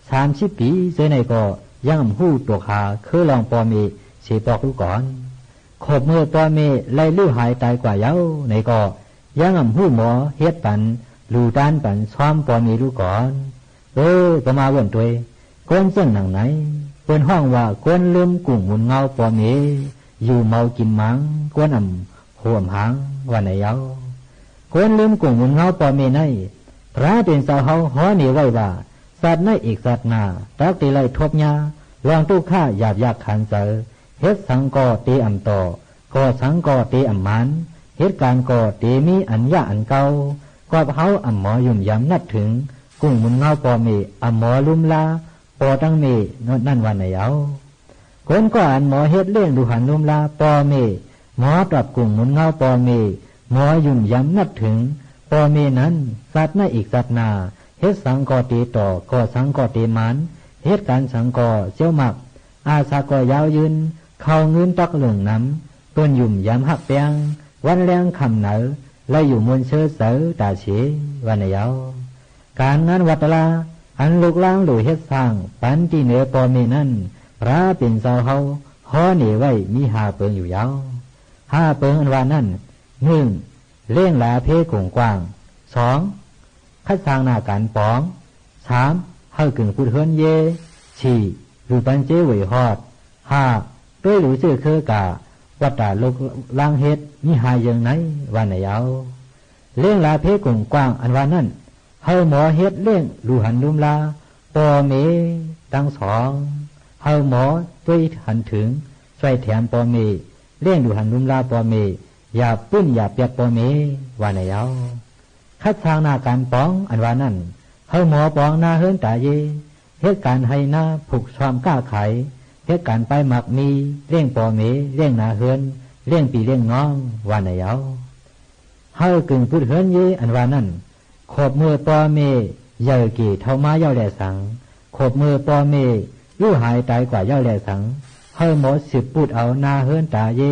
30 ปีเสือในก็ยังอำหูตัวขาคือลองพอมีเสียปอกลูกก่อนขบมือปอเมไล่ลื้อหายตายกว่าเย้าในก็ยังอำหูหมอเฮ็ดปันลูด้านปันซ้อมปอเมลูกก่อนก็มาเว้นตัวก้นเส้นหนังไหนเปิ้นห้องว่าก้นลืมกุ่งหมุนเงาปอเมอยู่เมากินมังก้นอำห่วมหางว่าไหนเย้าก้นลืมกุ่งหมุนเงาปอเมในพระเป็นสาวเฮาฮ้อนี่ไว้ว่าสัตว์ในอีกสัตว์หน้าตักตีไล่ทบยาลองตู้ข้าหยาบยากขันเจอเฮ็ดสังก่อตีอำต่อก่อสังก่อตีอำมันเหตุการณ์ก่อตีมีอันยะอันเก่ากอบเฮาอำหมอยุ่มยำนัดถึงกุ้งหมุนเงาปอเมอำหมอลุ่มลาปอตั้งเมนั่นวันไหนเอาคนก็อันหมอเฮ็ดเลี้ยงดูหันลุ่มลาปอเมหมอตอบกุ้งหมุนเงาปอเม หมอยุ่มย้ำนับถึงปอเมนั้นสัตว์ในอีกสัตว์นาเฮ็ดสังกอตีต่อก่อสังกอตีมันเหตุการสังกอเจ้าหมักอาสากอยาวยืนเข้าเงินตักเหลืองน้ำต้นยุ่มย้ำหักแปงวันแรงคำเหนอและอยู่มวลเชื้อเสือตาเฉวันยาวการงานวัดลาอันลูกล้างหลุยเฮ็ดสร้างปันที่เหนือปอเมนั้นพระเป็นเจ้าเฮาห่อหนีไว้มี5 เปิงอยู่ยาว5 เปิงอันว่านั้น1เลี้ยงหลาเพกงกว้าง2คัดสร้างหน้าการปอง3เฮากึ่งพูดเฮือนเย4หรือปันเจไว้ฮอด5ด้วยหรือชื่อคือกะวัดตาลูกล้างเฮ็ดมีหายยังไหนวันไหนเอาเลี้ยงลาเพกงกว้างอันว่านั้นเฮาหมอเฮ็ดเลี้ยงลูหันลุมลาปอเมตั้ง2เฮาหมอด้วยหันถึงช่วยแถมปอเมเลี้ยงลูหันลุมลาปอเมอย่าปื้นอย่าเปียกปอเมวันไหนเอาคัดทางหน้าการปองอันว่านั้นเฮาหมอปองหน้าเฮือนตาเยเหตุการให้หน้าผูกความกล้าไขเหตุการไปหมักมีเลี้ยงปอเมเลี้ยงหน้าเฮือนเลี้ยงปีเลี้ยงน้องวันไหนเอาเฮากึ่งพูดเฮือนเยอันว่านั้นขบมือปอเมเยอะกี่เท่ามาเย้าแหล่สังขบมือปอเมยู่หายตายกว่าเย้าแหล่สังเฮาหมอสืบพูดเอาหน้าเฮือนตาเย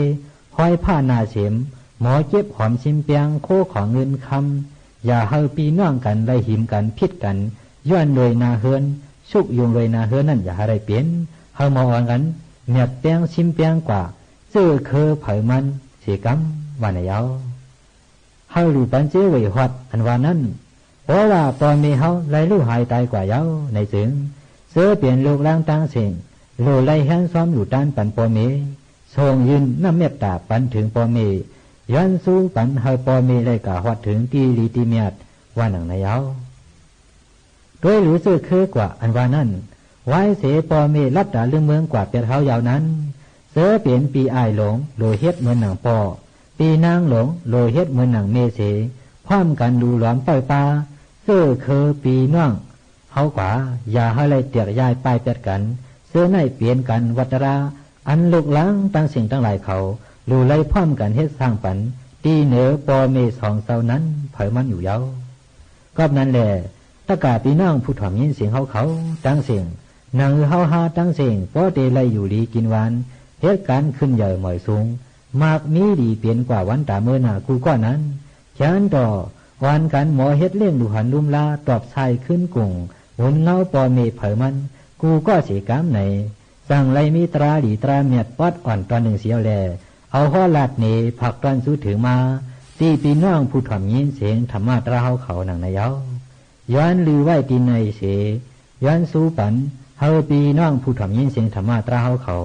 ห้อยผ้าหน้าเข็มหมอเจ็บหอมชิมเปียงโคของเงินคำอย่าเฮาปีน้องกันได้หิมกันพิษกันย้อนโดยนาเฮือนชุกยุงโดยนาเฮือนนั่นอย่าให้ได้เปลี่ยนเฮามาอ่อนกันเมียบเปียงชิมเปียงกว่าซื้อคือเผยมันเสียกำวันไหนเอาเฮาหรือปันเจไว้ฮอดอันว่านั้นเพราะว่าตอนมีเฮาไล่ลูกหายตายกว่าเย้าในจึงเสือเปลี่ยนลูกล้างตั้งเสียงโลไล่แห้งซ้อมอยู่ด้านปันปอเมทรงยืนน้ำเมตตาปันถึงปอเมย้อนสู้ปันเฮาปอเมเลยกะฮอดถึงตีลีตีเมียดว่าหนังในเย้าโดยรู้สึกคือกว่าอันว่านั้นไว้เสปอเมรับดาเรื่องเมืองกว่าเปียเฮายาวนั้นเสือเปลี่ยนปีอายหลงโลเฮ็ดเหมือนหนังปอปีนางหลงโลเฮ็ดเหมือนหนังเมเสพร้อมกันดูหลอมปล่อยปลาเสือคือปีน่องเฮากว่าอย่าให้เลยเตียกยายป้ายเปียดกันเสือในเปลี่ยนกันวัตราอันลูกล้างตั้งสิ่งตั้งหลายเขาลูไล่พร้อมกันเฮ็ดสร้างปันตีเหนือปอเม2 เสานั้นเผยมันอยู่เย้าก็นั้นแหละตะกาปีน้องผู้ถ่อมยินเสียงเขาตั้งเสียงนางเฮาหาตั้งเสียงเพราะเตไลอยู่ดีกินหวานเหตุการณ์ขึ้นใหญ่หมอยสูงมากมีดีเปลี่ยนกว่าวันตาเมื่อหน้ากูก้อนนั้นแขนต่อวันกันหมอเฮ็ดเลี้ยงดูหันลุ่มลาตอบชายขึ้นกุ่งหมุนเงาปอเมเผยมันกูก็เสียกามไหนสั่งไลมีตราดีตราเมียดปัดอ่อนตอนหนึ่งเสียวแลเอาข้อลาดเนผักตอนสู้ถือมาตีปีน้องผู้ถ่อมยินเสียงธรรมะตราเฮาเขาหนังในเย้าย้อนลือไว้ตีในเสย้อนสู้ปันเฮาปีน้องผู้ถ่อมยินเสียงธรรมะตราเฮาเขา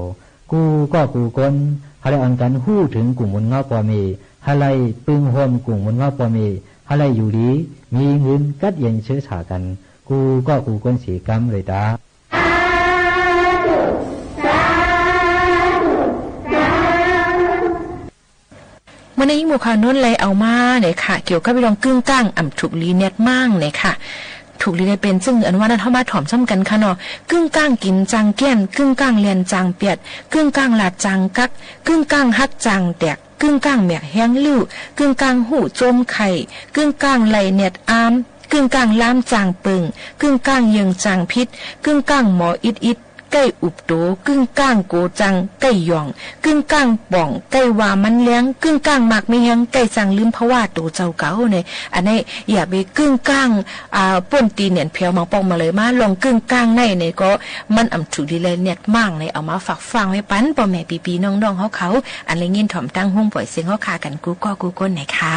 กูก็กูกลฮะไรอันกันหู้ถึงกลุ่มมุนเงาปอเมฮะไรปึงโฮมกลุ่มมุนเงาปอเมฮะไรอยู่ดีมีเงินกัดเย็นเชื้อฉากันกูก็กูกลสีกรรมเลยตาเมื่อในยิ่งหมู่ข่าวนู้นเลยเอามาเนี่ยค่ะเกี่ยวกับไปลองกึ่งก้างอ่ำถูกลีเน็ตมั่งเนี่ยค่ะถูกลีเน็ตเป็นซึ่งอันว่านั้นเท่ามาถ่อมซ้ำกันค่ะเนาะกึ่งก้างกินจังเกี้ยนกึ่งก้างเลียนจังเปียดกึ่งก้างหลาดจังกักกึ่งก้างฮักจังแตกกึ่งก้างแหมกแห้งลื้อกึ่งก้างหูโจมไข่กึ่งก้างไหลเน็ตอามกึ่งก้างล้ามจางปึงกึ่งก้างเยิงจางพิษกึ่งก้างหมออิดใกล้อุบโตกึ่งก้างโกจังใกล้หย่องกึ่งก้างป่องใกล้ว่ามันเลี้ยงกึ่งก้างหมักไม่แห้งใกล้จังลืมเพราะว่าโตเจ้าเก่าเนี่ยอันนี้อย่าไปกึ่งก้างป่นตีเนี่ยเพียวมังปองมาเลยมาลองกึ่งก้างในเนี่ยก็มันอ่ำถูกดีเลยเนี่ยมั่งเนี่ยเอามาฝากฟังไว้ปั้นพ่อแม่ปีๆน้องๆเขาอันเลยยินถ่อมตั้งห้องปล่อยเสียงเขาคากันกูก็กูก้นไหนค่ะ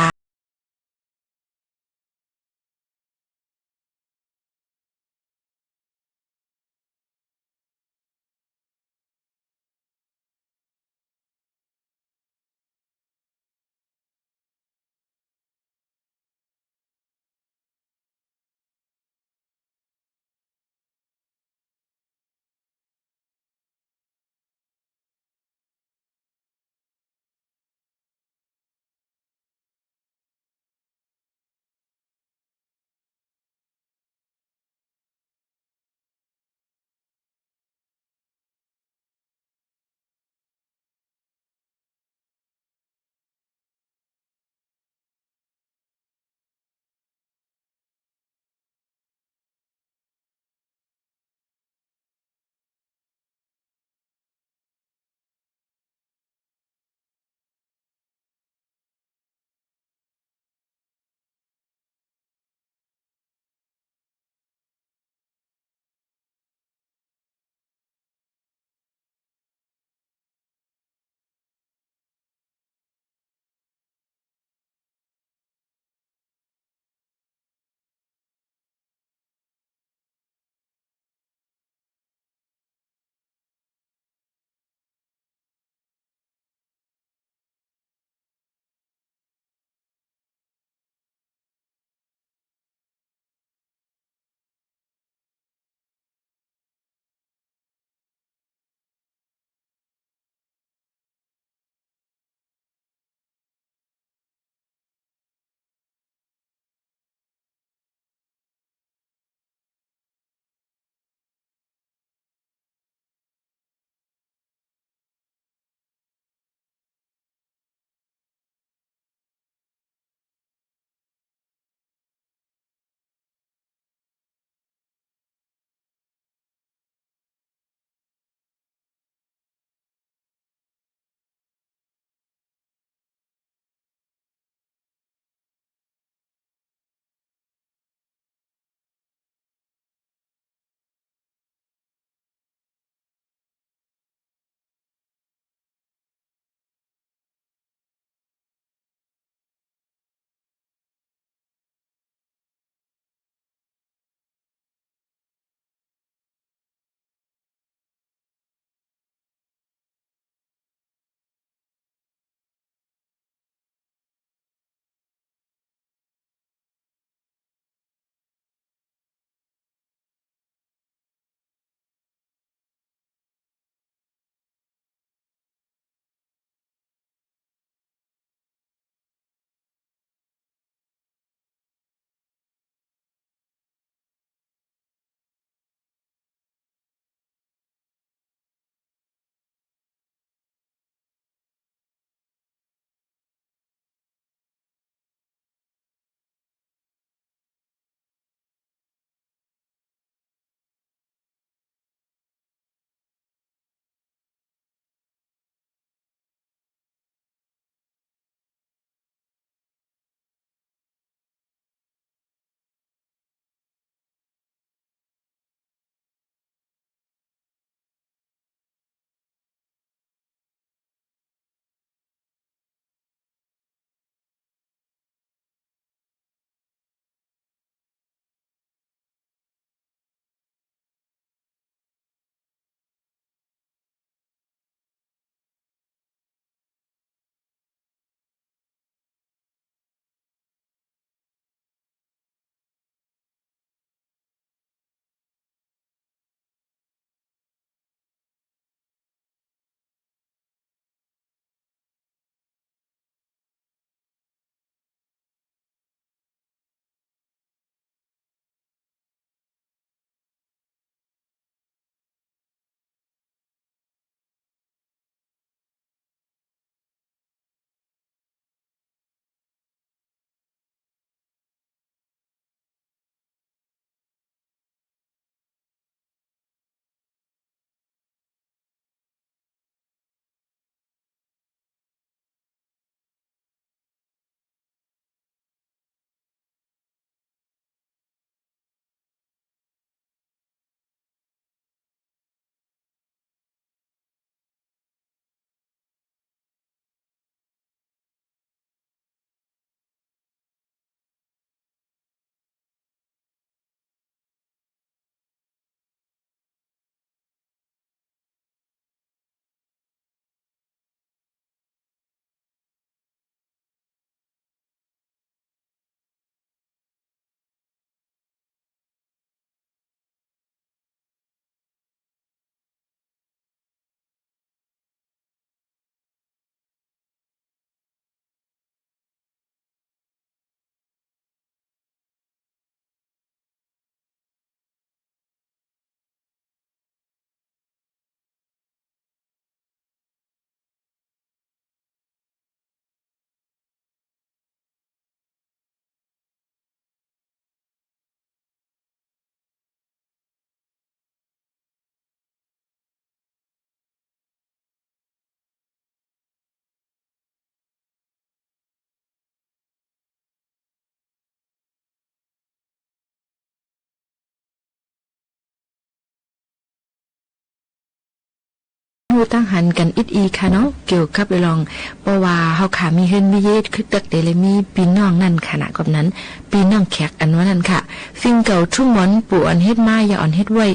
ฮู้ตั้งหันกันอิดอีค่ะเนาะเกี่ยวกับลองเพราะว่าเฮาขามีเฮือนมีเยดคือตักเดเลยมีพี่น้องนั่นขณะกับนั้นพี่น้องแขกอันว่านั้นค่ะฟิงเก่าทุ่มหมอนปู่อันเฮ็ดมาอย่าอ่อนเฮ็ดไว้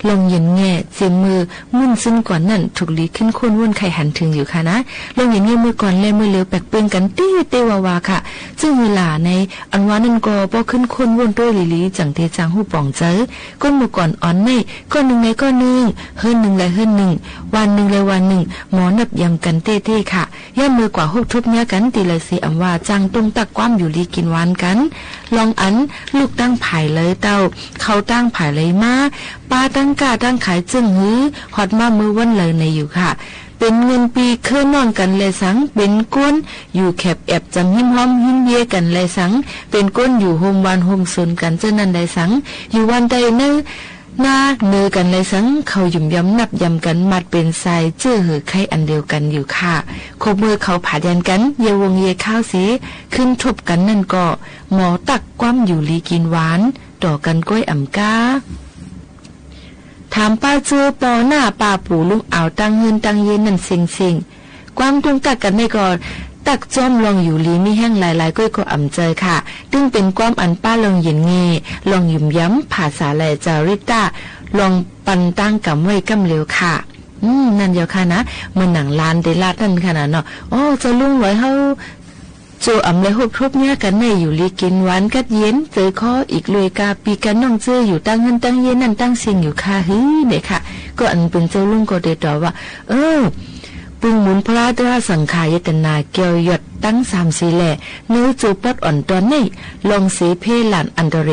ลงเย็นแง่เจียมมือมุ่นซึ่งก่อนนั่นถูกลีขึ้นคนวนไข่หันถึงอยู่ค่ะนะลงเย็นแง่มือก่อนแลมือเร็วแปกเปื้อนกันเต้วาวาค่ะซึ่งเวลาในอันว่านั้นก็บ่ขึ้นคนวนด้วยลีจังเตจังฮู้ป่องเจอก้นมือก่อนอ่อนในก้อนนึงในก้อนนึงเฮิรนนึงเลยเฮิรนนึงวันนึงเลยวันนึงหมอนับยำกันเต้ค่ะย่ามือกว่าฮุบทุบเนื้อกันตีเลยสิอำว่าจังตรงตักความอยู่ลีกินหวานกันลองอันลูกตั้งไผ่เลยเต้าเขาตั้งไผ่เลยมาป้าตั้งกาตั้งขายจึงหื้อฮอดมามือวันเลยในอยู่ค่ะเป็นเงินปีเคยนอนกันเลยสังเป็นก้นอยู่แคบแอบจังหิมห้อมหิมเยกันเลยสังเป็นก้นอยู่โฮมวันโฮมซนกันเจ้านันได้สังอยู่วันใดเนื้อหน้าเนื้อกันเลยสังเขาหยุ่มย้ำนับยำกันมัดเป็นทรายเจื้อหือไข่อันเดียวกันอยู่ค่ะโคมือเขาผายันกันเยวงเยข้าวสีขึ้นทบกันนั่นก็หมอตักคว่ำอยู่ลีกินหวานต่อกันก้อยอ่ำก้าถามป้าเจอปอหน้าป้าปู่ลุงอ่าวตั้งเงินตั้งเย็นนั่นเซ็งความตรงตักกันไม่ก่อนตักจ้อมลองอยู่ลีมีแห้งหลายๆก้อยก็อ่ำเจอค่ะตึงเป็นความอันป้าลองเย็นเงลองยุ่มย้ำภาษาแหล่จาริต้าลองปันตั้งกำไว้กำเร็วค่ะนั่นเดียวค่ะนะเมื่อหนังลานเดลาดนั่นขนาดเนาะจะลุงไว้เฮาโจอ่ำเลยฮุบทุบเนี่ยกันในอยู่ลีกินหวานกัดเย็นเจอข้ออีกเลยกาปีกันน้องเจออยู่ตั้งเงินตั้งเย็นนั่นตั้งเสียงอยู่ค่ะเนี่ยค่ะก็อันเป็นเจ้าลุงก็เดตอว่าปึงหมุนพระดราสังขายตนาเกียวหยดตั้ง3-4แหล่เนื้อจูปอดอ่อนตอนนี้ลองเสเพหลานอันเดเร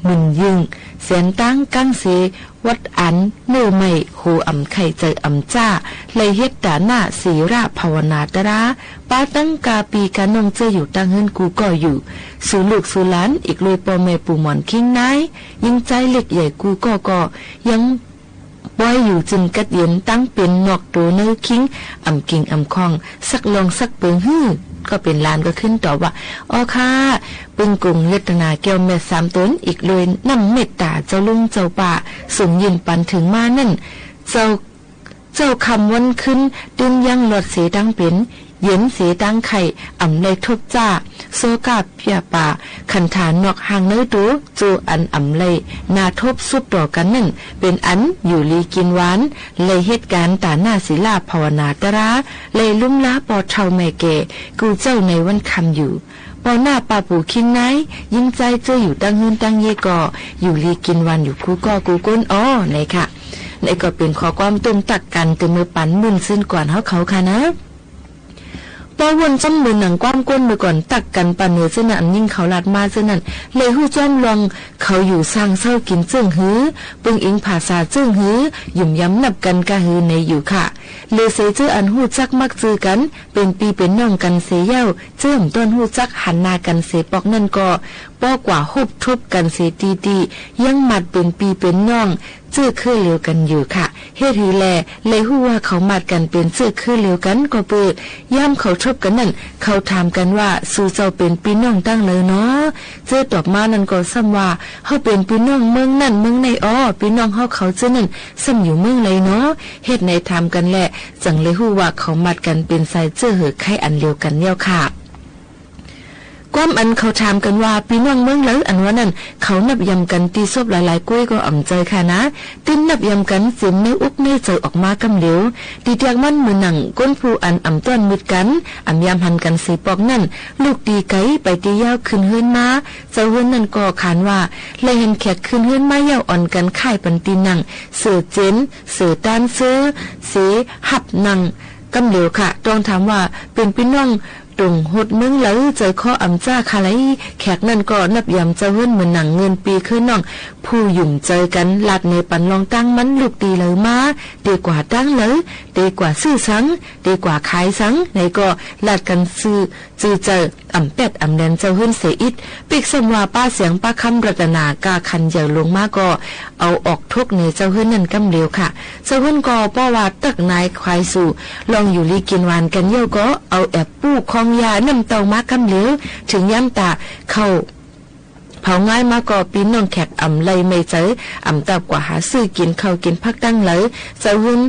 มุนยึงแสนตั้งกั้งเสวัดอันเนื้อไม่โหอ่ำไข่ใจอ่ำจ้าเลยเฮ็ดตาหน้าศีระภาวนาตระป้าตั้งกาปีกันน้องเจออยู่ตั้งเฮิรนกูก็อยู่สู่ลูกสู่หลานอีกเลยปอแม่ปู่หมอนคิงนายยิ่งใจเล็กใหญ่กูก็ยังไว้อยู่จึงกัดเย็นตั้งเป็นนอกตัวเนื้อคิงอ่ำกิ่งอ่ำคองสักลองสักเปิงก็เป็นลานก็ขึ้นต่อว่าค่ะปึงกุงเวทนาแก้วเม็ด3 ตนอีกเลยน้ำเม็ดตาเจ้าลุงเจ้าป่าส่งยินปันถึงมานั่นเจ้าคำวันขึ้นดึงยังหลอดเสียดังเป็นเย็นเสียดังไข่อ่ำเลยทุบจ้าโซกาเปียป่าขันฐานนอกหางเนื้อตัวจูอันอ่ำเลยนาทบสุดต่อกันนั่นเป็นอันอยู่ลีกินหวานเลยเหตุการณ์ตาหน้าศิลาภาวนาตระเลยลุ่มล้าปอเท่าแม่แก่กูเจ้าในวันคำอยู่ปอหน้าป่าปู่คิงไนยิ่งใจเจออยู่ตั้งเงินตั้งเยก่ออยู่ลีกินวันอยู่กูก็กูก้นไหนค่ะในก็เป็นข้อความต้มตักกันแต่มือปั่นมึนซึ่งก่อนเขาค่ะนะปอวนจ้ำมือหนังความก้นมือก่อนตักกันปันเนื้อเส้นอันยิ่งเขาลัดมาเส้นนั้นเลยหู้จ้อมลองเขาอยู่สร้างเศร้ากินเจิ้งหื้อปึงอิงภาษาเจิ้งหื้อหยุ่มย้ำนับกันกะหื้อในอยู่ค่ะเลยเสเจออันหู้จักมักจือกันเป็นปีเป็นน้องกันเสียเย้าเจิ้มต้นหู้จักหันนากันเสปอกนั่นก็ป้อกว่าฮุบทุบกันเสียตียังมัดเป็นปีเป็นน้องเจื้อคือเลียวกันอยู่ค่ะเฮ็ดหือแลเลยฮู้ว่าเขามัดกันเป็นเจื้อคือเลียวกันก็เปิดย่ำเขาชบกันนั่นเขาถามกันว่าสู่เจ้าเป็นพี่น้องตั้งเลยเนาะเจื้อตอบมานั่นก็ซ้ำว่าเฮาเป็นพี่น้องเมืองนั่นเมืองในพี่น้องเฮาเขาเจื้อนั่นซ้ำอยู่เมืองเลยเนาะเฮ็ดในถามกันแหละจังเลยฮู้ว่าเขามัดกันเป็นสายเจื้อหือไข่อันเดียวกันแล้วค่ะความอันเขาถามกันว่าพี่น้องเมืองแล้วอันว่านั่นเขานับยำกันตีซบหลายๆกุ้ยก็อ่ำใจค่ะนะติ้นนับยำกันเสียมในอุกในใจออกมากำเหลวตีเตียงมันมือหนังก้นผู้อันอ่ำต้นมิดกันอ่ำยำหันกันสีปอกนั่นลูกตีไก่ไปตียาวขึ้นเฮือนมาเจ้าเฮือนนั่นก็ขานว่าเลยเห็นแขกขึ้นเฮือนมายาวอ่อนกันค่ายปันตีหนังเสือเจนเสือต้านเสือสีหับหนังกำเหลวค่ะต้องถามว่าเป็นพี่น้องตรงหดเมืองแล้วเจอข้ออ่ำจ้าคาไลแขกนั่นก็นับยำเจ้าเฮือนเหมือนหนังเงินปีขึ้นน้องผู้หยุ่มเจอกันลาดในปันลองตั้งมันลูกตีเลยมาดีกว่าตั้งเลยดีกว่าซื้อสังดีกว่าขายสังในก็ลาดกันซื้อเจออ่ำเป็ดอ่ำแดนเจ้าเฮือนเสียอิดปีกสมว่าป้าเสียงป้าคำรัตนากาคันเหย่ลงมาก็เอาออกทุกในเจ้าเฮือนนั่นกำเดียวค่ะเจ้าเฮือนก็ป้าว่าตักนายควายสู่ลองอยู่ลีกินหวานกันเยี่ยวก็เอาแอบปู้คองยานำเตามากำเหลวถึงย้ำตาเข้าเผาง่ายมากก็ปีน้องแขกอ่ำเลยไม่เจออ่ำตับกว่าหาซื้อกินข้าวกินพักตั้งเลยเจ้าหุ่น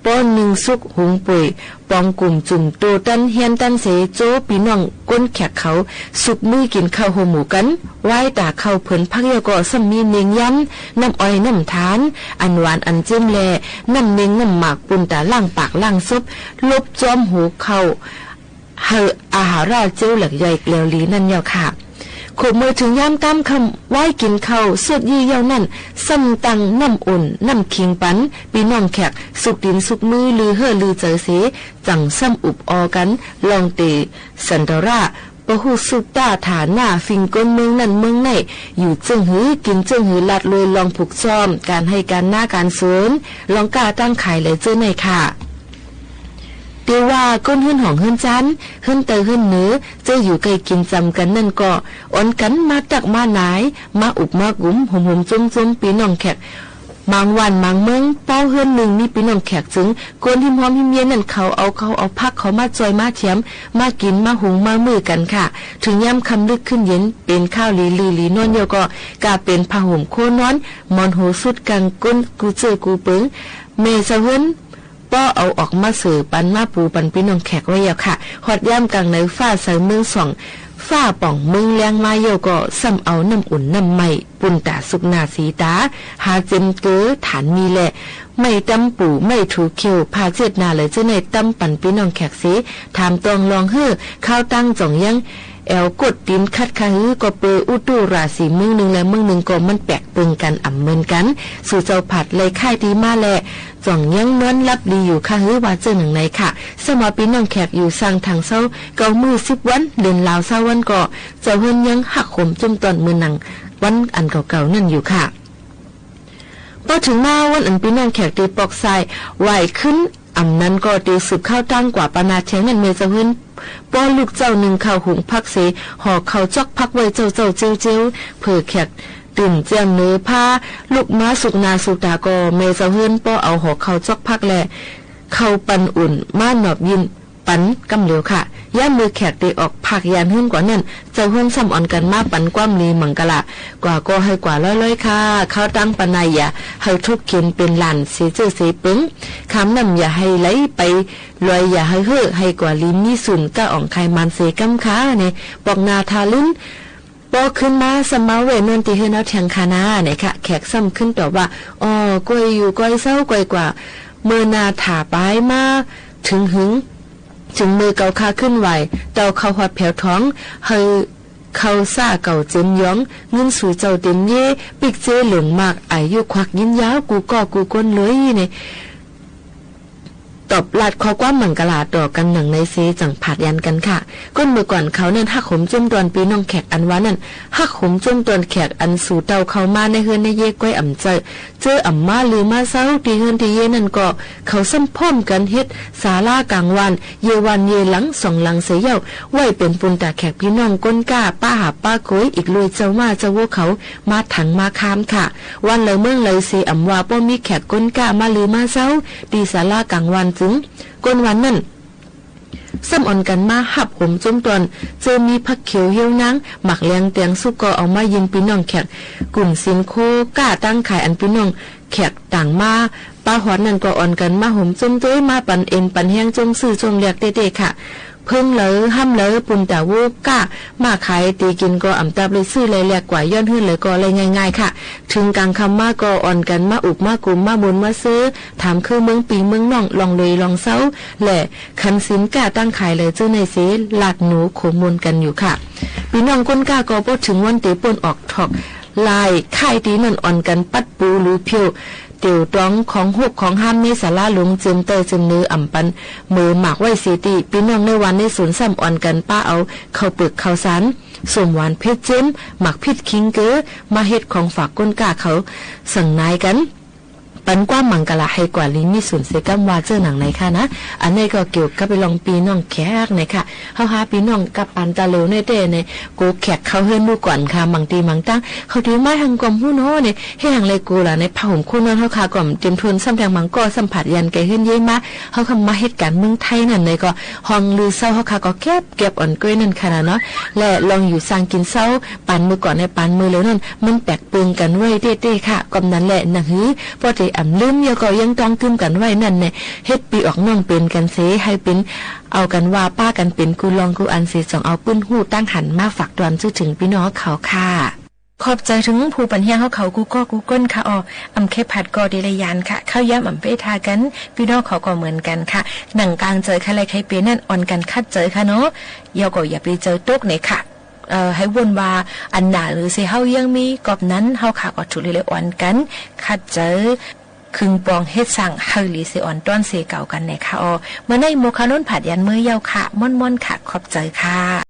ป ป้อนหนึ่งสุกหุงป่วยปองกลุ่มจุ่มโตตันเฮียนตันเสโจพี่น้องก้นแขกเขาสุกมือกินข้าวหัวหมูกันไหว้ตาเข้าเพิ่นพักเยาก็ซ้ำมีเนียงยันน้ำอ้อยน้ำทานอันหวานอันเจิ้มแลน้ำเนียงน้ำหมากปุ่นตาล่างปากล่างซุบลบจอมหูเข้าเฮออาหาราเจ้าหลักใหญ่เกลียวลีนั่นเยาค่ะขบมือถึงย่ามตามคำไหว้กินข้าวสวดยี่เย้านั่นซ้ำตังน้ำอุ่นน้ำคิงปันปีน้องแขกสุกดินสุกมือลือเฮ่อลือเจอเสจังซ้ำอุบออกันลองเตสันตราปะหูสุดตาฐานหน้าฟิงก้นเมืองนั่นเมืองไหนอยู่เจิงหือกินเจิงหือลัดเลยลองผูกซ้อมการให้การหน้าการสวนลองกล้าตั้งขายเลยเจอในค่ะเตียวว่าก้นหื้นของหื้นจันหื้นเตยหื้นเนื้อเจออยู่ไกลกินจำกันนั่นก็อ่อนกันมาตักมาหนายมาอุบมากุ้มห่มจุ้มปีน้องแขกบางวันบางเมืองเป้าเฮือนหนึ่งนี่ปีน้องแขกจึงก้นหิมหอมหิมเย็นนั่นเขาเอาพักเขามาจอยมาเทียมมากินมาหุงมามือกันค่ะถึงย่ำคำลึกขึ้นเย็นเป็นข้าวลีนอนเดียวก็กาเป็นผ้าห่มโคนอนมอนโหสุดกังก้นกูเจอกูเปิงเมซะเฮือนป้อเอาออกมาเสือปันมาปูปันพี่น้องแขกไว้ยาวค่ะหอดย่ำกลางในฟ้าใส่เมืองสองฟ้าป่องเมืองแรงมาเยาก็ซ้ำเอาน้ำอุ่นน้ำใหม่ปุ่นตาสุกนาสีตาหาเจมเก๋ฐานมีแหละไม่ตำปู่ไม่ถูเขียวพาเจ็ดนาเลยเจ้าในตำปั่นพี่น้องแขกสีถามตองลองเฮ่อข้าวตั้งจ่องยังแอวกดดินคัดคาฮือก็เปออุตุราศีเมืองหนึ่งและเมืองหนึ่งก็มันแปลกเปิงกันอ่ำเมินกันสู่เจ้าผัดเลยค่ายดีมาแหละจ่องยังนอนรับดีอยู่คาฮือว่าเจอหนึ่งในค่ะสมอปีน้องแขกอยู่สร้างทางเศร้าเกามือ10 วันเดินลาวเศร้าวันก็เจ้าเฮินยังหักขมจุ่มตอนมือหนังวันอันเก่าๆนั่นอยู่ค่ะพอถึงมาวันอันปีน้องแขกตีปอกทรายไหวขึ้นอำนั้นก็ตีสืบข้าวตั้งกว่าปนาเชียงนั่นเมเจ้าเฮินป้อลูกเจ้าหนึ่งข้าวหุงพักเสห่อข้าวจอกพักไว้เจ้าเจียวเผื่อแขกตื่นเจียมเนื้อผ้าลูกม้าสุกนาสุตาก็เมเจ้าเฮินป้อเอาห่อข้าวจอกพักแหละข้าวปันอุ่นม้าหนอบยินปันกำเหลียวค่ะย่ามือแขกตีออกผักยานหื้นกว่านั่นเจ้าเฮือนซ้ำอ่อนกันมาปันความลีมังกะละกว่าก็ให้กว่าร้อยค่ะเข้าตั้งปนายอย่าให้ทุกเขียนเป็นหลานเสียเจอเสียปึ้งคำนำอย่าให้ไหลไปลอยอย่าให้เฮ่อให้กว่าลิ้นนี่สุนก้าอ่องไขมันเสียกำค้าเนี่ยปอกนาทาลิ้นพอขึ้นมาสมาเวนนตีเฮือนเอาแทงคานาเนี่ยค่ะแขกซ้ำขึ้นต่อว่าอ๋อกวยอยู่กวยเศร้ากวยกว่าเมื่อนาถาปลายมาถึงหึงจึงมือเกาคาขึ้นไหวเตาเขาหอดแผ่วท้องเฮยเขาซ่าเก่าเจมย้องเงินสู่เจ้าเต็มเย่ปิกเจเหลืองมากอายุควักยิ้นยาวกูก็กูก้นเลยเนี่ยตบลาดคอความมังกลาต่อกันหนังในเซจังผาดยันกันค่ะก้นเมื่อก่อนเขานั่นหักขมจุ่มตอนปีน้องแขกอันว่านั่นหักขมจุ่มตอนแขกอันสู่เตาเขามาในเฮือนในเย่ก้อยอ่ำเจออ่ำมาหรือมาเศร้าตีเฮือนที่เย่นั่นก็เขาซ้ำพ่อมกันเฮ็ดศาลากลางวันเยวันเยหลัง2 หลังเสียเย้าไหวเป็นปุนตาแขกพี่น้องก้นก้าป้าหาป้าโกยอีกลุยเจ้ามาเจ้าวัวเขามาถังมาคามค่ะวันเลยเมืองเลยเสอ่ำว่าป้อมีแขกก้นก้ามาหรือมาเศร้าตีศาลากลางวันถึงก้นวันนั่นซ้ำอ่อนกันมาหับผมจมตอนเจอมีผักเขียวเหี่ยวนังหมักแรงเตียงสุกก็เอามายินพี่น้องแขกกลุ่มสินโคก้าตั้งขายอันพี่น้องแขกต่างมาป้าหอดนั่นก็อ่อนกันมาห่มจมต้วยมาปันเอ็นปันแห้งจมซื่อจมเรียกเต้ๆค่ะเพิ่งเลยห้ำเลยปุ่นตาวูก้ามาขายตีกินก็อ่ำตับเลยซื้อเลยแหลกกว่าย้อนหื้นเลยก็เลยง่ายๆค่ะถึงกลางคำมาก็อ่อนกันมาอุบมากลุ่มมาบุญมาซื้อถามคือเมืองปีเมืองน่องลองเลยลองเศร้าแหละคันสินก้าตั้งขายเลยเจ้าในเสหลักหนูโขมวนกันอยู่ค่ะปีน้องก้นก้าก็พอถึงวันเตป่นออกถอกลายค่ายตีนั่นอ่อนกันปัดปูหรือเพียวเตียวต้องของหกของห้ามในศาลาหลวงเจิมเตยเจิมเนื้ออ่ำปันมือหมากไว้สีตีพี่น้องในวันในสวนซ้ำอ่อนกันป้าเอาเข้าปึกเข้าสารสมหวานเพชรเจมหมักพิษคิงเก๋มาเฮ็ดของฝากก้นกาเขาสั่งนายกันปันกว่ามังกะละให้กว่าลิ้นมีส่วนเสกัมว่าเจอหนังในค่ะนะอันนี้ก็เกี่ยวกับไปลองปีน้องแขกในค่ะเฮาหาปีน้องกับปันตะเลวในเต้ในกูแขกเขาเฮือนดูก่อนค่ะมังตีมังตั้งเขาถือไม้หังกลมหู้น้อเนี่ยให้หังเลยกูล่ะในผ้าห่มคู่นอนเฮาค่ะก่อมเต็มทุนซ้ำแทงมังก็สัมผัสยันแกเฮือนเย่มาเฮาคำมาเฮ็ดการเมืองไทยนั่นในก็ห้องลือเศร้าเฮาค่ะก็เก็บอ่อนก้อยนั่นค่ะเนาะและลองอยู่สร้างกินเศร้าปันมือก่อนในปันมือแล้วนั่นมันแปลกปึงกันไว้เต้ๆค่ะกำนั้นแหละนะฮือพอได้ ลืมแล้วก็ยังต้องกึมกันไว้นั่นเนี่ยเฮ็ดปีออกน้องเป็นกันเสให้เป็นเอากันว่าป้ากันเป็นกูลองกูอันเสส่งเอาปื้นหู้ตั้งหันมาฝากตอนซื่อถึงพี่น้องเขาค่ะขอบใจถึงผู้ปัญญาเขากูก็กูก้นค่ะอำเคผัดกอเดลยานค่ะข้าวย่ำอำเปทากันพี่น้องเขาก็เหมือนกันค่ะหนังกลางเจอใครใครเปนั่นอ่อนกันคัดเจอค่ะเนาะเยาก็อย่าไปเจอตกเนี่ยค่ะให้วนว่าอันหนาหรือเสียเฮายังมีกอบนั้นเฮาขาก็ถูกเลยอ่อนกันคัดเจอคึงปองเฮ็ดสั่งเฮาลีเสียอ่อนต้อนเสียเก่ากันเนี่ยค่ะเมื่อในโมคาโนนผัดยันมือเยาค่ะม่อนๆค่ะขอบใจค่ะ